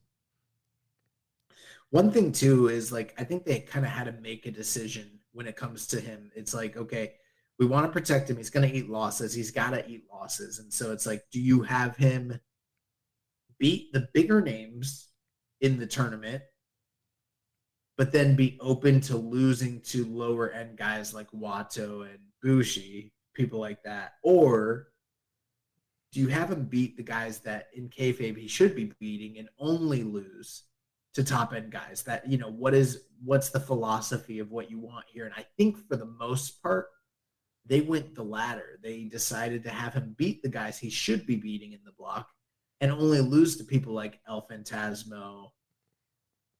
One thing, too, is, like, I think they kind of had to make a decision when it comes to him. It's like, okay, we want to protect him. He's going to eat losses. He's got to eat losses. And so it's like, do you have him beat the bigger names in the tournament, but then be open to losing to lower end guys like Wato and Bushi, people like that? Or do you have him beat the guys that in kayfabe he should be beating and only lose to top end guys? That, what's the philosophy of what you want here? And I think for the most part, they went the latter. They decided to have him beat the guys he should be beating in the block and only lose to people like El Phantasmo,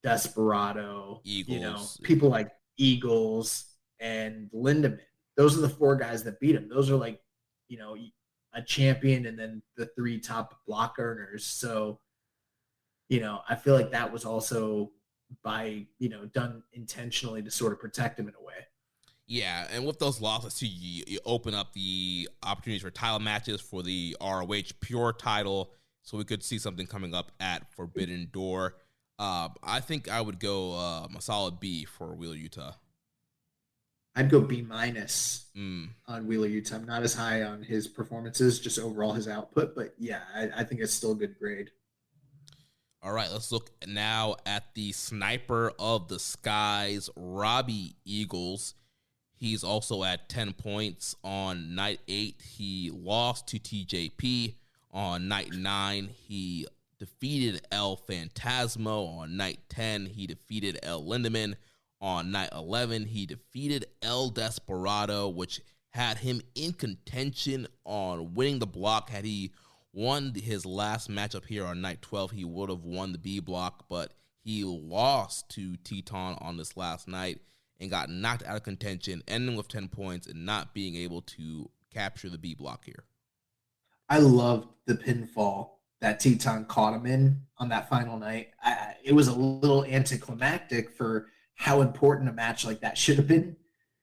Desperado, Eagles. People like Eagles and Lindemann. Those are the four guys that beat him. Those are like, a champion and then the three top block earners. So, I feel like that was also by, done intentionally to sort of protect him in a way. Yeah, and with those losses, too, you open up the opportunities for title matches for the ROH Pure title, so we could see something coming up at Forbidden Door. I think I would go a solid B for Wheeler Yuta. I'd go B- on Wheeler Yuta. I'm not as high on his performances, just overall his output, but yeah, I think it's still a good grade. All right, let's look now at the Sniper of the Skies, Robbie Eagles. He's also at 10 points on night 8. He lost to TJP. On night 9, he defeated El Phantasmo. On night 10, he defeated El Lindemann. On night 11, he defeated El Desperado, which had him in contention on winning the block. Had he won his last matchup here on night 12, he would have won the B block, but he lost to Teton on this last night and got knocked out of contention, ending with 10 points and not being able to capture the B block here. I loved the pinfall that Teton caught him in on that final night. It was a little anticlimactic for how important a match like that should have been.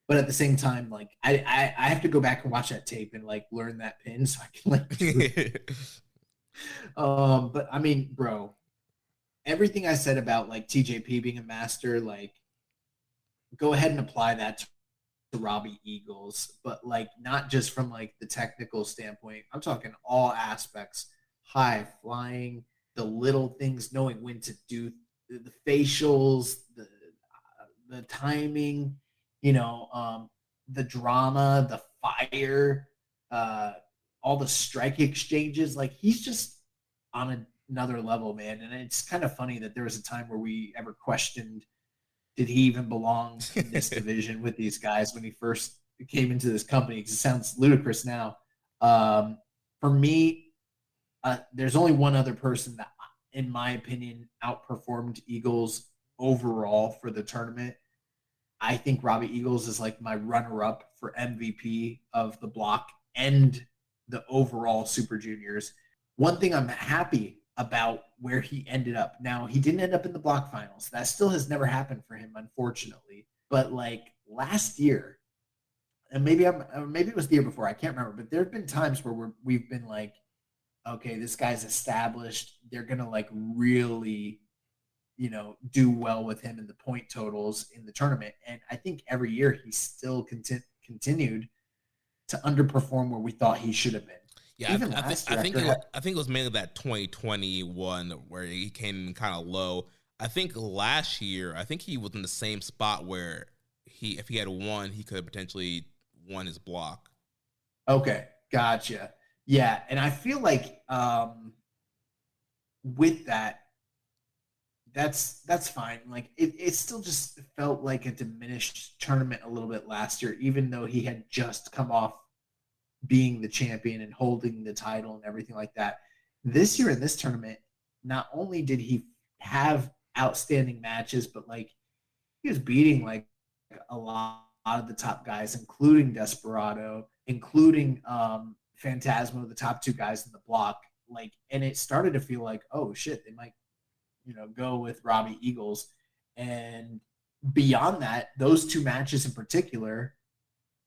But at the same time, like I have to go back and watch that tape and like learn that pin so I can like but I mean, bro, everything I said about like TJP being a master, like go ahead and apply that to Robbie Eagles, but like not just from like the technical standpoint. I'm talking all aspects, high flying, the little things, knowing when to do the facials, the timing, the drama, the fire, all the strike exchanges. Like he's just on another level, man. And it's kind of funny that there was a time where we ever questioned, did he even belong in this division with these guys when he first came into this company? Because it sounds ludicrous now. For me, there's only one other person that, in my opinion, outperformed Eagles overall for the tournament. I think Robbie Eagles is like my runner-up for MVP of the block and the overall Super Juniors. One thing I'm happy about where he ended up. Now, he didn't end up in the block finals. That still has never happened for him, unfortunately. But like last year, and maybe it was the year before, I can't remember, but there have been times where we've been like, okay, this guy's established. They're going to like really, do well with him in the point totals in the tournament. And I think every year he still continued to underperform where we thought he should have been. Yeah, I think it was mainly that 2021 where he came in kind of low. I think last year, he was in the same spot where if he had won, he could have potentially won his block. Okay, gotcha. Yeah, and I feel like with that's fine. Like it still just felt like a diminished tournament a little bit last year, even though he had just come off being the champion and holding the title and everything like that. This year in this tournament, not only did he have outstanding matches, but like he was beating like a lot of the top guys, including Desperado, including Phantasmo, the top two guys in the block. Like, and it started to feel like, oh shit, they might, go with Robbie Eagles. And beyond that, those two matches in particular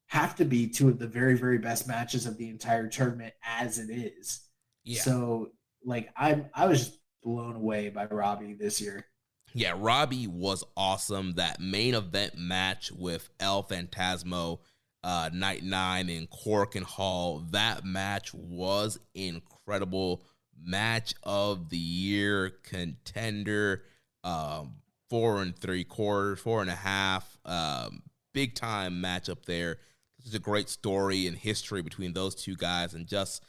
have to be two of the very, very best matches of the entire tournament as it is. Yeah. So like I was just blown away by Robbie this year. Yeah, Robbie was awesome. That main event match with El Phantasmo, Night 9 in Cork and Hall, that match was incredible. Match of the year contender, 4 3/4, 4.5, big time matchup there. This is a great story and history between those two guys, and just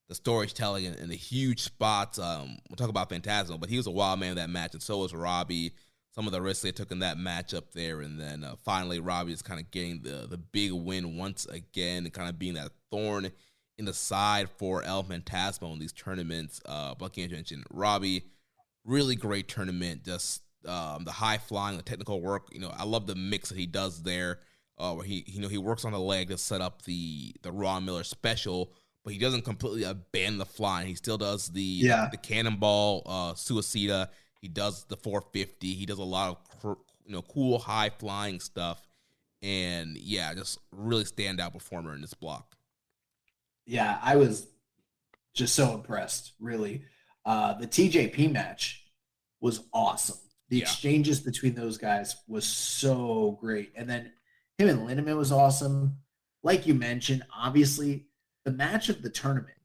the storytelling and the huge spots. We'll talk about Phantasmo, but he was a wild man in that match, and so was Robbie. Some of the risks they took in that matchup there, and then finally Robbie is kind of getting the big win once again, and kind of being that thorn in the side for El Phantasmo in these tournaments. Like you mentioned, Robbie, really great tournament. Just the high flying, the technical work. I love the mix that he does there. Where he works on the leg to set up the Ron Miller special, but he doesn't completely abandon the flying. He still does the cannonball suicida. He does the 450. He does a lot of cool high flying stuff, and yeah, just really standout performer in this block. Yeah, I was just so impressed. Really, the TJP match was awesome. The exchanges between those guys was so great, and then him and Lindemann was awesome. Like you mentioned, obviously, the match of the tournament,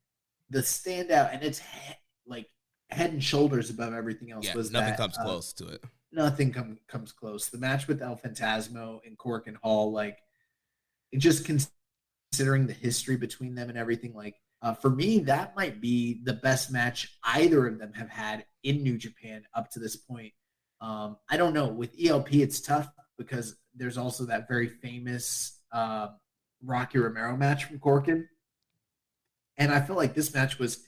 the standout, and it's head and shoulders above everything else. Was nothing comes close to it. Nothing comes close. The match with El Phantasmo in Cork and Hall, like, it just considering the history between them and everything, like, for me, that might be the best match either of them have had in New Japan up to this point. I don't know. With ELP, it's tough because there's also that very famous Rocky Romero match from Corkin. And I feel like this match was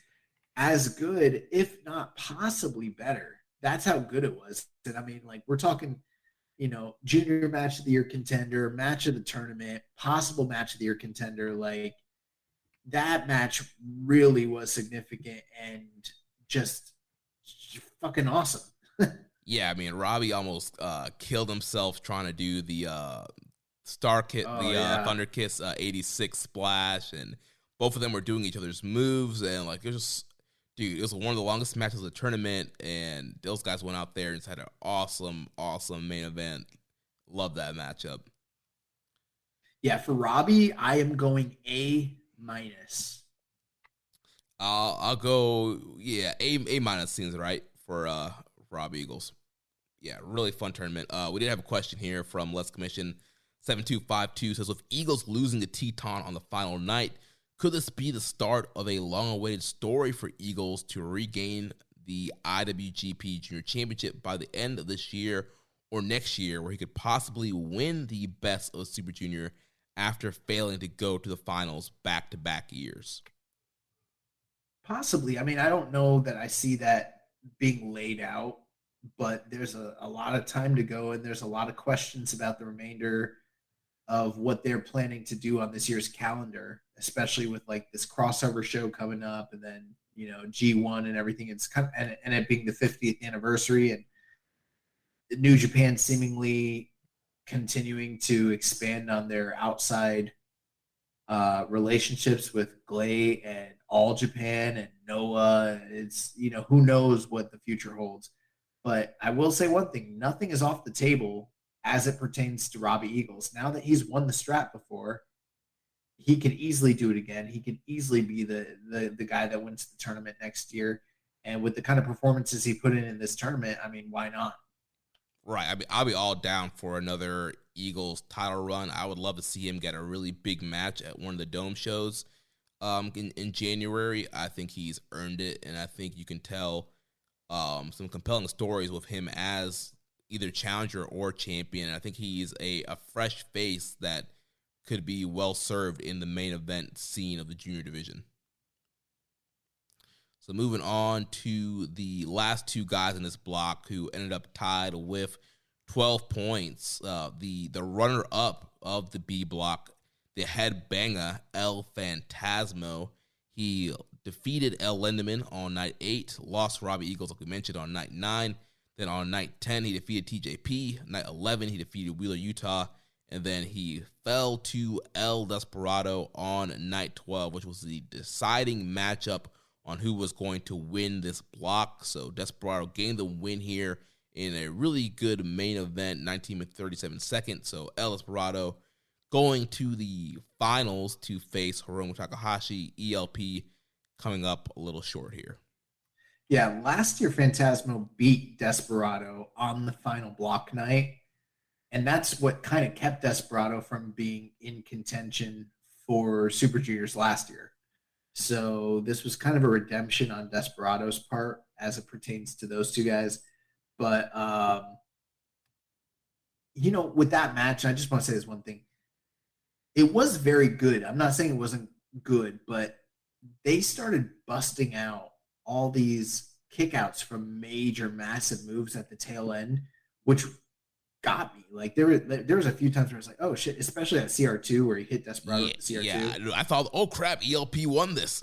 as good, if not possibly better. That's how good it was. And I mean, like, we're talking, junior match of the year contender, match of the tournament, possible match of the year contender. Like, that match really was significant and just fucking awesome. Yeah, I mean, Robbie almost killed himself trying to do the Thunder Kiss 86 splash, and both of them were doing each other's moves, and like it was one of the longest matches of the tournament, and those guys went out there and just had an awesome main event. Love that matchup. Yeah, for Robbie, I am going A-. I'll go, A minus seems right for Rob Eagles. Yeah, really fun tournament. We did have a question here from Let's Commission 7252. Says, with Eagles losing to Teton on the final night, could this be the start of a long-awaited story for Eagles to regain the IWGP Junior Championship by the end of this year or next year, where he could possibly win the Best of Super Junior after failing to go to the finals back-to-back years? Possibly. I mean, I don't know that I see that being laid out, but there's a lot of time to go, and there's a lot of questions about the remainder of what they're planning to do on this year's calendar, especially with like this crossover show coming up, and then, you know, G1 and everything. It's kind of, and it being the 50th anniversary, and New Japan seemingly continuing to expand on their outside relationships with Glay and All Japan and Noah. It's, you know, who knows what the future holds. But I will say one thing, nothing is off the table as it pertains to Robbie Eagles. Now that he's won the strap before, he can easily do it again. He can easily be the guy that wins the tournament next year. And with the kind of performances he put in this tournament, I mean, why not? Right. I mean, I'll be all down for another Eagles title run. I would love to see him get a really big match at one of the Dome shows in January. I think he's earned it, and I think you can tell some compelling stories with him as either challenger or champion. I think he's a fresh face that could be well served in the main event scene of the junior division. So moving on to the last two guys in this block who ended up tied with 12 points. The runner-up of the B block, the headbanger, El Phantasmo. He defeated El Lindemann on night 8, lost Robbie Eagles, like we mentioned, on night 9. Then on night 10, he defeated TJP. Night 11, he defeated Wheeler, Utah. And then he fell to El Desperado on night 12, which was the deciding matchup on who was going to win this block. So Desperado gained the win here in a really good main event, 19 and 37 seconds. So El Desperado going to the finals to face Hiromu Takahashi. ELP coming up a little short here. Yeah, last year Phantasmo beat Desperado on the final block night, and that's what kind of kept Desperado from being in contention for Super Juniors last year. So this was kind of a redemption on Desperado's part as it pertains to those two guys. But, you know, with that match, I just want to say this one thing. It was very good. I'm not saying it wasn't good, but they started busting out all these kickouts from major, massive moves at the tail end, which got me. Like there was a few times where I was like, oh shit, especially at CR2 where he hit Desperado at CR2. Yeah, I thought, oh crap, ELP won this.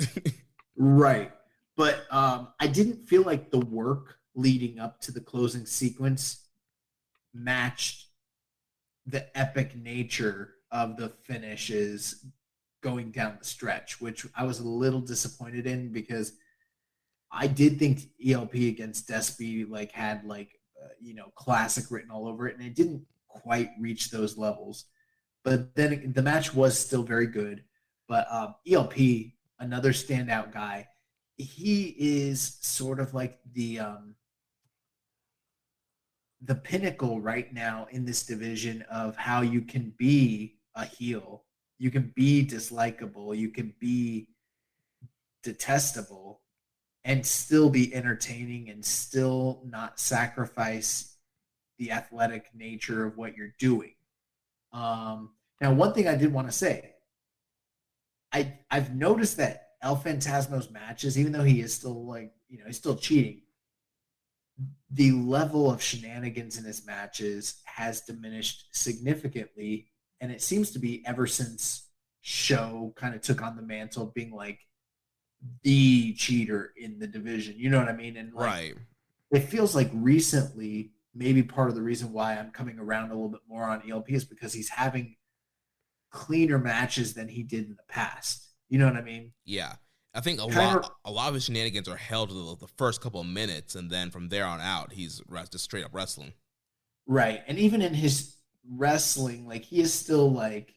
Right. But I didn't feel like the work leading up to the closing sequence matched the epic nature of the finishes going down the stretch, which I was a little disappointed in, because I did think ELP against Despy like had like you know, classic written all over it, and it didn't quite reach those levels. But then the match was still very good. But ELP, another standout guy, he is sort of like the pinnacle right now in this division of how you can be a heel, you can be dislikable, you can be detestable, and still be entertaining and still not sacrifice the athletic nature of what you're doing. Now, one thing I did want to say, I've noticed that El Phantasmo's matches, even though he is still like, you know, he's still cheating, the level of shenanigans in his matches has diminished significantly. And it seems to be ever since Show kind of took on the mantle of being like the cheater in the division. You know what I mean? And like, right. It feels like recently, maybe part of the reason why I'm coming around a little bit more on ELP is because he's having cleaner matches than he did in the past. You know what I mean? Yeah. I think a lot of his shenanigans are held to the first couple of minutes, and then from there on out, he's just straight up wrestling. Right. And even in his wrestling, like he is still like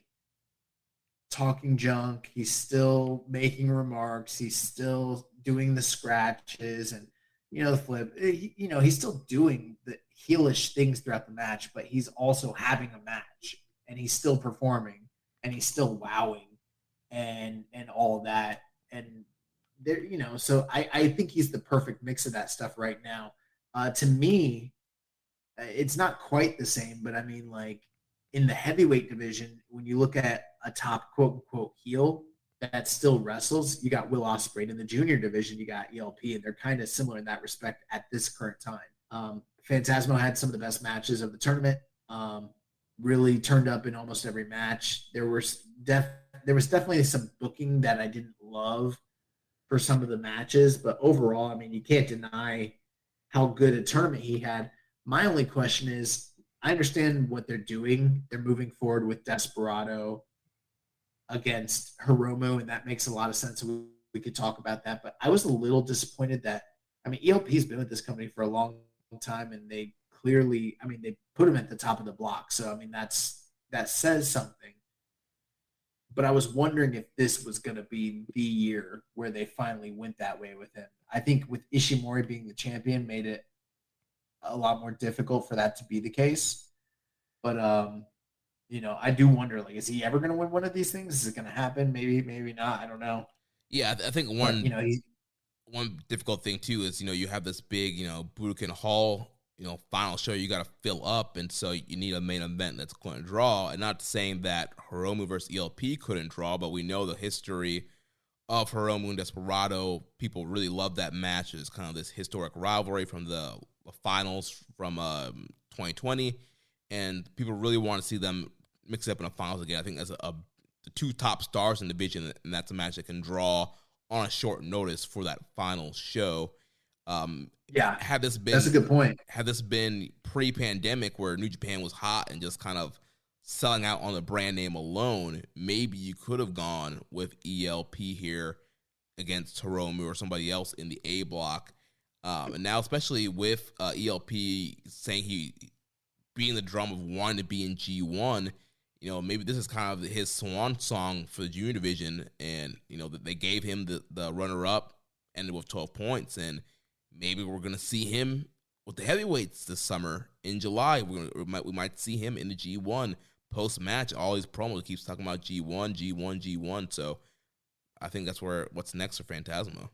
talking junk. He's still making remarks. He's still doing the scratches and, the flip. He's still doing the heelish things throughout the match, but he's also having a match and he's still performing and he's still wowing and all that. And there, so I think he's the perfect mix of that stuff right now. To me, it's not quite the same, but I mean, like in the heavyweight division, when you look at a top quote unquote heel that still wrestles, you got Will Ospreay. In the junior division, you got ELP, and they're kind of similar in that respect at this current time. Phantasmo had some of the best matches of the tournament. Really turned up in almost every match. There was definitely some booking that I didn't love for some of the matches, but overall, I mean, you can't deny how good a tournament he had. My only question is, I understand what they're doing. They're moving forward with Desperado against Hiromu, and that makes a lot of sense. We could talk about that, but I was a little disappointed that, I mean, ELP's been with this company for a long time, and they clearly, I mean, they put him at the top of the block. So, I mean, that says something. But I was wondering if this was going to be the year where they finally went that way with him. I think with Ishimori being the champion made it a lot more difficult for that to be the case. But, I do wonder, like, is he ever going to win one of these things? Is it going to happen? Maybe, maybe not. I don't know. Yeah, I think one difficult thing, too, is, you have this big, Budokan Hall, final show you got to fill up, and so you need a main event that's going to draw. And not saying that Hiromu versus ELP couldn't draw, but we know the history of Hiromu and Desperado. People really love that match. It's kind of this historic rivalry from the finals from 2020, and people really want to see them mix it up in the finals again. I think that's the two top stars in the division, and that's a match that can draw on a short notice for that final show. Had this been, that's a good point. Had this been pre-pandemic where New Japan was hot and just kind of selling out on the brand name alone, maybe you could have gone with ELP here against Hiromu or somebody else in the A block. And now, especially with ELP saying he being the drum of wanting to be in G1, maybe this is kind of his swan song for the junior division, and that they gave him the runner-up, ended with 12 points, and maybe we're gonna see him with the heavyweights this summer in July. We might see him in the G1 post match. All these promos keeps talking about G1, G1, G1. So I think that's what's next for Phantasmo.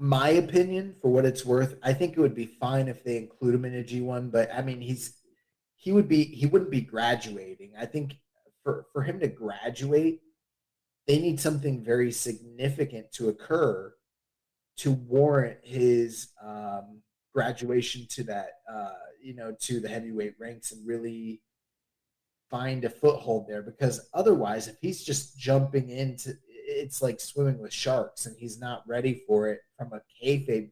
My opinion, for what it's worth, I think it would be fine if they include him in a G1. But I mean, he wouldn't be graduating. I think for him to graduate, they need something very significant to occur to warrant his graduation to that, to the heavyweight ranks and really find a foothold there. Because otherwise, if he's just jumping into, it's like swimming with sharks, and he's not ready for it from a kayfabe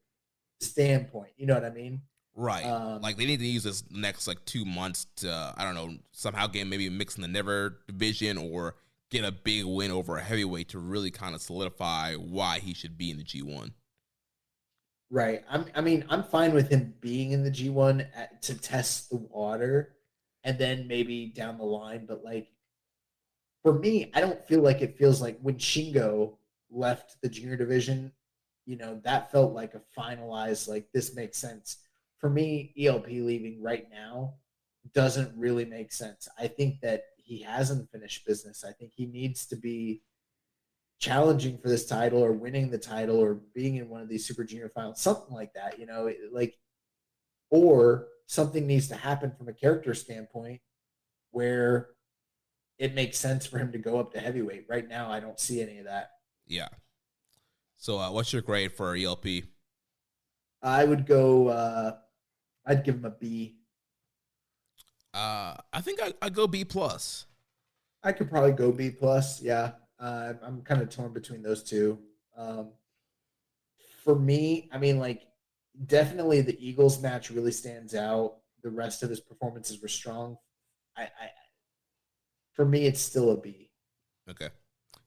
standpoint. You know what I mean? Right. Like they need to use this next 2 months to, I don't know, somehow get maybe mix in the never division or get a big win over a heavyweight to really kind of solidify why he should be in the G1. Right. I'm fine with him being in the G1 to test the water, and then maybe down the line. But for me, I don't feel like it feels like when Shingo left the junior division, that felt like a finalized, this makes sense. For me, ELP leaving right now doesn't really make sense. I think that he hasn't finished business. I think he needs to be challenging for this title or winning the title or being in one of these Super Junior finals, something like that, or something needs to happen from a character standpoint where it makes sense for him to go up to heavyweight. Right now, I don't see any of that. Yeah. So what's your grade for ELP? I would go, I'd give him a B. I think I'd go B+. I could probably go B+, yeah. I'm kind of torn between those two. For me, I mean, definitely the Eagles match really stands out. The rest of his performances were strong. For me, it's still a B. Okay.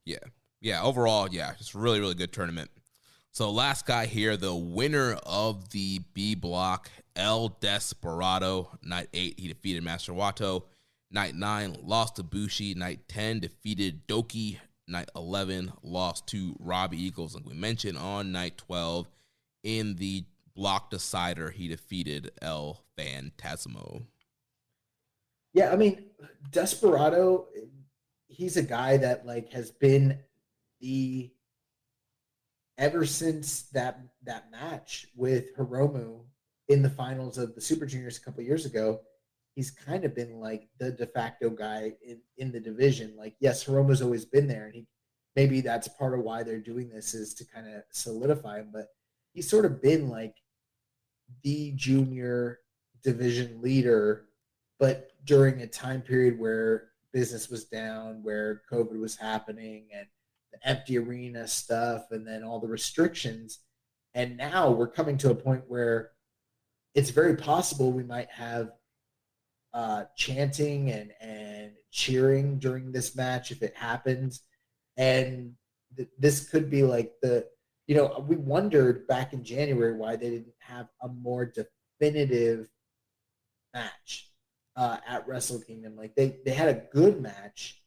Yeah. Overall, just really, really good tournament. So last guy here, the winner of the B block, El Desperado. Night 8, he defeated Master Wato. Night 9, lost to Bushi. Night 10, defeated Doki. Night 11, lost to Robbie Eagles, like we mentioned. On night 12, in the block decider, he defeated El Phantasmo. Yeah, I mean, Desperado, he's a guy that like has been ever since that match with Hiromu in the finals of the Super Juniors a couple years ago. He's kind of been like the de facto guy in the division. Like, yes, Hiromu's always been there, and maybe that's part of why they're doing this is to kind of solidify him. But he's sort of been like the junior division leader, but during a time period where business was down, where COVID was happening, and the empty arena stuff, and then all the restrictions. And now we're coming to a point where it's very possible we might have chanting and cheering during this match if it happens. And this could be like we wondered back in January why they didn't have a more definitive match at Wrestle Kingdom. Like they had a good match,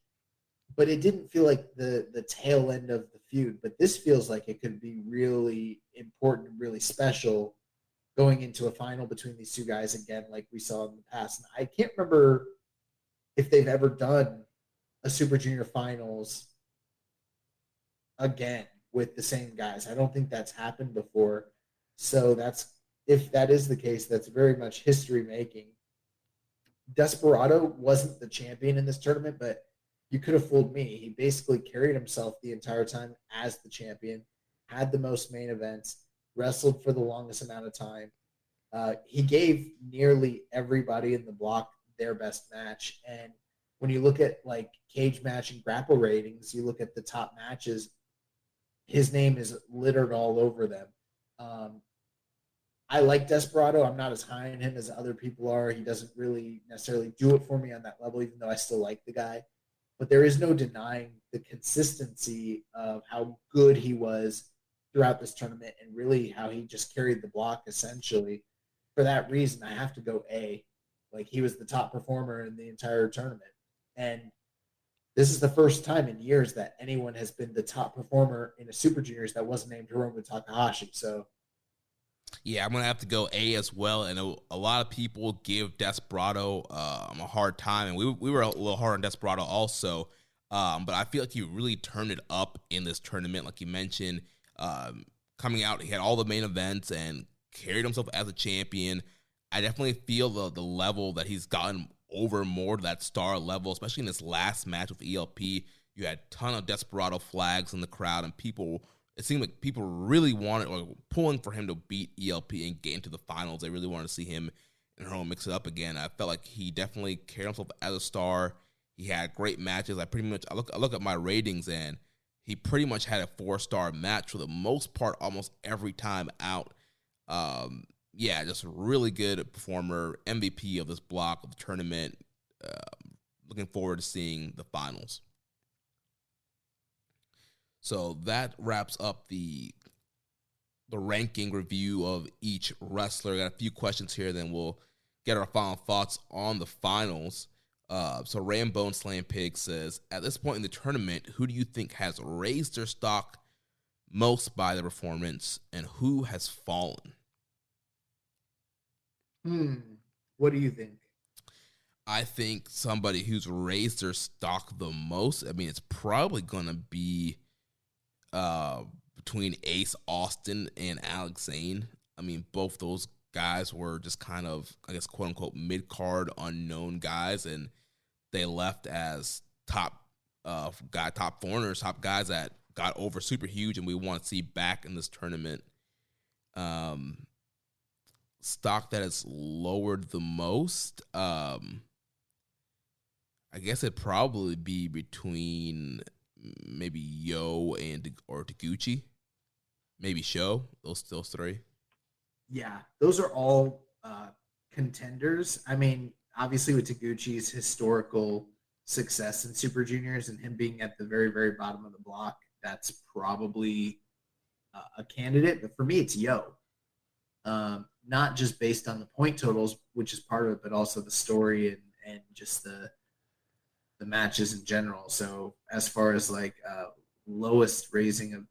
but it didn't feel like the tail end of the feud. But this feels like it could be really important, really special going into a final between these two guys again, like we saw in the past. And I can't remember if they've ever done a Super Junior finals again with the same guys. I don't think that's happened before. So if that is the case, that's very much history making. Desperado wasn't the champion in this tournament, but you could have fooled me. He basically carried himself the entire time as the champion, had the most main events, wrestled for the longest amount of time. He gave nearly everybody in the block their best match. And when you look at like cage match and grapple ratings, you look at the top matches, his name is littered all over them. I like Desperado. I'm not as high on him as other people are. He doesn't really necessarily do it for me on that level, even though I still like the guy. But there is no denying the consistency of how good he was throughout this tournament and really how he just carried the block essentially. For that reason, I have to go A. Like, he was the top performer in the entire tournament. And this is the first time in years that anyone has been the top performer in a Super Juniors that wasn't named Hiromu Takahashi. So, yeah, I'm going to have to go A as well. And a lot of people give Desperado a hard time. And we were a little hard on Desperado also. But I feel like he really turned it up in this tournament. Like you mentioned, coming out, he had all the main events and carried himself as a champion. I definitely feel the level that he's gotten over more to that star level, especially in this last match with ELP. You had a ton of Desperado flags in the crowd, and it seemed like people really wanted or pulling for him to beat ELP and get into the finals. They really wanted to see him and Hiromu mix it up again. I felt like he definitely carried himself as a star. He had great matches. I look at my ratings, and he pretty much had a 4-star match for the most part almost every time out. Just a really good performer, MVP of this block of the tournament. Looking forward to seeing the finals. So that wraps up the ranking review of each wrestler. Got a few questions here, then we'll get our final thoughts on the finals. So Rambo and Slam Pig says, at this point in the tournament, who do you think has raised their stock most by the performance, and who has fallen? What do you think? I think somebody who's raised their stock the most, I mean, it's probably going to be between Ace Austin and Alex Zane. I mean, both those guys were just kind of, I guess, quote-unquote, mid-card unknown guys, and they left as top foreigners, top guys that got over super huge, and we want to see back in this tournament. Stock that has lowered the most, I guess it'd probably be between maybe Yo or Taguchi, maybe Sho. Those three. Yeah, those are all contenders. I mean, obviously with Taguchi's historical success in Super Juniors and him being at the very, very bottom of the block, that's probably a candidate. But for me, it's Yo. not just based on the point totals, which is part of it, but also the story and just the matches in general. So as far as like lowest raising of,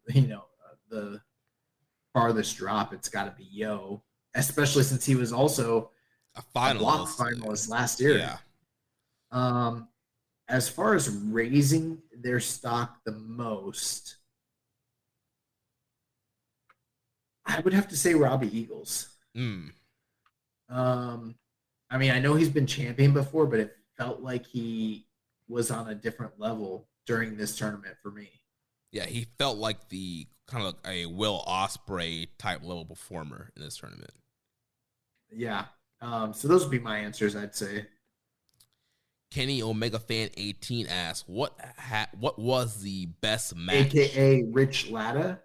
the farthest drop, it's got to be Yo, especially since he was also a block finalist finalist last year. Yeah. As far as raising their stock the most, I would have to say Robbie Eagles. I mean, I know he's been champion before, but it felt like he was on a different level during this tournament for me. Yeah, he felt like the kind of like a Will Ospreay type level performer in this tournament. Yeah. So those would be my answers, I'd say. Kenny Omega Fan 18 asks, what was the best match? AKA Rich Latta.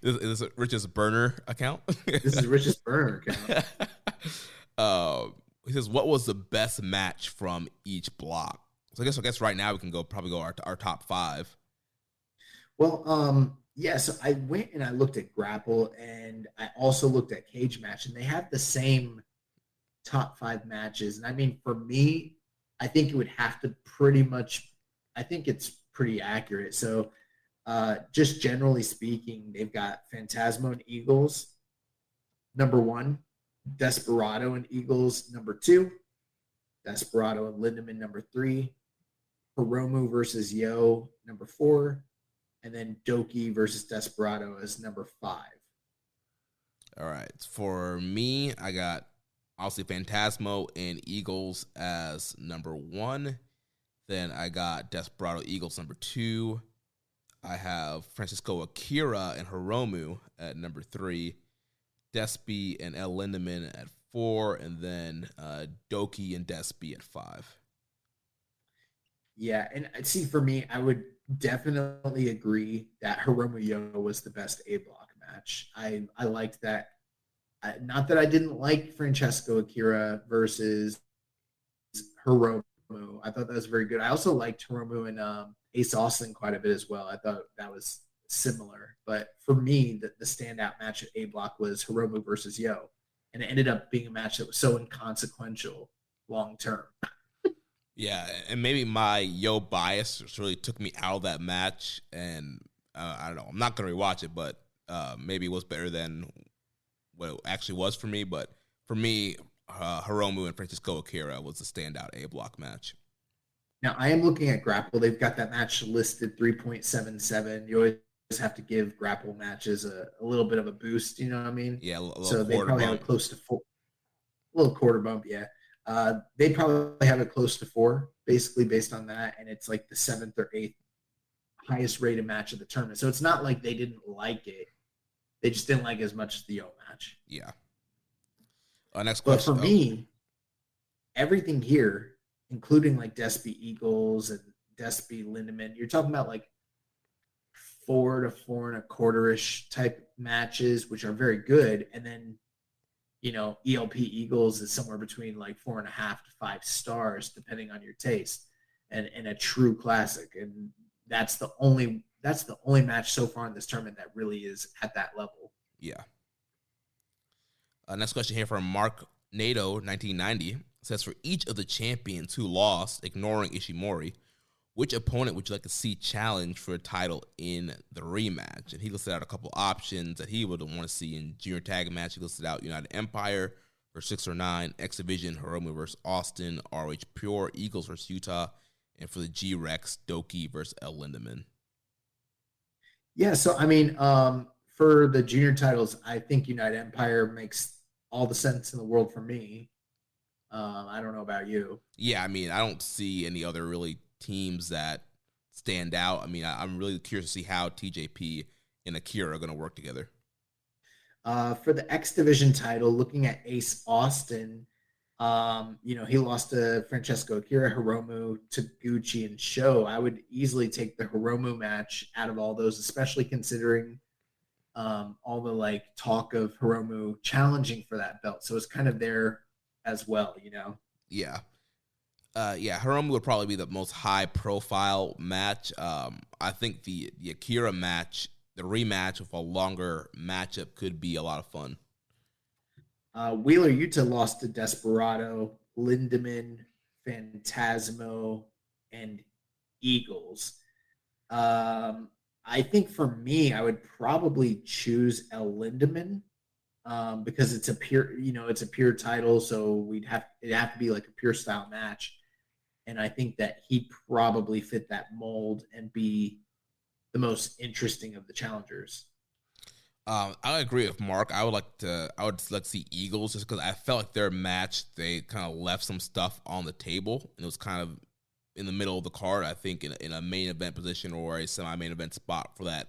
Is this Rich's burner account? This is Rich's burner account. He says, what was the best match from each block? So I guess right now we can probably go our top 5. Well, yeah, so I went and I looked at Grapple, and I also looked at Cage Match, and they have the same top 5 matches. And I mean, for me, I think it would have to I think it's pretty accurate. So just generally speaking, they've got Phantasmo and Eagles, number 1, Desperado and Eagles, number 2, Desperado and Lindemann, number 3, Hiromu versus Yo, number 4, and then Doki versus Desperado as number 5. All right. For me, I got obviously Phantasmo and Eagles as number 1. Then I got Desperado Eagles number 2. I have Francisco Akira and Hiromu at number 3. Despy and El Lindemann at 4. And then Doki and Despy at 5. Yeah, and see, for me, I would definitely agree that Hiromu Yo was the best A-block match. I liked that. Not that I didn't like Francesco Akira versus Hiromu. I thought that was very good. I also liked Hiromu and Ace Austin quite a bit as well. I thought that was similar. But for me, the standout match at A-block was Hiromu versus Yo. And it ended up being a match that was so inconsequential long term. Yeah, and maybe my Yo bias really took me out of that match, and I don't know. I'm not going to rewatch it, but maybe it was better than what it actually was for me. But for me, Hiromu and Francisco Akira was the standout A-block match. Now, I am looking at Grapple. They've got that match listed 3.77. You always have to give Grapple matches a little bit of a boost, you know what I mean? Yeah, a little so they probably bump. have it close to 4. A little quarter bump, yeah. They probably have it close to 4, basically based on that, and it's like the 7th or 8th highest rated match of the tournament. So it's not like they didn't like it; they just didn't like it as much as the Yo match. Yeah. Next question. But for me, everything here, including like Despy Eagles and Despy Lindemann, you're talking about like 4 to 4.25-ish type matches, which are very good, and then ELP Eagles is somewhere between like 4.5 to 5 stars, depending on your taste, and a true classic. And that's the only match so far in this tournament that really is at that level. Yeah. Next question here from Mark Nato, 1990, says, for each of the champions who lost, ignoring Ishimori, which opponent would you like to see challenge for a title in the rematch? And he listed out a couple options that he would want to see in junior tag match. He listed out United Empire versus 6 or 9, X Division, Hiromu versus Austin, ROH Pure, Eagles versus Utah, and for the G-Rex, Doki versus El Lindemann. Yeah, so I mean, for the junior titles, I think United Empire makes all the sense in the world for me. I don't know about you. Yeah, I mean, I don't see any other really teams that stand out. I mean, I'm really curious to see how TJP and Akira are going to work together. For the X Division title, looking at Ace Austin, he lost to Francesco Akira, Hiromu, Taguchi, and Sho. I would easily take the Hiromu match out of all those, especially considering all the like talk of Hiromu challenging for that belt. So it's kind of there as well, Yeah. Hiromu would probably be the most high-profile match. I think the Akira match, the rematch with a longer matchup, could be a lot of fun. Wheeler Yuta lost to Desperado, Lindemann, Phantasmo, and Eagles. I think for me, I would probably choose El Lindemann because it's a pure title, so it'd have to be like a pure style match, and I think that he'd probably fit that mold and be the most interesting of the challengers. I agree with Mark. I would like to see Eagles just because I felt like their match, they kind of left some stuff on the table, and it was kind of in the middle of the card, I think, in a main event position or a semi-main event spot for that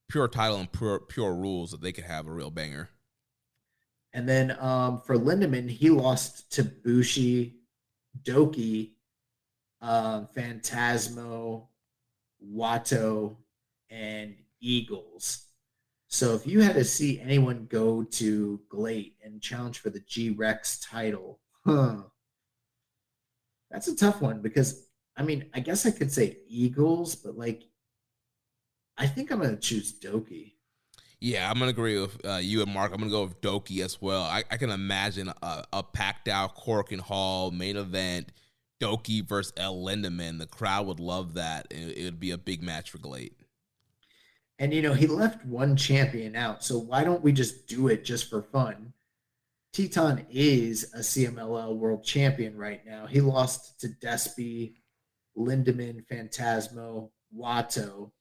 pure title and pure rules that they could have a real banger. And then for Lindemann, he lost to Bushi, Doki, Phantasmo, Wato, and Eagles. So if you had to see anyone go to GLEAT and challenge for the G-Rex title, that's a tough one because, I mean, I guess I could say Eagles, but like, I think I'm going to choose Doki. Yeah, I'm going to agree with you and Mark. I'm going to go with Doki as well. I can imagine a packed out Cork and Hall main event, Doki versus El Lindemann. The crowd would love that. It would be a big match for GLEAT. And, he left one champion out, so why don't we just do it just for fun? Teton is a CMLL world champion right now. He lost to Despy, Lindemann, Phantasmo, Wato,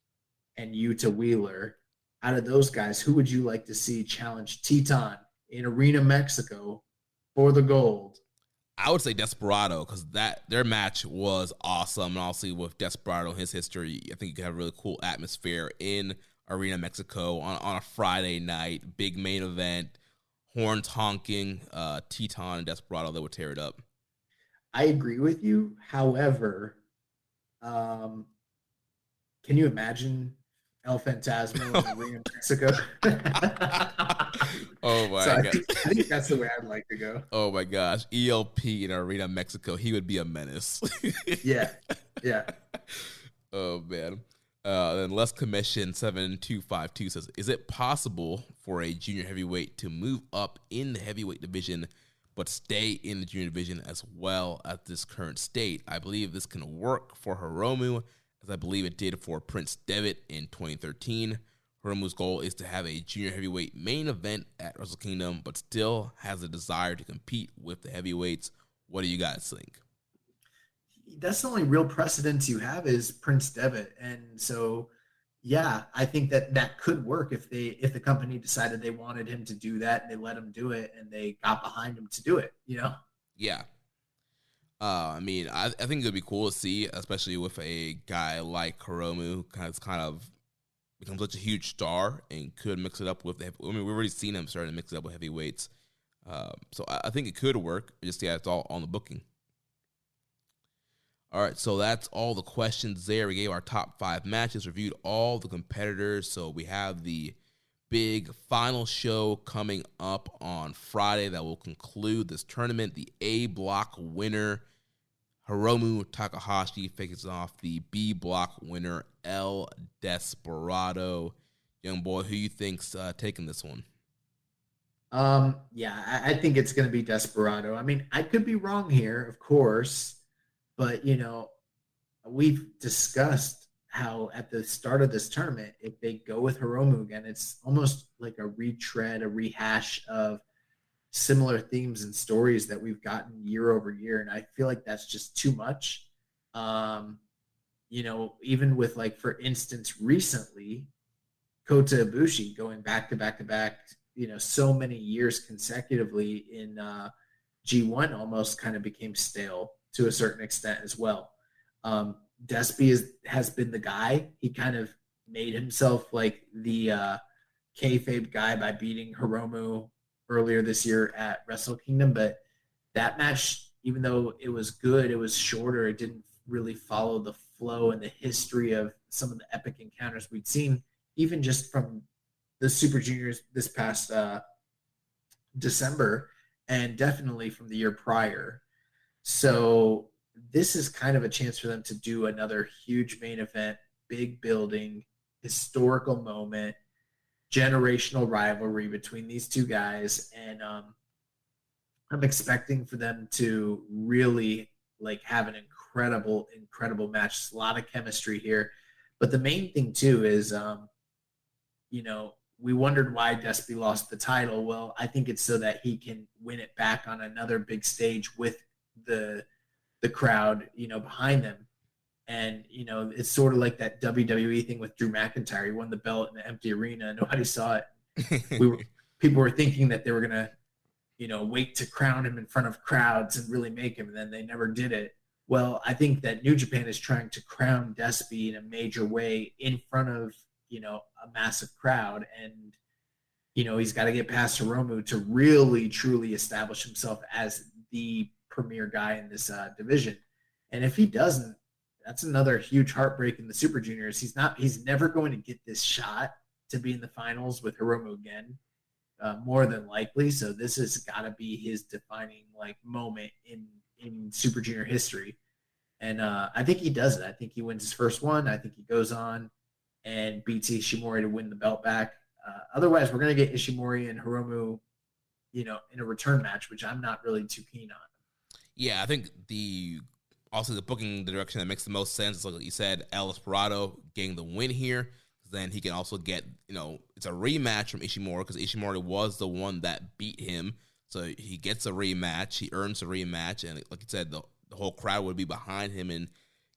and Yuta Wheeler. Out of those guys, who would you like to see challenge Teton in Arena Mexico for the gold? I would say Desperado because their match was awesome. And obviously with Desperado and his history, I think you could have a really cool atmosphere in Arena Mexico on a Friday night. Big main event, horns honking, Teton and Desperado, they would tear it up. I agree with you. However, can you imagine El Phantasmo in Arena Mexico? Oh my god! I think that's the way I'd like to go. Oh my gosh, ELP in Arena Mexico, he would be a menace. Yeah. Oh man. Then Les Commission 7252 says, is it possible for a junior heavyweight to move up in the heavyweight division but stay in the junior division as well at this current state? I believe this can work for Hiromu, as I believe it did for Prince Devitt in 2013. Hiromu's goal is to have a junior heavyweight main event at Wrestle Kingdom, but still has a desire to compete with the heavyweights. What do you guys think? That's the only real precedence you have is Prince Devitt. And so, yeah, I think that could work if the company decided they wanted him to do that and they let him do it and they got behind him to do it, Yeah. I mean, I think it would be cool to see, especially with a guy like Hiromu, kind of becomes such a huge star and could mix it up with we've already seen him starting to mix it up with heavyweights. So I think it could work. Just, yeah, it's all on the booking. All right, so that's all the questions there. We gave our top 5 matches, reviewed all the competitors. So we have the big final show coming up on Friday that will conclude this tournament. The A block winner, Hiromu Takahashi, faces off the B block winner, El Desperado. Young boy, who you think's taking this one? Yeah, I think it's going to be Desperado. I mean, I could be wrong here, of course. But, we've discussed how at the start of this tournament, if they go with Hiromu again, it's almost like a retread, a rehash of similar themes and stories that we've gotten year over year. And I feel like that's just too much. Even with, like, for instance, recently, Kota Ibushi going back to back to back, so many years consecutively in G1 almost kind of became stale to a certain extent as well. Despy has been the guy. He kind of made himself like the kayfabe guy by beating Hiromu earlier this year at Wrestle Kingdom. But that match, even though it was good, it was shorter. It didn't really follow the flow and the history of some of the epic encounters we'd seen, even just from the Super Juniors this past December, and definitely from the year prior. So this is kind of a chance for them to do another huge main event, big building, historical moment, generational rivalry between these two guys. And I'm expecting for them to really like have an incredible match. A lot of chemistry here. But the main thing too is, we wondered why Despy lost the title. Well, I think it's so that he can win it back on another big stage with the crowd, behind them. And, it's sort of like that WWE thing with Drew McIntyre. He won the belt in an empty arena. Nobody saw it. People were thinking that they were going to, wait to crown him in front of crowds and really make him. And then they never did it. Well, I think that New Japan is trying to crown Despy in a major way in front of, a massive crowd. And, he's got to get past Hiromu to really, truly establish himself as the premier guy in this division. And if he doesn't, that's another huge heartbreak in the Super Juniors. He's never going to get this shot to be in the finals with Hiromu again, more than likely. So this has got to be his defining moment in Super Junior history. And I think he does it. I think he wins his first one. I think he goes on and beats Ishimori to win the belt back. Otherwise, we're going to get Ishimori and Hiromu, in a return match, which I'm not really too keen on. Yeah, I think the booking direction that makes the most sense is, like you said, El Desperado getting the win here. Then he can also get, it's a rematch from Ishimori because Ishimori was the one that beat him. So he gets a rematch. He earns a rematch. And like you said, the whole crowd would be behind him and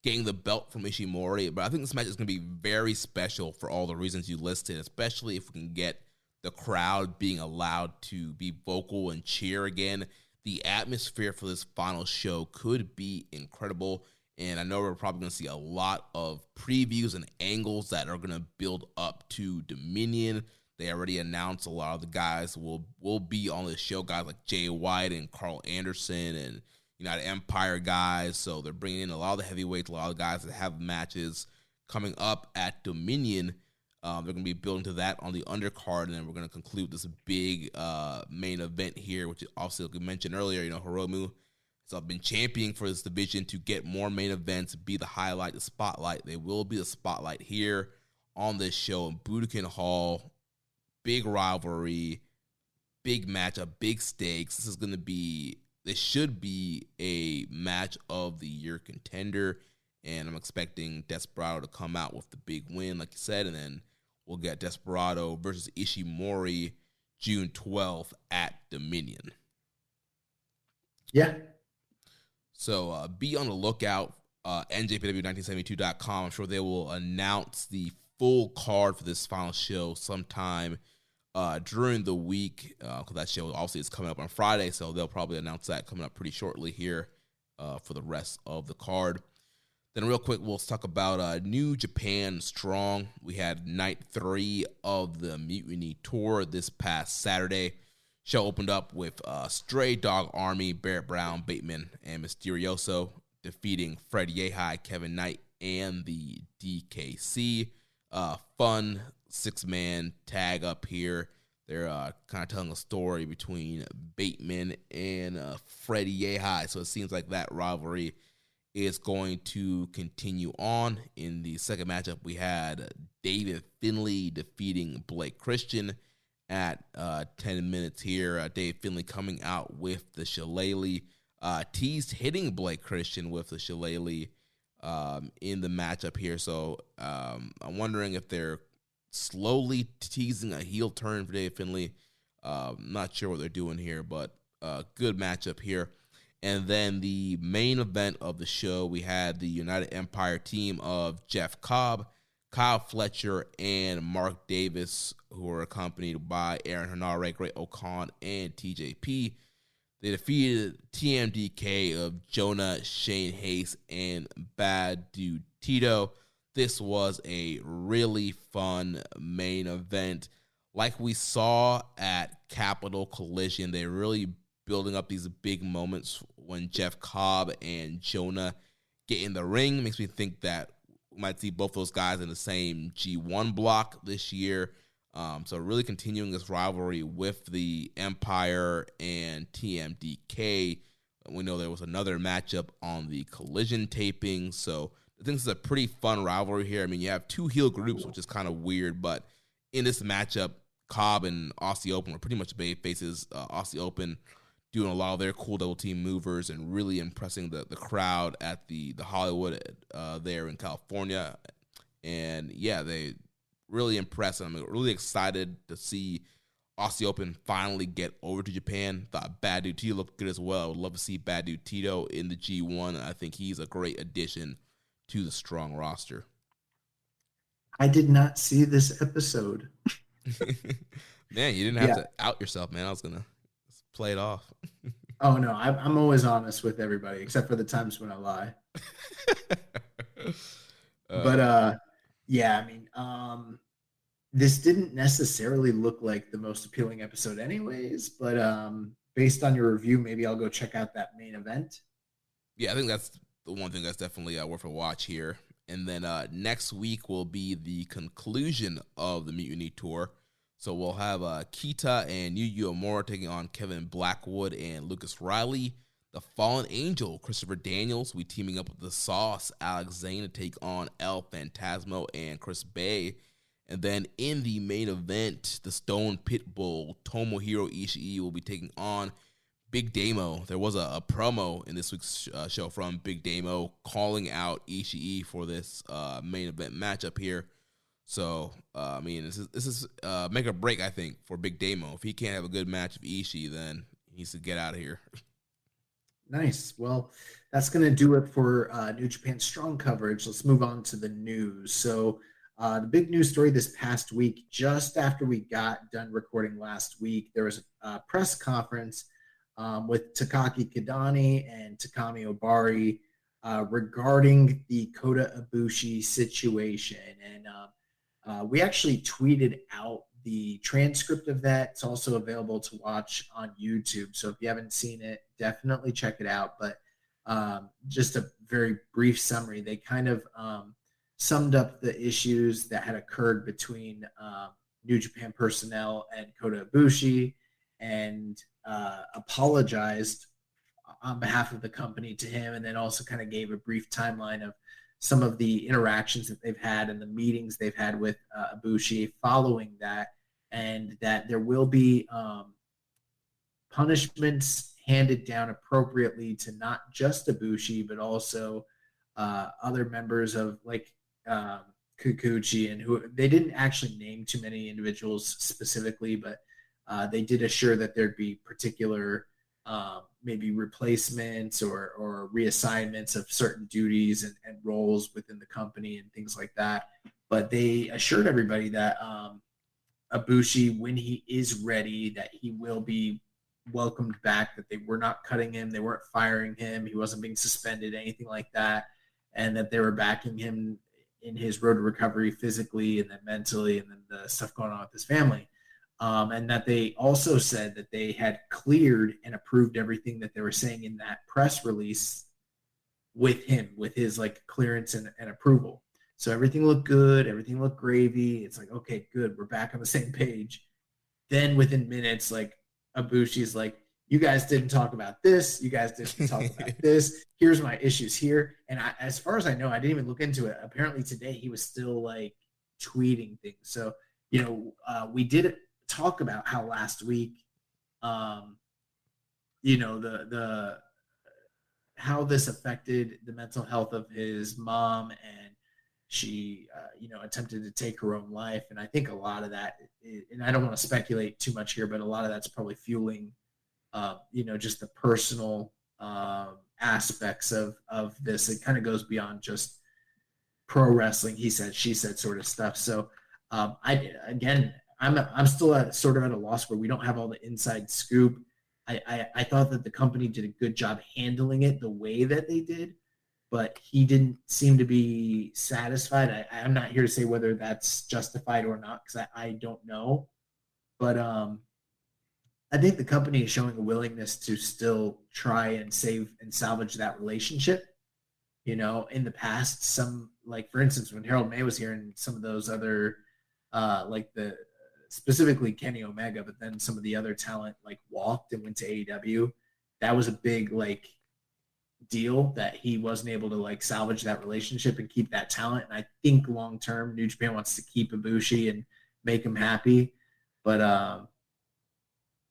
getting the belt from Ishimori. But I think this match is going to be very special for all the reasons you listed, especially if we can get the crowd being allowed to be vocal and cheer again. The atmosphere for this final show could be incredible, and I know we're probably going to see a lot of previews and angles that are going to build up to Dominion. They already announced a lot of the guys will be on the show, guys like Jay White and Carl Anderson and United Empire guys. So they're bringing in a lot of the heavyweights, a lot of the guys that have matches coming up at Dominion. They're going to be building to that on the undercard, and then we're going to conclude this big main event here, which also, like we mentioned earlier, Hiromu has been championing for this division to get more main events, be the highlight, the spotlight. They will be the spotlight here on this show in Budokan Hall. Big rivalry, big matchup, big stakes. This should be a match of the year contender, and I'm expecting Desperado to come out with the big win, like you said, and then we'll get Desperado versus Ishimori June 12th at Dominion. Yeah. So be on the lookout. NJPW1972.com. I'm sure they will announce the full card for this final show sometime during the week, because that show obviously is coming up on Friday, so they'll probably announce that coming up pretty shortly here for the rest of the card. Then real quick, we'll talk about New Japan Strong. We had night 3 of the Mutiny Tour this past Saturday. Show opened up with Stray Dog Army, Barrett Brown, Bateman, and Mysterioso defeating Fred Yehi, Kevin Knight, and the DKC. Fun 6-man tag up here. They're kind of telling a story between Bateman and Freddie Yehi, so it seems like that rivalry is going to continue on. In the second matchup, we had David Finlay defeating Blake Christian at 10 minutes here. Dave Finlay coming out with the Shillelagh, teased hitting Blake Christian with the Shillelagh in the matchup here. So I'm wondering if they're slowly teasing a heel turn for Dave Finlay. Not sure what they're doing here, but good matchup here. And then the main event of the show, we had the United Empire team of Jeff Cobb, Kyle Fletcher, and Mark Davis, who were accompanied by Aaron Henare, Great Okan, and TJP. They defeated TMDK of Jonah, Shane Hayes, and Bad Dude Tito. This was a really fun main event. Like we saw at Capital Collision, they really building up these big moments when Jeff Cobb and Jonah get in the ring. Makes me think that we might see both those guys in the same G1 block this year. So really continuing this rivalry with the Empire and TMDK. We know there was another matchup on the Collision taping. So I think this is a pretty fun rivalry here. I mean, you have two heel groups, which is kind of weird. But in this matchup, Cobb and Aussie Open were pretty much baby faces. Aussie Open doing a lot of their cool double team movers and really impressing the crowd at the Hollywood there in California. And yeah, they really impressed. I'm really excited to see Aussie Open finally get over to Japan. Thought Bad Dude Tito looked good as well. I would love to see Bad Dude Tito in the G1. I think he's a great addition to the strong roster. I did not see this episode. Man, you didn't have to out yourself, man. I was going to play it off. Oh, no. I'm always honest with everybody, except for the times when I lie. Yeah, I mean, this didn't necessarily look like the most appealing episode anyways, but based on your review, maybe I'll go check out that main event. Yeah, I think that's the one thing that's definitely worth a watch here. And then next week will be the conclusion of the Mutiny Tour. So we'll have Kita and Yu Uemura taking on Kevin Blackwood and Lucas Riley. The Fallen Angel, Christopher Daniels, we teaming up with the Sauce, Alex Zane, to take on El Phantasmo and Chris Bay. And then in the main event, the Stone Pitbull, Tomohiro Ishii, will be taking on Big Damo. There was a promo in this week's show from Big Damo calling out Ishii for this main event matchup here. So, I mean, this is make or break, I think, for Big Damo. If he can't have a good match with Ishii, then he needs to get out of here. Nice. Well, that's going to do it for New Japan Strong coverage. Let's move on to the news. So the big news story this past week, just after we got done recording last week, there was a press conference with Takaki Kidani and Takami Obari regarding the Kota Ibushi situation. And we actually tweeted out the transcript of that. It's also available to watch on YouTube. So if you haven't seen it, definitely check it out. But just a very brief summary. They kind of summed up the issues that had occurred between New Japan personnel and Kota Ibushi and apologized on behalf of the company to him, and then also kind of gave a brief timeline of some of the interactions that they've had and the meetings they've had with Ibushi following that, and that there will be punishments handed down appropriately to not just Ibushi, but also other members of like Kikuchi, and who they didn't actually name too many individuals specifically, but they did assure that there'd be particular maybe replacements or reassignments of certain duties and roles within the company and things like that. But they assured everybody that Ibushi, when he is ready, that he will be welcomed back, that they were not cutting him, they weren't firing him, he wasn't being suspended, anything like that, and that they were backing him in his road to recovery physically and then mentally, and then the stuff going on with his family. And that they also said that they had cleared and approved everything that they were saying in that press release with him, with his like clearance and approval. So everything looked good. Everything looked gravy. It's like, okay, good. We're back on the same page. Then within minutes, like Ibushi's like, you guys didn't talk about this. You guys didn't talk about this. Here's my issues here. And as far as I know, I didn't even look into it. Apparently today he was still like tweeting things. So, you know, we did talk about how last week, you know, how this affected the mental health of his mom, and she, you know, attempted to take her own life. And I think a lot of that, and I don't want to speculate too much here, but a lot of that's probably fueling, you know, just the personal aspects of this. It kind of goes beyond just pro wrestling, he said, she said sort of stuff. So I'm still sort of at a loss where we don't have all the inside scoop. I thought that the company did a good job handling it the way that they did, but he didn't seem to be satisfied. I'm not here to say whether that's justified or not, because I don't know. But I think the company is showing a willingness to still try and save and salvage that relationship. You know, in the past, some, like for instance, when Harold May was here and some of those other, like specifically Kenny Omega, but then some of the other talent like walked and went to AEW. That was a big like deal that he wasn't able to like salvage that relationship and keep that talent. And I think long term, New Japan wants to keep Ibushi and make him happy. But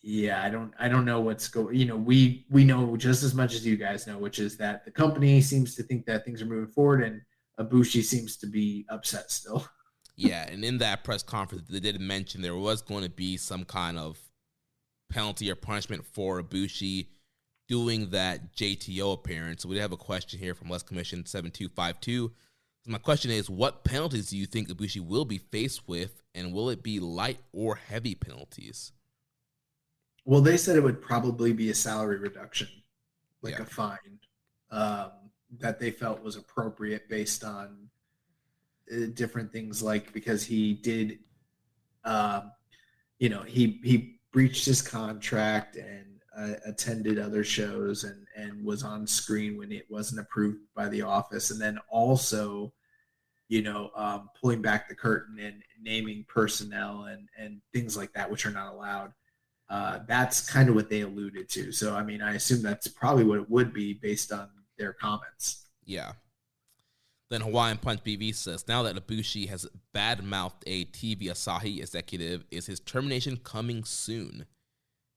Yeah, I don't know what's going. We know just as much as you guys know, which is that the company seems to think that things are moving forward, and Ibushi seems to be upset still. Yeah, and in that press conference, they did mention there was going to be some kind of penalty or punishment for Ibushi doing that JTO appearance. So we have a question here from Les Commission 7252. My question is, what penalties do you think Ibushi will be faced with, and will it be light or heavy penalties? Well, they said it would probably be a salary reduction, like a fine, that they felt was appropriate based on different things, like because he did, he breached his contract and attended other shows and was on screen when it wasn't approved by the office, and then also, pulling back the curtain and naming personnel and things like that, which are not allowed. That's kind of what they alluded to. So, I mean, I assume that's probably what it would be based on their comments. Yeah. Then Hawaiian Punch BV says, now that Ibushi has bad-mouthed a TV Asahi executive, is his termination coming soon?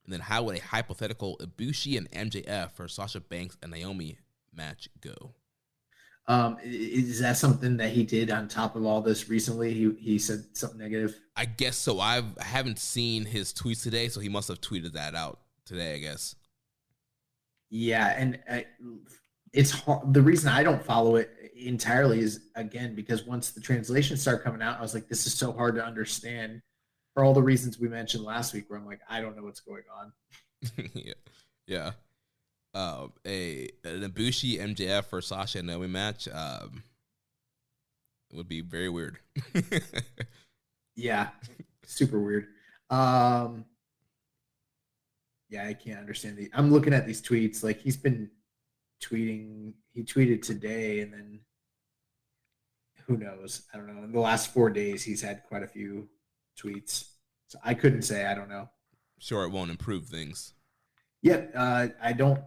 And then how would a hypothetical Ibushi and MJF or Sasha Banks and Naomi match go? Is that something that he did on top of all this recently? He said something negative? I guess so. I haven't seen his tweets today, so he must have tweeted that out today, I guess. Yeah, and it's hard. The reason I don't follow it entirely is, again, because once the translations start coming out, I was like, this is so hard to understand for all the reasons we mentioned last week, where I'm like, I don't know what's going on. Yeah. An Ibushi MJF for Sasha and Naomi match, it would be very weird. Yeah, super weird. Yeah, I can't understand these. I'm looking at these tweets. Like, he's been tweeting. He tweeted today, and then who knows? I don't know. In the last 4 days, he's had quite a few tweets. So I couldn't say. I don't know. Sure, it won't improve things. Yeah, I don't.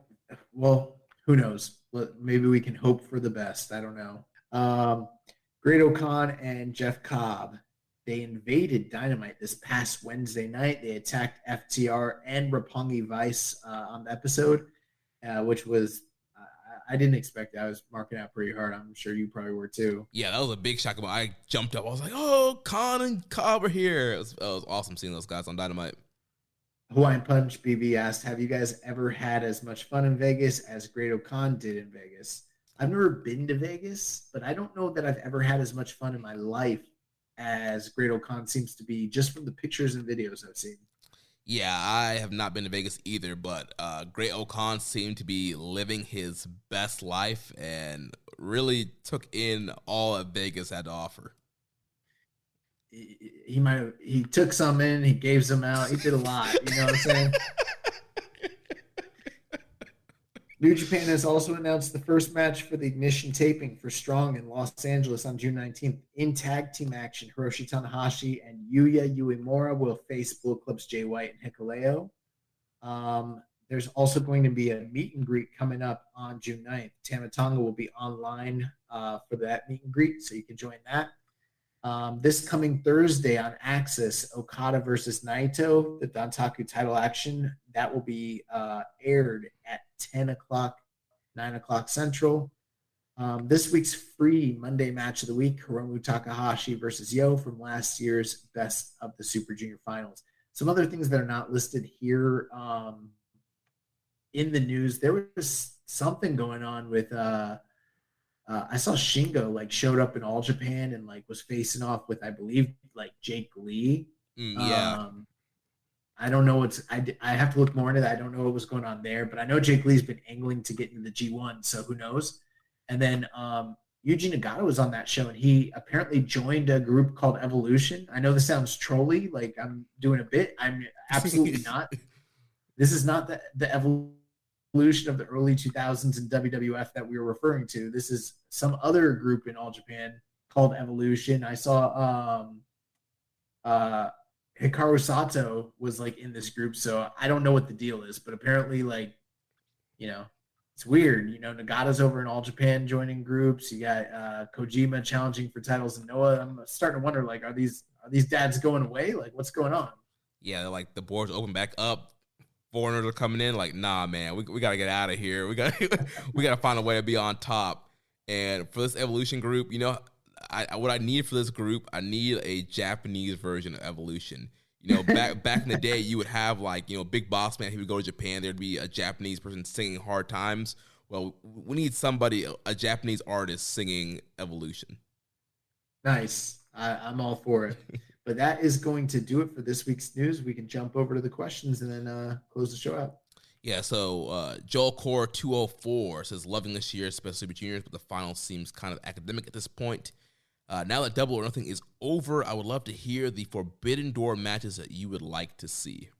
Well, who knows? Maybe we can hope for the best. I don't know. Great O'Khan and Jeff Cobb, they invaded Dynamite this past Wednesday night. They attacked FTR and Roppongi Vice on the episode, which was, I didn't expect it. I was marking out pretty hard. I'm sure you probably were too. Yeah, that was a big shock. I jumped up. I was like, oh, Khan and Cobb are here. It was awesome seeing those guys on Dynamite. Hawaiian Punch BB asked, have you guys ever had as much fun in Vegas as Great O'Khan did in Vegas? I've never been to Vegas, but I don't know that I've ever had as much fun in my life as Great O'Khan seems to be, just from the pictures and videos I've seen. Yeah, I have not been to Vegas either, but Great O'Khan seemed to be living his best life and really took in all that Vegas had to offer. He took some in, he gave some out, he did a lot, you know what I'm saying? New Japan has also announced the first match for the Ignition taping for Strong in Los Angeles on June 19th. In tag team action, Hiroshi Tanahashi and Yuya Uemura will face Bullet Club's Jay White and Hikuleo. There's also going to be a meet and greet coming up on June 9th. Tama Tonga will be online for that meet and greet, so you can join that. This coming Thursday on Axis, Okada versus Naito, the Dantaku title action, that will be aired at 10 o'clock, 9 o'clock Central. This week's free Monday match of the week, Hiromu Takahashi versus Yo from last year's Best of the Super Junior Finals. Some other things that are not listed here in the news. There was something going on with I saw Shingo showed up in All Japan and was facing off with, I believe, Jake Lee. Yeah. I don't know I have to look more into that. I don't know what was going on there, but I know Jake Lee's been angling to get into the G1, so who knows? And then Yuji Nagata was on that show, and he apparently joined a group called Evolution. I know this sounds trolly, like I'm doing a bit. I'm absolutely not. This is not the Evolution of the early 2000s in WWF that we were referring to. This is some other group in All Japan called Evolution. I saw Hikaru Sato was in this group, so I don't know what the deal is, but apparently it's weird. Nagata's over in All Japan joining groups. You got Kojima challenging for titles in Noah. I'm starting to wonder, are these dads going away? What's going on? Yeah, the boards open back up. foreigners are coming in. Like, nah, man, we got to get out of here. We got to find a way to be on top. And for this Evolution group, you know, what I need for this group, I need a Japanese version of Evolution. You know, back in the day, you would have like, you know, Big Boss Man. He would go to Japan. There'd be a Japanese person singing Hard Times. Well, we need somebody, a Japanese artist singing Evolution. Nice. I'm all for it. But that is going to do it for this week's news. We can jump over to the questions and then close the show out. Yeah, so Joel Core 204 says, loving this year, especially with juniors, but the final seems kind of academic at this point. Now that Double or Nothing is over, I would love to hear the Forbidden Door matches that you would like to see.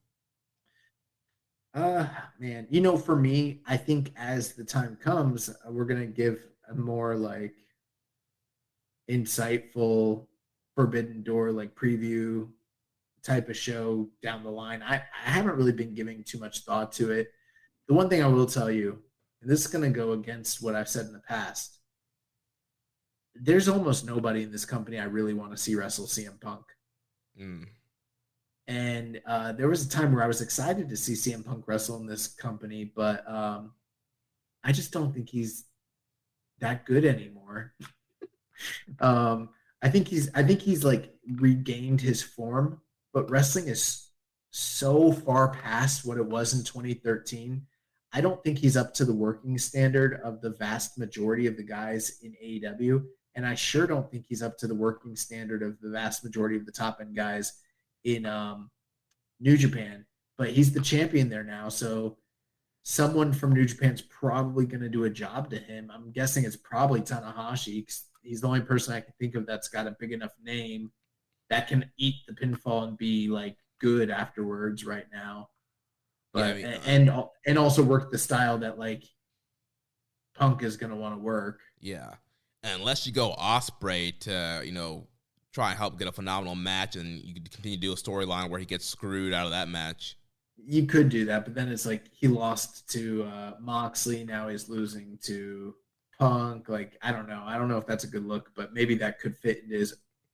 Man, you know, for me, I think as the time comes, we're going to give a more like insightful Forbidden Door, like preview type of show down the line. I haven't really been giving too much thought to it. The one thing I will tell you, and this is going to go against what I've said in the past, there's almost nobody in this company I really want to see wrestle CM Punk. And there was a time where I was excited to see CM Punk wrestle in this company, but I just don't think he's that good anymore. I think he's like regained his form, but wrestling is so far past what it was in 2013. I don't think he's up to the working standard of the vast majority of the guys in AEW. And I sure don't think he's up to the working standard of the vast majority of the top end guys in New Japan. But he's the champion there now. So someone from New Japan's probably going to do a job to him. I'm guessing it's probably Tanahashi. He's the only person I can think of that's got a big enough name that can eat the pinfall and be like good afterwards right now. But yeah, I mean, and also work the style that like Punk is going to want to work. Yeah. And unless you go Ospreay to, you know, try and help get a phenomenal match and you could continue to do a storyline where he gets screwed out of that match. You could do that, but then it's like he lost to Moxley. Now he's losing to Punk. Like, I don't know. I don't know if that's a good look, but maybe that could fit into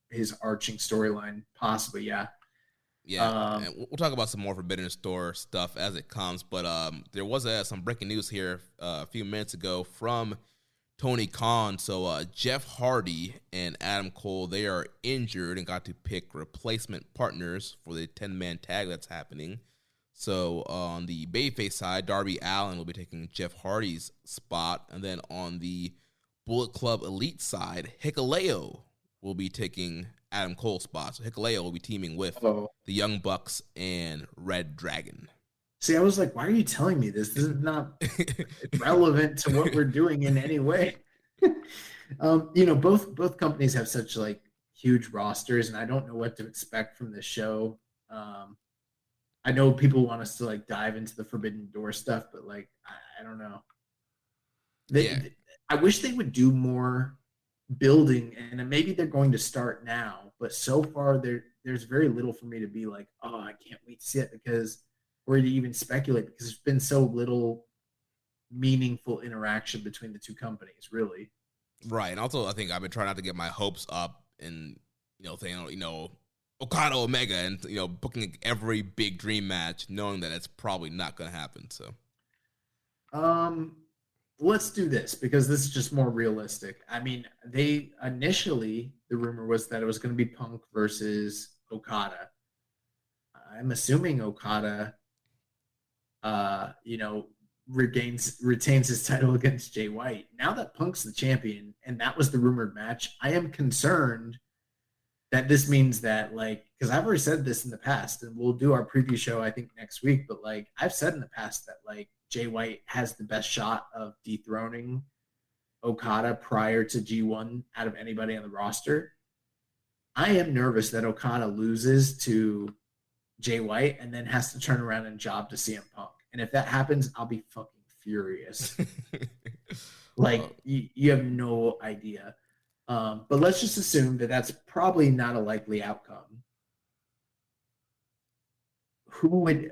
his arching storyline. Possibly, yeah. Yeah, and we'll talk about some more Forbidden Door stuff as it comes. But there was some breaking news here a few minutes ago from Tony Khan. So Jeff Hardy and Adam Cole, they are injured and got to pick replacement partners for the 10-man tag that's happening. So on the babyface side, Darby Allin will be taking Jeff Hardy's spot. And then on the Bullet Club Elite side, Hikuleo will be taking Adam Cole's spot. So Hikuleo will be teaming with the Young Bucks and Red Dragon. See, I was like, why are you telling me this? This is not relevant to what we're doing in any way. You know, both companies have such like huge rosters, and I don't know what to expect from this show. I know people want us to like dive into the Forbidden Door stuff, but like, I don't know. I wish they would do more building, and maybe they're going to start now, but so far there's very little for me to be like, oh, I can't wait to see it, or to even speculate, because there's been so little meaningful interaction between the two companies, really. Right. And also I think I've been trying not to get my hopes up and, you know, saying, you know, Okada Omega and, you know, booking every big dream match, knowing that it's probably not going to happen. So let's do this, because this is just more realistic. I mean, initially the rumor was that it was going to be Punk versus Okada. I'm assuming Okada, you know, retains his title against Jay White. Now that Punk's the champion, and that was the rumored match, I am concerned that this means that, like, because I've already said this in the past, and we'll do our preview show, I think, next week, but like I've said in the past that like Jay White has the best shot of dethroning Okada prior to G1 out of anybody on the roster. I am nervous that Okada loses to Jay White and then has to turn around and job to CM Punk. And if that happens, I'll be fucking furious. Like, you have no idea. But let's just assume that that's probably not a likely outcome. Who would,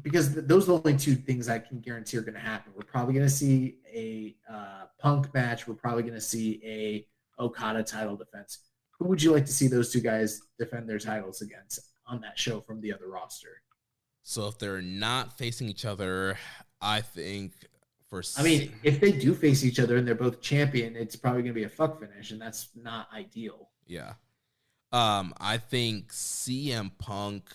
because those are the only two things I can guarantee are going to happen. We're probably going to see a Punk match. We're probably going to see a Okada title defense. Who would you like to see those two guys defend their titles against on that show from the other roster? So if they're not facing each other, I think if they do face each other and they're both champion, it's probably going to be a fuck finish, and that's not ideal. Yeah. I think CM Punk,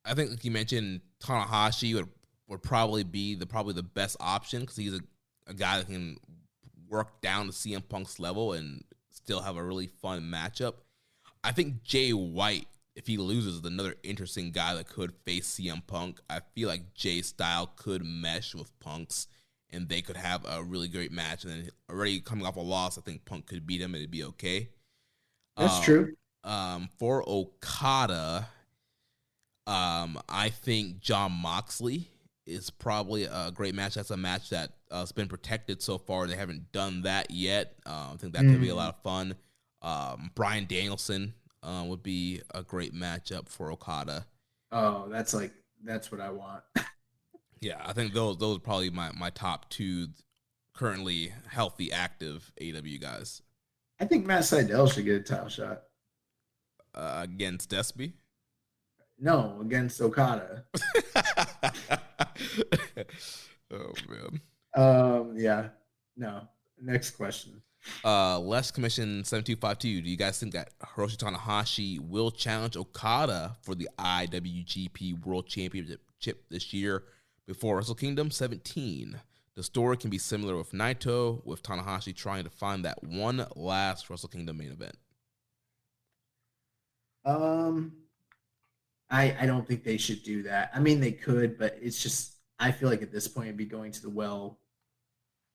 I think like you mentioned, Tanahashi would probably be the best option because he's a guy that can work down to CM Punk's level and still have a really fun matchup. I think Jay White, if he loses, is another interesting guy that could face CM Punk. I feel like Jay's style could mesh with Punk's, and they could have a really great match. And then already coming off a loss, I think Punk could beat him and it'd be okay. That's true. For Okada, I think Jon Moxley is probably a great match. That's a match that has been protected so far. They haven't done that yet. I think that could be a lot of fun. Bryan Danielson would be a great matchup for Okada. Oh, that's what I want. Yeah, I think those are probably my top two currently healthy, active AEW guys. I think Matt Sydal should get a title shot. Against Despy? No, against Okada. Oh, man. Yeah. No. Next question. Les Commission 7252. Do you guys think that Hiroshi Tanahashi will challenge Okada for the IWGP World Championship this year before Wrestle Kingdom 17? The story can be similar with Naito, with Tanahashi trying to find that one last Wrestle Kingdom main event. I don't think they should do that. I mean, they could, but it's just, I feel like at this point it'd be going to the well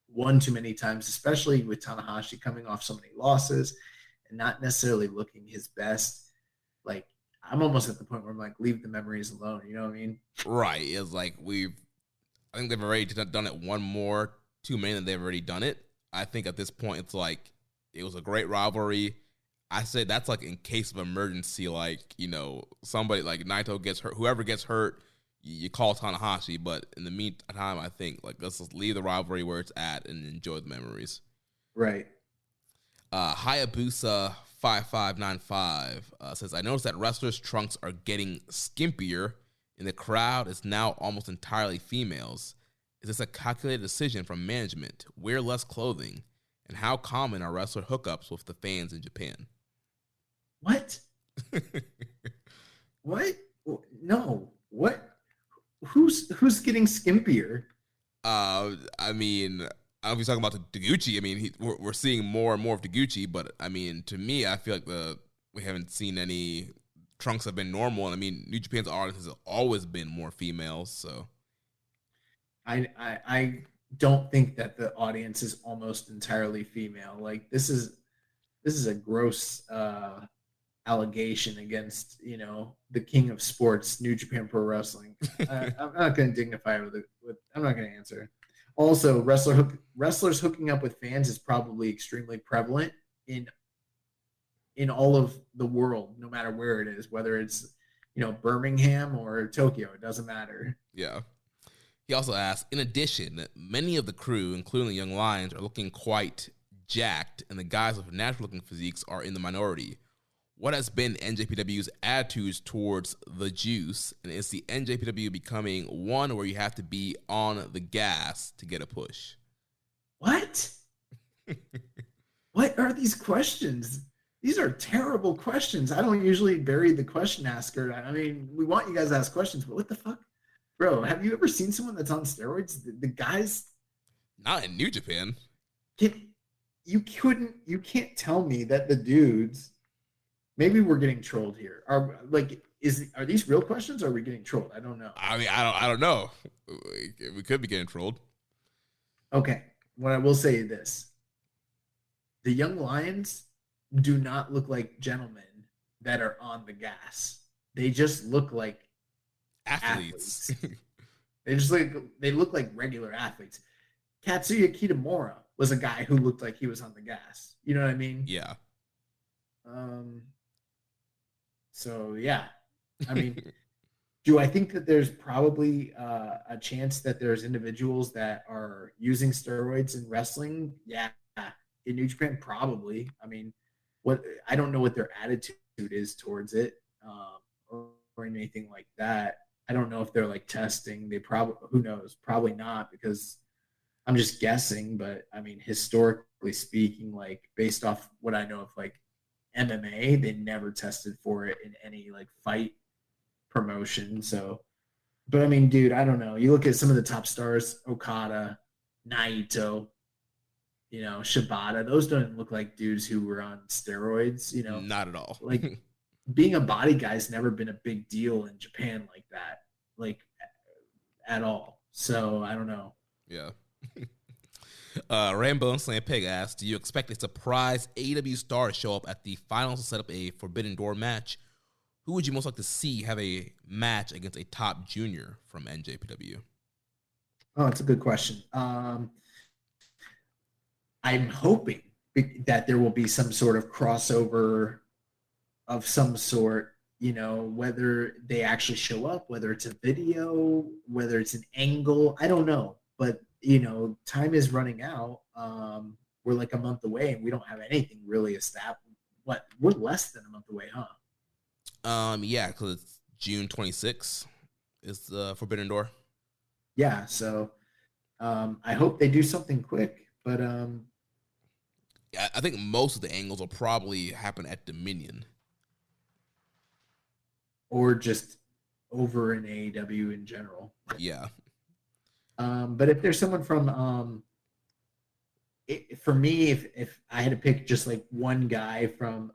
one too many times, especially with Tanahashi coming off so many losses and not necessarily looking his best. Like, I'm almost at the point where I'm like, leave the memories alone. You know what I mean? Right. It's like I think they've already done it one more too many than they've already done it. I think at this point it's like it was a great rivalry. I say that's like in case of emergency, like, you know, somebody like Naito gets hurt, whoever gets hurt, you call Tanahashi. But in the meantime, I think like let's just leave the rivalry where it's at and enjoy the memories. Right. Hayabusa 5595 says, I noticed that wrestlers' trunks are getting skimpier and the crowd is now almost entirely females. Is this a calculated decision from management? Wear less clothing? And how common are wrestler hookups with the fans in Japan? What? What? No. What? Who's getting skimpier? I mean, I don't know if he's talking about the Taguchi. I mean, we're seeing more and more of Taguchi, but I mean, to me, I feel like we haven't seen any trunks have been normal. And I mean, New Japan's audience has always been more females, so. I don't think that the audience is almost entirely female. Like, this is a gross allegation against, you know, the king of sports, New Japan Pro Wrestling. I'm not going to dignify with I'm not going to answer. Also, wrestlers hooking up with fans is probably extremely prevalent in all of the world, no matter where it is, whether it's, you know, Birmingham or Tokyo, it doesn't matter. Yeah. He also asked, in addition, many of the crew, including the Young Lions, are looking quite jacked, and the guys with natural-looking physiques are in the minority. What has been NJPW's attitudes towards the juice, and is the NJPW becoming one where you have to be on the gas to get a push? What? What are these questions? These are terrible questions. I don't usually bury the question asker. I mean, we want you guys to ask questions, but what the fuck? Bro, have you ever seen someone that's on steroids? The guys... Not in New Japan. You can't tell me that the dudes... Maybe we're getting trolled here. Are these real questions or are we getting trolled? I don't know. I mean, I don't know. We could be getting trolled. Okay. What I will say is this. The Young Lions do not look like gentlemen that are on the gas. They just look like athletes. They look like regular athletes. Katsuya Kitamura was a guy who looked like he was on the gas. You know what I mean? Yeah. So yeah, I mean, do I think that there's probably a chance that there's individuals that are using steroids in wrestling? Yeah, in New Japan, probably. I mean, I don't know what their attitude is towards it or anything like that. I don't know if they're like testing. They probably, who knows? Probably not, because I'm just guessing. But I mean, historically speaking, like based off what I know of like MMA, they never tested for it in any like fight promotion. So, but I mean, dude, I don't know. You look at some of the top stars, Okada, Naito, Shibata. Those don't look like dudes who were on steroids. Not at all. Like being a body guy's never been a big deal in Japan like that, like at all. So I don't know. Yeah. Rainbow and Slam Pig asks, do you expect a surprise AEW star to show up at the finals to set up a Forbidden Door match? Who would you most like to see have a match against a top junior from NJPW? Oh, it's a good question. I'm hoping that there will be some sort of crossover of some sort, whether they actually show up, whether it's a video, whether it's an angle, I don't know. But, time is running out. We're like a month away and we don't have anything really established. We're less than a month away, huh? Yeah, because it's June 26th is the Forbidden Door. Yeah, so I hope they do something quick, but yeah, I think most of the angles will probably happen at Dominion. Or just over in AEW in general. Yeah. But if there's someone from for me, if I had to pick just like one guy from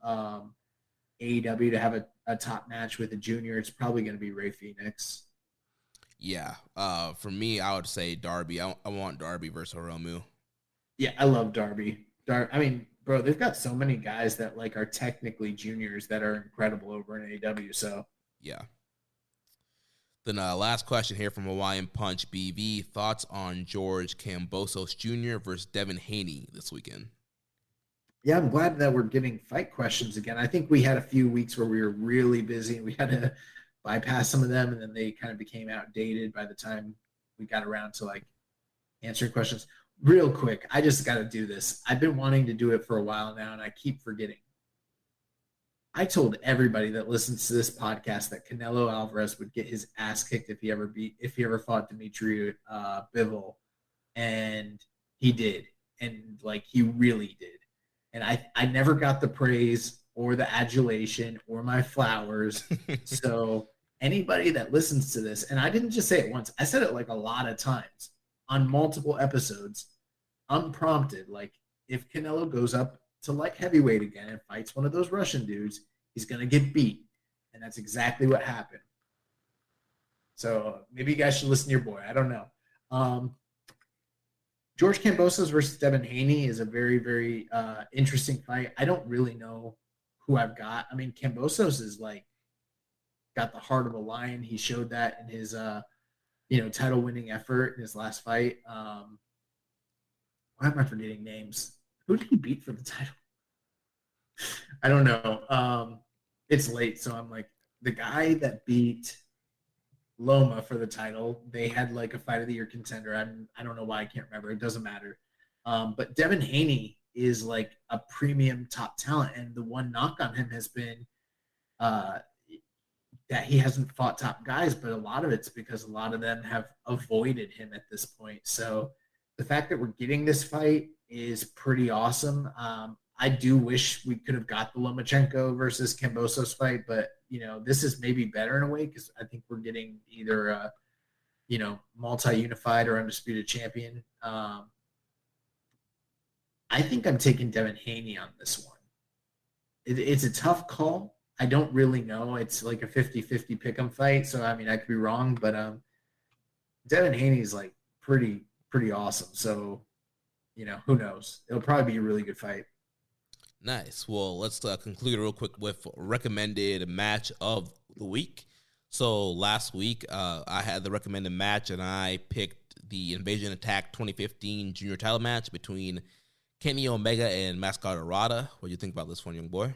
AEW to have a top match with a junior, it's probably going to be Rey Fenix. Yeah. For me, I would say Darby. I want Darby versus Hiromu. Yeah, I love Darby. I mean, bro, they've got so many guys that like are technically juniors that are incredible over in AEW. So yeah. Then last question here from Hawaiian Punch BV. Thoughts on George Kambosos Jr. versus Devin Haney this weekend? Yeah, I'm glad that we're getting fight questions again. I think we had a few weeks where we were really busy and we had to bypass some of them, and then they kind of became outdated by the time we got around to like answering questions. Real quick, I just got to do this. I've been wanting to do it for a while now, and I keep forgetting. I told everybody that listens to this podcast that Canelo Alvarez would get his ass kicked if he ever fought Dimitri Bivol, and he did, and like he really did. And I never got the praise or the adulation or my flowers. So anybody that listens to this, and I didn't just say it once, I said it like a lot of times on multiple episodes, unprompted. Like if Canelo goes up to like heavyweight again and fights one of those Russian dudes, he's going to get beat. And that's exactly what happened. So maybe you guys should listen to your boy. I don't know. George Kambosos versus Devin Haney is a very, very interesting fight. I don't really know who I've got. I mean, Kambosos is like got the heart of a lion. He showed that in his, title winning effort in his last fight. Why am I forgetting names? Who did he beat for the title? I don't know. It's late, so I'm like, the guy that beat Loma for the title, they had like a fight of the year contender. I don't know why, I can't remember. It doesn't matter. But Devin Haney is like a premium top talent, and the one knock on him has been that he hasn't fought top guys, but a lot of it's because a lot of them have avoided him at this point. So the fact that we're getting this fight is pretty awesome. I do wish we could have got the Lomachenko versus Kambosos fight, but this is maybe better in a way because I think we're getting either multi-unified or undisputed champion. I think I'm taking Devin Haney on this one. It's a tough call. I don't really know. It's like a 50-50 pick'em fight, so I mean I could be wrong, but Devin Haney is like pretty awesome. So who knows? It'll probably be a really good fight. Nice. Well, let's conclude real quick with recommended match of the week. So last week, I had the recommended match, and I picked the Invasion Attack 2015 junior title match between Kenny Omega and Mascot Arata. What do you think about this one, young boy?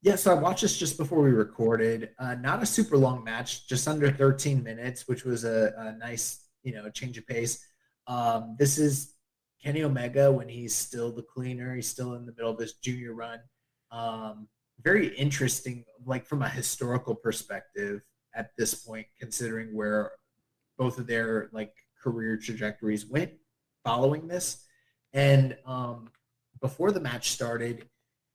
Yeah, so I watched this just before we recorded. Not a super long match, just under 13 minutes, which was a nice, change of pace. This is Kenny Omega when he's still the cleaner. He's still in the middle of his junior run. Very interesting, like from a historical perspective, at this point, considering where both of their like career trajectories went following this. And before the match started,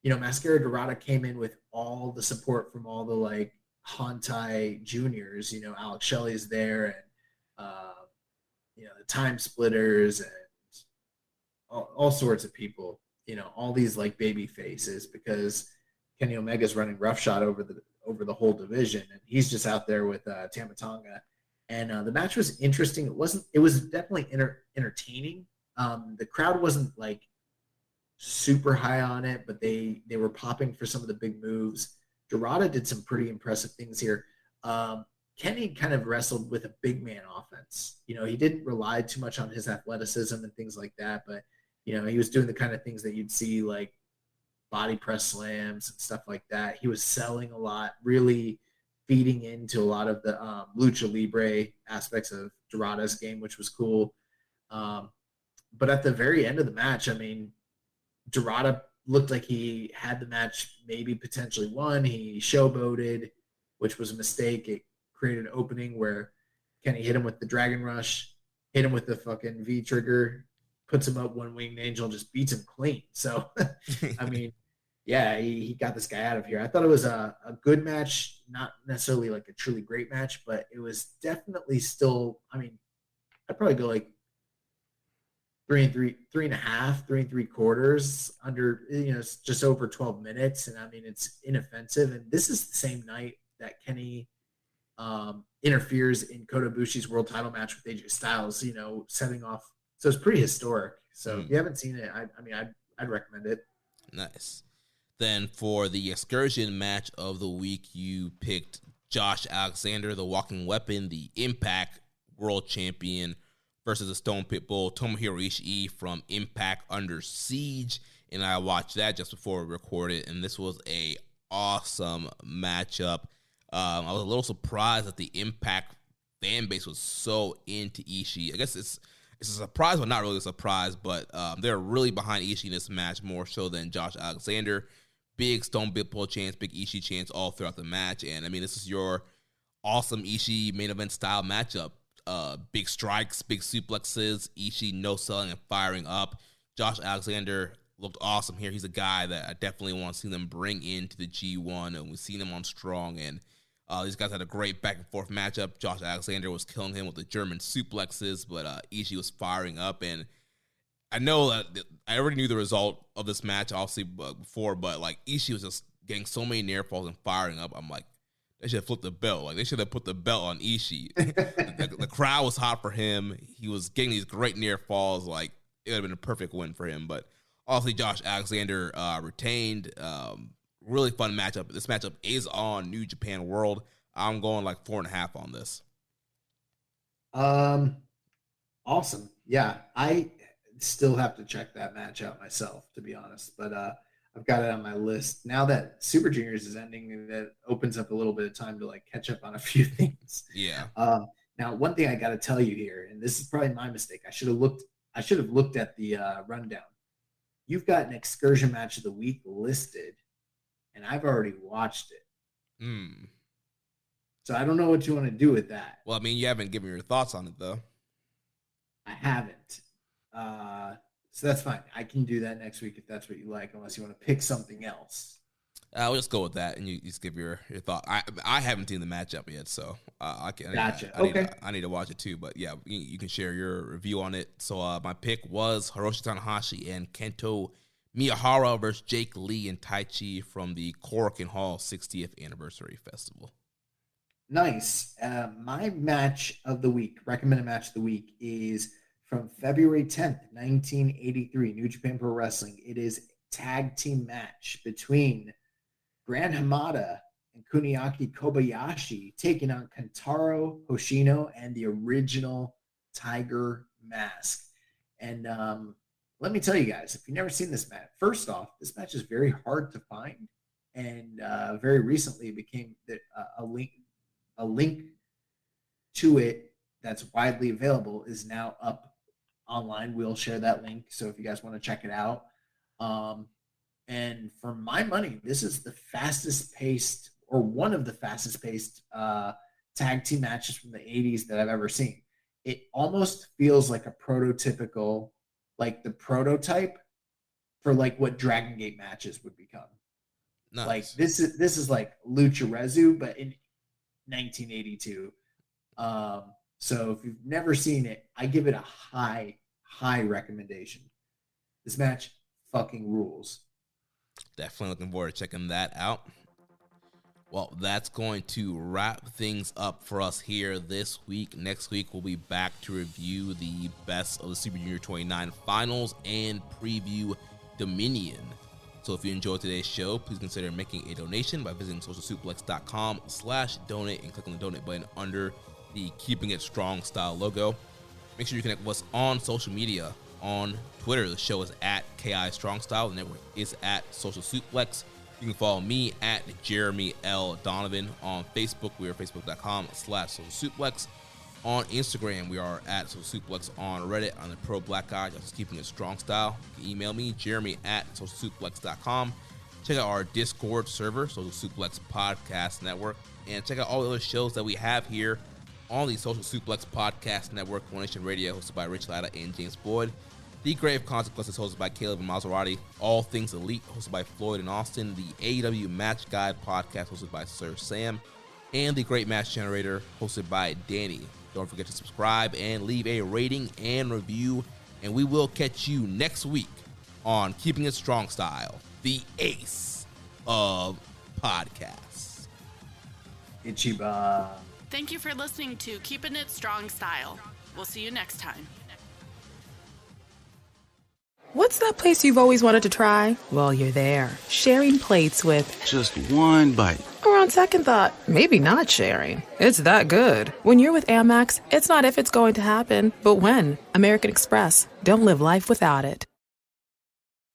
Mascara Dorada came in with all the support from all the like Hantai juniors. Alex Shelley's there, and the Time Splitters, and all sorts of people. All these like baby faces, because Kenny Omega's running roughshod over the whole division, and he's just out there with Tama Tonga. And the match was interesting. It was definitely entertaining. The crowd wasn't like super high on it, but they were popping for some of the big moves. Dorada did some pretty impressive things here. Kenny kind of wrestled with a big man offense. He didn't rely too much on his athleticism and things like that, but he was doing the kind of things that you'd see like body press slams and stuff like that. He was selling a lot, really feeding into a lot of the lucha libre aspects of Dorada's game, which was cool. But at the very end of the match, I mean, Dorada looked like he had the match maybe potentially won. He showboated, which was a mistake. It created an opening where Kenny hit him with the Dragon Rush, hit him with the fucking V trigger, puts him up one winged angel, and just beats him clean. So, I mean, yeah, he got this guy out of here. I thought it was a good match, not necessarily like a truly great match, but it was definitely still, I mean, I'd probably go like 3.5, 3.75 under, it's just over 12 minutes. And I mean, it's inoffensive. And this is the same night that Kenny interferes in Kota Ibushi's world title match with AJ Styles, setting off. So it's pretty historic. So if you haven't seen it, I'd recommend it. Nice. Then for the excursion match of the week, you picked Josh Alexander, the Walking Weapon, the Impact World Champion, versus the Stone Pitbull, Tomohiro Ishii from Impact Under Siege. And I watched that just before we recorded, and this was a awesome matchup. I was a little surprised that the Impact fan base was so into Ishii. I guess it's a surprise, but not really a surprise. But they're really behind Ishii in this match, more so than Josh Alexander. Big Stone Pitbull chants, big Ishii chants all throughout the match. And I mean, this is your awesome Ishii main event style matchup. Big strikes, big suplexes, Ishii no selling and firing up. Josh Alexander looked awesome here. He's a guy that I definitely want to see them bring into the G1, and we've seen him on Strong, and these guys had a great back and forth matchup. Josh Alexander was killing him with the German suplexes, but Ishii was firing up, and I know that I already knew the result of this match, obviously, before, but like Ishii was just getting so many near falls and firing up. I'm like, they should have flipped the belt. Like, they should have put the belt on Ishii. the crowd was hot for him. He was getting these great near falls. Like, it would have been a perfect win for him. But obviously, Josh Alexander retained. Really fun matchup. This matchup is on New Japan World. I'm going like 4.5 on this. Awesome. Yeah, I still have to check that match out myself, to be honest. But I've got it on my list. Now that Super Juniors is ending, that opens up a little bit of time to like catch up on a few things. Yeah. Now, one thing I got to tell you here, and this is probably my mistake. I should have looked at the rundown. You've got an excursion match of the week listed, and I've already watched it. So I don't know what you want to do with that. Well, I mean, you haven't given your thoughts on it, though. I haven't. So that's fine. I can do that next week if that's what you like, unless you want to pick something else. We'll just go with that, and you just give your thought. I haven't seen the matchup yet, so I can. Gotcha. I need to watch it too, but yeah, you can share your review on it. So my pick was Hiromu Takahashi and Kento Miyahara versus Jake Lee and Taichi from the Korakuen Hall 60th Anniversary Festival. Nice. My match of the week, recommended match of the week, is from February 10th, 1983, New Japan Pro Wrestling. It is a tag team match between Gran Hamada and Kuniaki Kobayashi taking on Kentaro Hoshino and the original Tiger Mask. And let me tell you guys, if you've never seen this match, first off, this match is very hard to find. And very recently it became a link to it that's widely available is now up online. We'll share that link, so if you guys want to check it out. And for my money, this is the fastest paced, or one of the fastest paced tag team matches from the 80s that I've ever seen. It almost feels like a prototypical, like the prototype for like what Dragon Gate matches would become. Nice. Like this is like Lucha Rezu, but in 1982. So if you've never seen it, I give it a high recommendation. This match fucking rules. Definitely looking forward to checking that out. Well, that's going to wrap things up for us here this week. Next week, we'll be back to review the best of the Super Junior 29 finals and preview Dominion. So if you enjoyed today's show, please consider making a donation by visiting socialsuplex.com/donate and click on the donate button under the Keeping It Strong Style logo. Make sure you connect with us on social media. On Twitter, the show is at KI Strong Style. The network is at Social Suplex. You can follow me at Jeremy L. Donovan. On Facebook, we are facebook.com/socialsuplex. On Instagram, we are at socialsuplex. On Reddit, on the Pro Black Guy, just Keeping It Strong Style. You can email me, Jeremy at socialsuplex.com. Check out our Discord server, Social Suplex Podcast Network. And check out all the other shows that we have here on the Social Suplex Podcast Network. One Nation Radio, hosted by Rich Latta and James Boyd. The Grave Consequences, hosted by Caleb and Maserati. All Things Elite, hosted by Floyd and Austin. The AEW Match Guide Podcast, hosted by Sir Sam. And The Great Match Generator, hosted by Danny. Don't forget to subscribe and leave a rating and review. And we will catch you next week on Keeping It Strong Style, the ace of podcasts. Ichiban. Thank you for listening to Keepin' It Strong Style. We'll see you next time. What's that place you've always wanted to try? Well, you're there, sharing plates with just one bite. Or on second thought, maybe not sharing. It's that good. When you're with Amex, it's not if it's going to happen, but when. American Express. Don't live life without it.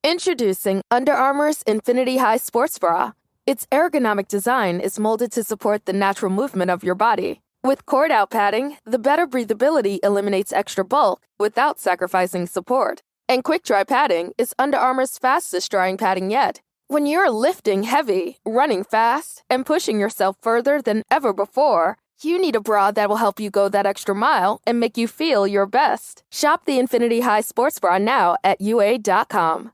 Introducing Under Armour's Infinity High Sports Bra. Its ergonomic design is molded to support the natural movement of your body. With cord-out padding, the better breathability eliminates extra bulk without sacrificing support. And quick-dry padding is Under Armour's fastest-drying padding yet. When you're lifting heavy, running fast, and pushing yourself further than ever before, you need a bra that will help you go that extra mile and make you feel your best. Shop the Infinity High Sports Bra now at UA.com.